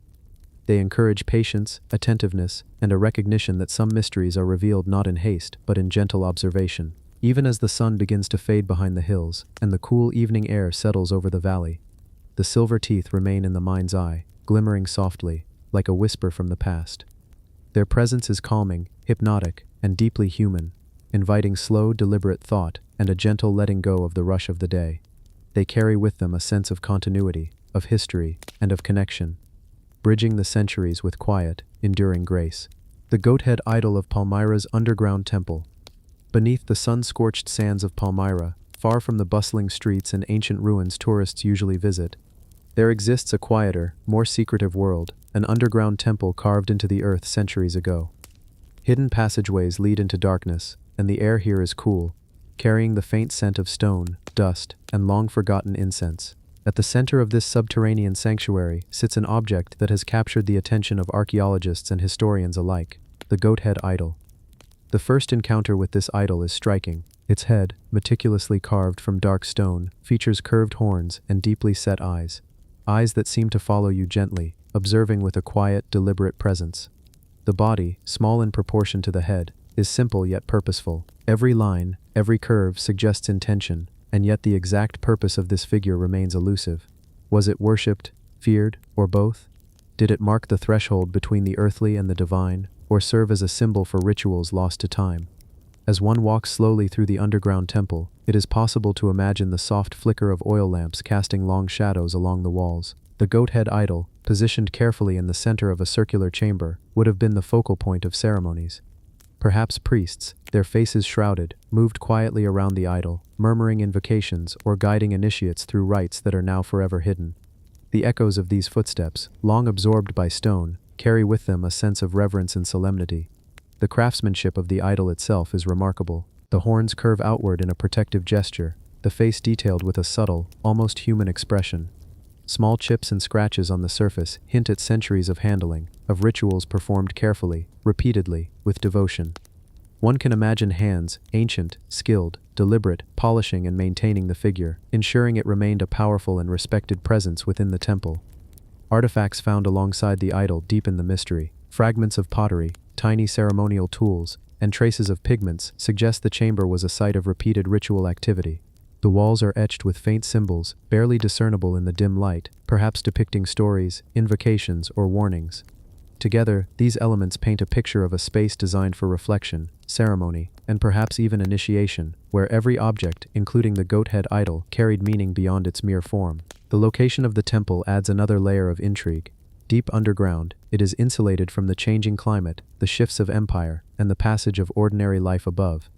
They encourage patience, attentiveness, and a recognition that some mysteries are revealed not in haste, but in gentle observation. Even as the sun begins to fade behind the hills, and the cool evening air settles over the valley, the silver teeth remain in the mind's eye, glimmering softly, like a whisper from the past. Their presence is calming, hypnotic, and deeply human, inviting slow, deliberate thought and a gentle letting go of the rush of the day. They carry with them a sense of continuity, of history, and of connection, bridging the centuries with quiet, enduring grace. The goat-head idol of Palmyra's underground temple. Beneath the sun-scorched sands of Palmyra, far from the bustling streets and ancient ruins tourists usually visit, there exists a quieter, more secretive world, an underground temple carved into the earth centuries ago. Hidden passageways lead into darkness, and the air here is cool, carrying the faint scent of stone, dust, and long-forgotten incense. At the center of this subterranean sanctuary sits an object that has captured the attention of archaeologists and historians alike, the goat-head idol. The first encounter with this idol is striking. Its head, meticulously carved from dark stone, features curved horns and deeply set eyes. Eyes that seem to follow you gently, observing with a quiet, deliberate presence. The body, small in proportion to the head, is simple yet purposeful. Every line, every curve suggests intention, and yet the exact purpose of this figure remains elusive. Was it worshipped, feared, or both? Did it mark the threshold between the earthly and the divine, or serve as a symbol for rituals lost to time? As one walks slowly through the underground temple, it is possible to imagine the soft flicker of oil lamps casting long shadows along the walls. The goat-head idol, positioned carefully in the center of a circular chamber, would have been the focal point of ceremonies. Perhaps priests, their faces shrouded, moved quietly around the idol, murmuring invocations or guiding initiates through rites that are now forever hidden. The echoes of these footsteps, long absorbed by stone, carry with them a sense of reverence and solemnity. The craftsmanship of the idol itself is remarkable. The horns curve outward in a protective gesture, the face detailed with a subtle, almost human expression. Small chips and scratches on the surface hint at centuries of handling, of rituals performed carefully, repeatedly, with devotion. One can imagine hands, ancient, skilled, deliberate, polishing and maintaining the figure, ensuring it remained a powerful and respected presence within the temple. Artifacts found alongside the idol deepen the mystery. Fragments of pottery, tiny ceremonial tools, and traces of pigments suggest the chamber was a site of repeated ritual activity. The walls are etched with faint symbols, barely discernible in the dim light, perhaps depicting stories, invocations, or warnings. Together, these elements paint a picture of a space designed for reflection, ceremony, and perhaps even initiation, where every object, including the goat-head idol, carried meaning beyond its mere form. The location of the temple adds another layer of intrigue. Deep underground, it is insulated from the changing climate, the shifts of empire, and the passage of ordinary life above.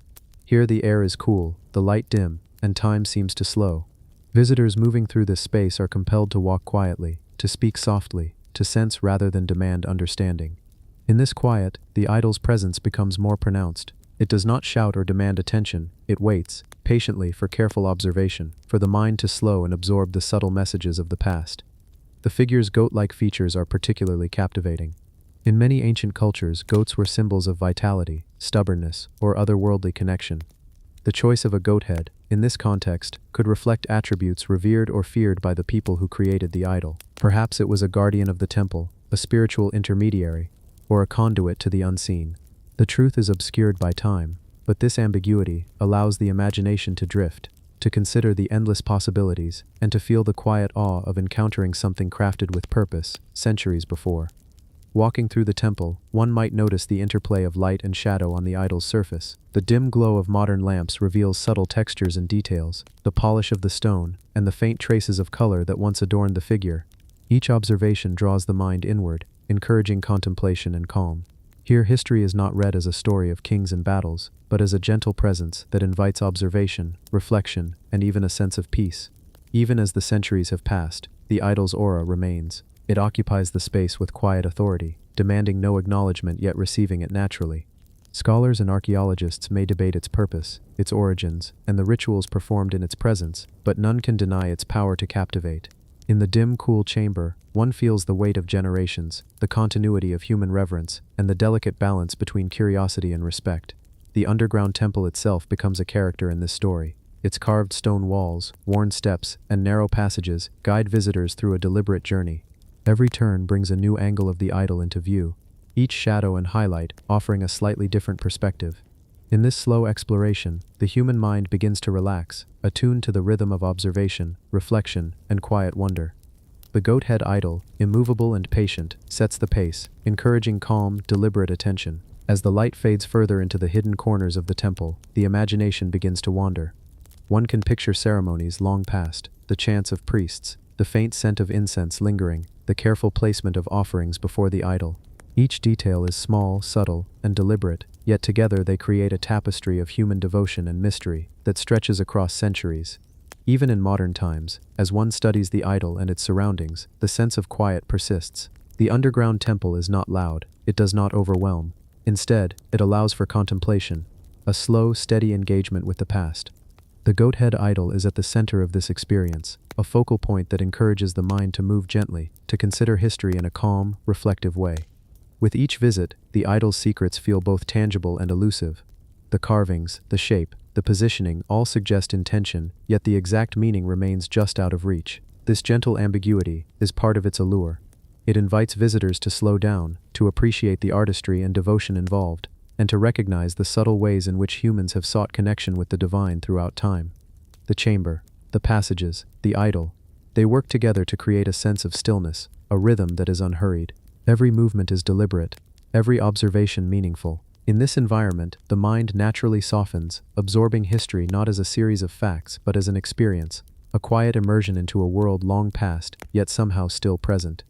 Here the air is cool, the light dim, and time seems to slow. Visitors moving through this space are compelled to walk quietly, to speak softly, to sense rather than demand understanding. In this quiet, the idol's presence becomes more pronounced. It does not shout or demand attention, it waits, patiently for careful observation, for the mind to slow and absorb the subtle messages of the past. The figure's goat-like features are particularly captivating. In many ancient cultures, goats were symbols of vitality, stubbornness, or otherworldly connection. The choice of a goat head, in this context, could reflect attributes revered or feared by the people who created the idol. Perhaps it was a guardian of the temple, a spiritual intermediary, or a conduit to the unseen. The truth is obscured by time, but this ambiguity allows the imagination to drift, to consider the endless possibilities, and to feel the quiet awe of encountering something crafted with purpose, centuries before. Walking through the temple, one might notice the interplay of light and shadow on the idol's surface. The dim glow of modern lamps reveals subtle textures and details, the polish of the stone, and the faint traces of color that once adorned the figure. Each observation draws the mind inward, encouraging contemplation and calm. Here history is not read as a story of kings and battles, but as a gentle presence that invites observation, reflection, and even a sense of peace. Even as the centuries have passed, the idol's aura remains. It occupies the space with quiet authority, demanding no acknowledgement yet receiving it naturally. Scholars and archaeologists may debate its purpose, its origins, and the rituals performed in its presence, but none can deny its power to captivate. In the dim, cool chamber, one feels the weight of generations, the continuity of human reverence, and the delicate balance between curiosity and respect. The underground temple itself becomes a character in this story. Its carved stone walls, worn steps, and narrow passages guide visitors through a deliberate journey. Every turn brings a new angle of the idol into view, each shadow and highlight offering a slightly different perspective. In this slow exploration, the human mind begins to relax, attuned to the rhythm of observation, reflection, and quiet wonder. The goat-head idol, immovable and patient, sets the pace, encouraging calm, deliberate attention. As the light fades further into the hidden corners of the temple, the imagination begins to wander. One can picture ceremonies long past, the chants of priests, the faint scent of incense lingering, the careful placement of offerings before the idol. Each detail is small, subtle, and deliberate, yet together they create a tapestry of human devotion and mystery that stretches across centuries. Even in modern times, as one studies the idol and its surroundings, the sense of quiet persists. The underground temple is not loud, it does not overwhelm. Instead, it allows for contemplation, a slow, steady engagement with the past. The goat-head idol is at the center of this experience, a focal point that encourages the mind to move gently, to consider history in a calm, reflective way. With each visit, the idol's secrets feel both tangible and elusive. The carvings, the shape, the positioning all suggest intention, yet the exact meaning remains just out of reach. This gentle ambiguity is part of its allure. It invites visitors to slow down, to appreciate the artistry and devotion involved, and to recognize the subtle ways in which humans have sought connection with the divine throughout time. The chamber, the passages, the idol, they work together to create a sense of stillness, a rhythm that is unhurried. Every movement is deliberate, every observation meaningful. In this environment, the mind naturally softens, absorbing history not as a series of facts but as an experience, a quiet immersion into a world long past, yet somehow still present.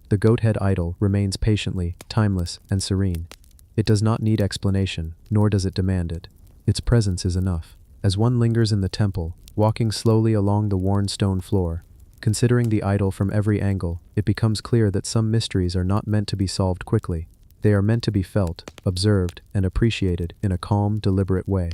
The goat-head idol remains patiently, timeless, and serene. It does not need explanation, nor does it demand it. Its presence is enough. As one lingers in the temple, walking slowly along the worn stone floor, considering the idol from every angle, it becomes clear that some mysteries are not meant to be solved quickly. They are meant to be felt, observed, and appreciated in a calm, deliberate way.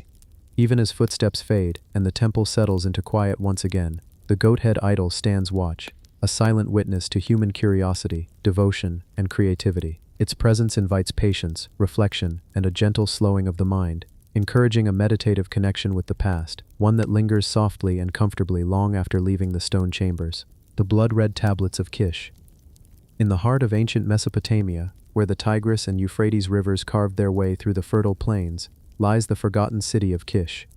Even as footsteps fade and the temple settles into quiet once again, the goat-head idol stands watch, a silent witness to human curiosity, devotion, and creativity. Its presence invites patience, reflection, and a gentle slowing of the mind, encouraging a meditative connection with the past, one that lingers softly and comfortably long after leaving the stone chambers. The blood-red tablets of Kish. In the heart of ancient Mesopotamia, where the Tigris and Euphrates rivers carved their way through the fertile plains, lies the forgotten city of Kish.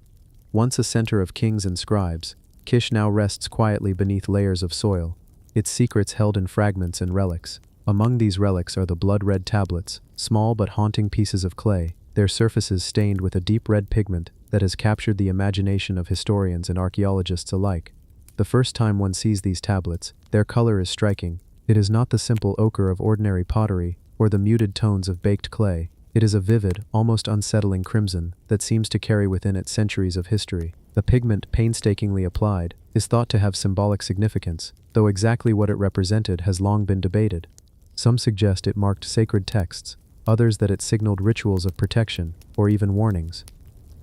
Once a center of kings and scribes, Kish now rests quietly beneath layers of soil, its secrets held in fragments and relics. Among these relics are the blood-red tablets, small but haunting pieces of clay, their surfaces stained with a deep red pigment that has captured the imagination of historians and archaeologists alike. The first time one sees these tablets, their color is striking. It is not the simple ochre of ordinary pottery or the muted tones of baked clay. It is a vivid, almost unsettling crimson that seems to carry within it centuries of history. The pigment, painstakingly applied, is thought to have symbolic significance, though exactly what it represented has long been debated. Some suggest it marked sacred texts, others that it signaled rituals of protection, or even warnings.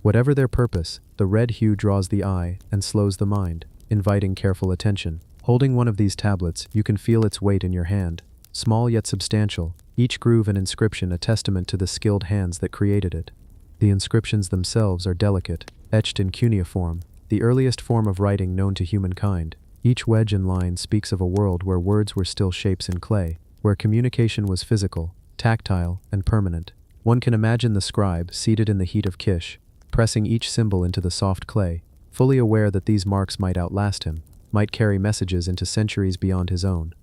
Whatever their purpose, the red hue draws the eye and slows the mind, inviting careful attention. Holding one of these tablets, you can feel its weight in your hand. Small yet substantial, each groove and inscription a testament to the skilled hands that created it. The inscriptions themselves are delicate, etched in cuneiform, the earliest form of writing known to humankind. Each wedge and line speaks of a world where words were still shapes in clay, where communication was physical, tactile, and permanent. One can imagine the scribe seated in the heat of Kish, pressing each symbol into the soft clay, fully aware that these marks might outlast him, might carry messages into centuries beyond his own.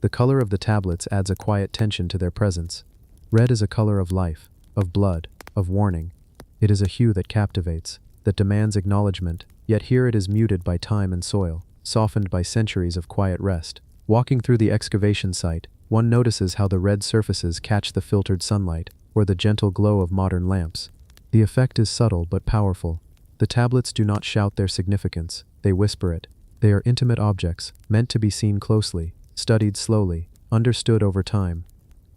The color of the tablets adds a quiet tension to their presence. Red is a color of life, of blood, of warning. It is a hue that captivates, that demands acknowledgement, yet here it is muted by time and soil, softened by centuries of quiet rest. Walking through the excavation site, one notices how the red surfaces catch the filtered sunlight, or the gentle glow of modern lamps. The effect is subtle but powerful. The tablets do not shout their significance, they whisper it. They are intimate objects, meant to be seen closely, studied slowly, understood over time.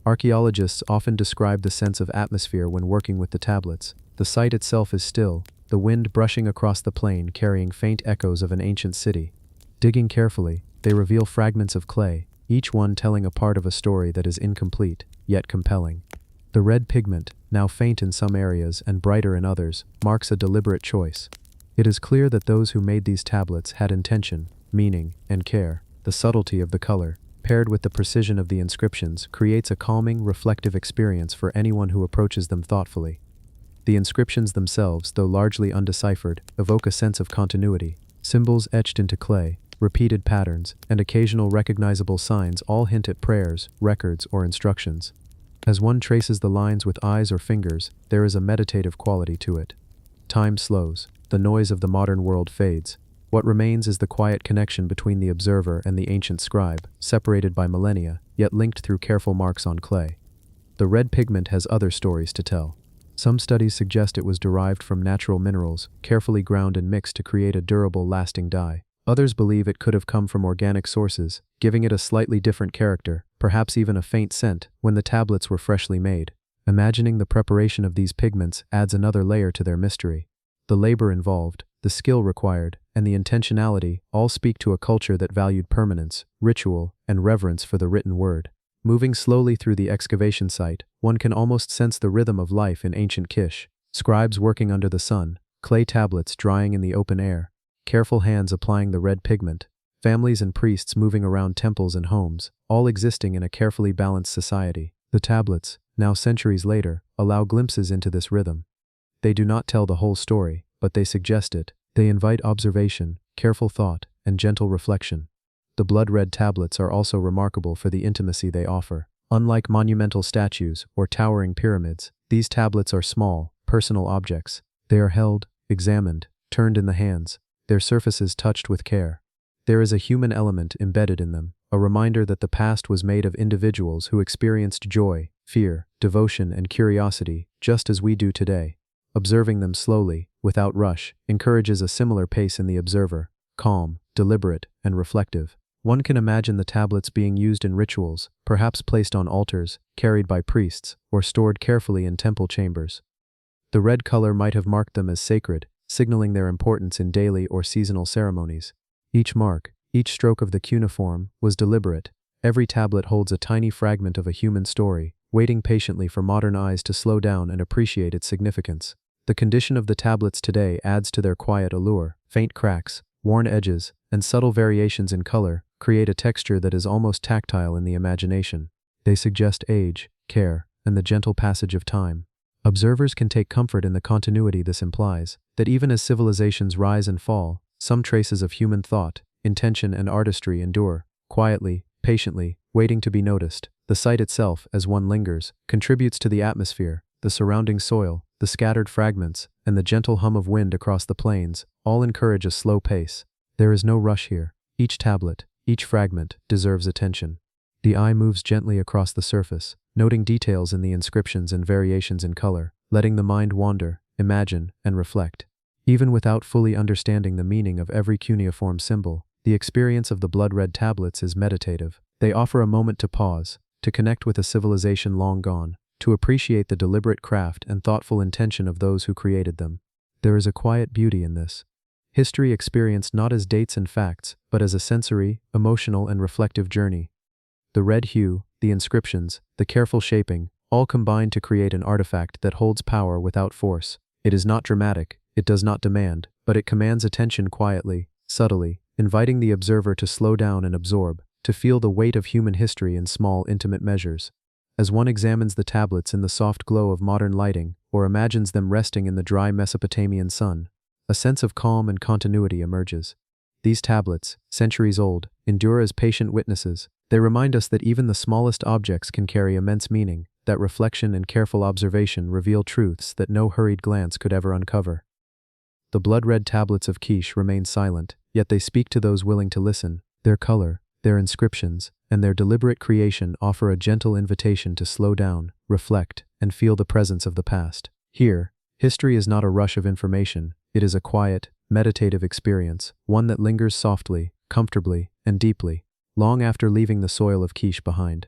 Archaeologists often describe the sense of atmosphere when working with the tablets. The site itself is still, the wind brushing across the plain carrying faint echoes of an ancient city. Digging carefully, they reveal fragments of clay, each one telling a part of a story that is incomplete, yet compelling. The red pigment, now faint in some areas and brighter in others, marks a deliberate choice. It is clear that those who made these tablets had intention, meaning, and care. The subtlety of the color, paired with the precision of the inscriptions, creates a calming, reflective experience for anyone who approaches them thoughtfully. The inscriptions themselves, though largely undeciphered, evoke a sense of continuity. Symbols etched into clay, repeated patterns, and occasional recognizable signs all hint at prayers, records, or instructions. As one traces the lines with eyes or fingers, there is a meditative quality to it. Time slows, the noise of the modern world fades. What remains is the quiet connection between the observer and the ancient scribe, separated by millennia, yet linked through careful marks on clay. The red pigment has other stories to tell. Some studies suggest it was derived from natural minerals, carefully ground and mixed to create a durable, lasting dye. Others believe it could have come from organic sources, giving it a slightly different character, perhaps even a faint scent, when the tablets were freshly made. Imagining the preparation of these pigments adds another layer to their mystery. The labor involved, the skill required, and the intentionality all speak to a culture that valued permanence, ritual, and reverence for the written word. Moving slowly through the excavation site, one can almost sense the rhythm of life in ancient Kish. Scribes working under the sun, clay tablets drying in the open air, careful hands applying the red pigment, families and priests moving around temples and homes, all existing in a carefully balanced society. The tablets, now centuries later, allow glimpses into this rhythm. They do not tell the whole story, but they suggest it. They invite observation, careful thought, and gentle reflection. The blood-red tablets are also remarkable for the intimacy they offer. Unlike monumental statues or towering pyramids, these tablets are small, personal objects. They are held, examined, turned in the hands, their surfaces touched with care. There is a human element embedded in them, a reminder that the past was made of individuals who experienced joy, fear, devotion, and curiosity, just as we do today. Observing them slowly, without rush, encourages a similar pace in the observer, calm, deliberate, and reflective. One can imagine the tablets being used in rituals, perhaps placed on altars, carried by priests, or stored carefully in temple chambers. The red color might have marked them as sacred, signaling their importance in daily or seasonal ceremonies. Each mark, each stroke of the cuneiform, was deliberate. Every tablet holds a tiny fragment of a human story, waiting patiently for modern eyes to slow down and appreciate its significance. The condition of the tablets today adds to their quiet allure. Faint cracks, worn edges, and subtle variations in color create a texture that is almost tactile in the imagination. They suggest age, care, and the gentle passage of time. Observers can take comfort in the continuity this implies, that even as civilizations rise and fall, some traces of human thought, intention, and artistry endure, quietly, patiently, waiting to be noticed. The site itself, as one lingers, contributes to the atmosphere. The surrounding soil, the scattered fragments, and the gentle hum of wind across the plains all encourage a slow pace. There is no rush here. Each tablet, each fragment, deserves attention. The eye moves gently across the surface, noting details in the inscriptions and variations in color, letting the mind wander, imagine, and reflect. Even without fully understanding the meaning of every cuneiform symbol, the experience of the blood-red tablets is meditative. They offer a moment to pause, to connect with a civilization long gone, to appreciate the deliberate craft and thoughtful intention of those who created them. There is a quiet beauty in this. History experienced not as dates and facts, but as a sensory, emotional, and reflective journey. The red hue, the inscriptions, the careful shaping, all combine to create an artifact that holds power without force. It is not dramatic, it does not demand, but it commands attention quietly, subtly, inviting the observer to slow down and absorb, to feel the weight of human history in small, intimate measures. As one examines the tablets in the soft glow of modern lighting, or imagines them resting in the dry Mesopotamian sun, a sense of calm and continuity emerges. These tablets, centuries old, endure as patient witnesses. They remind us that even the smallest objects can carry immense meaning, that reflection and careful observation reveal truths that no hurried glance could ever uncover. The blood-red tablets of Kish remain silent, yet they speak to those willing to listen. Their color, their inscriptions, and their deliberate creation offer a gentle invitation to slow down, reflect, and feel the presence of the past. Here, history is not a rush of information, it is a quiet, meditative experience, one that lingers softly, comfortably, and deeply, long after leaving the soil of Kish behind.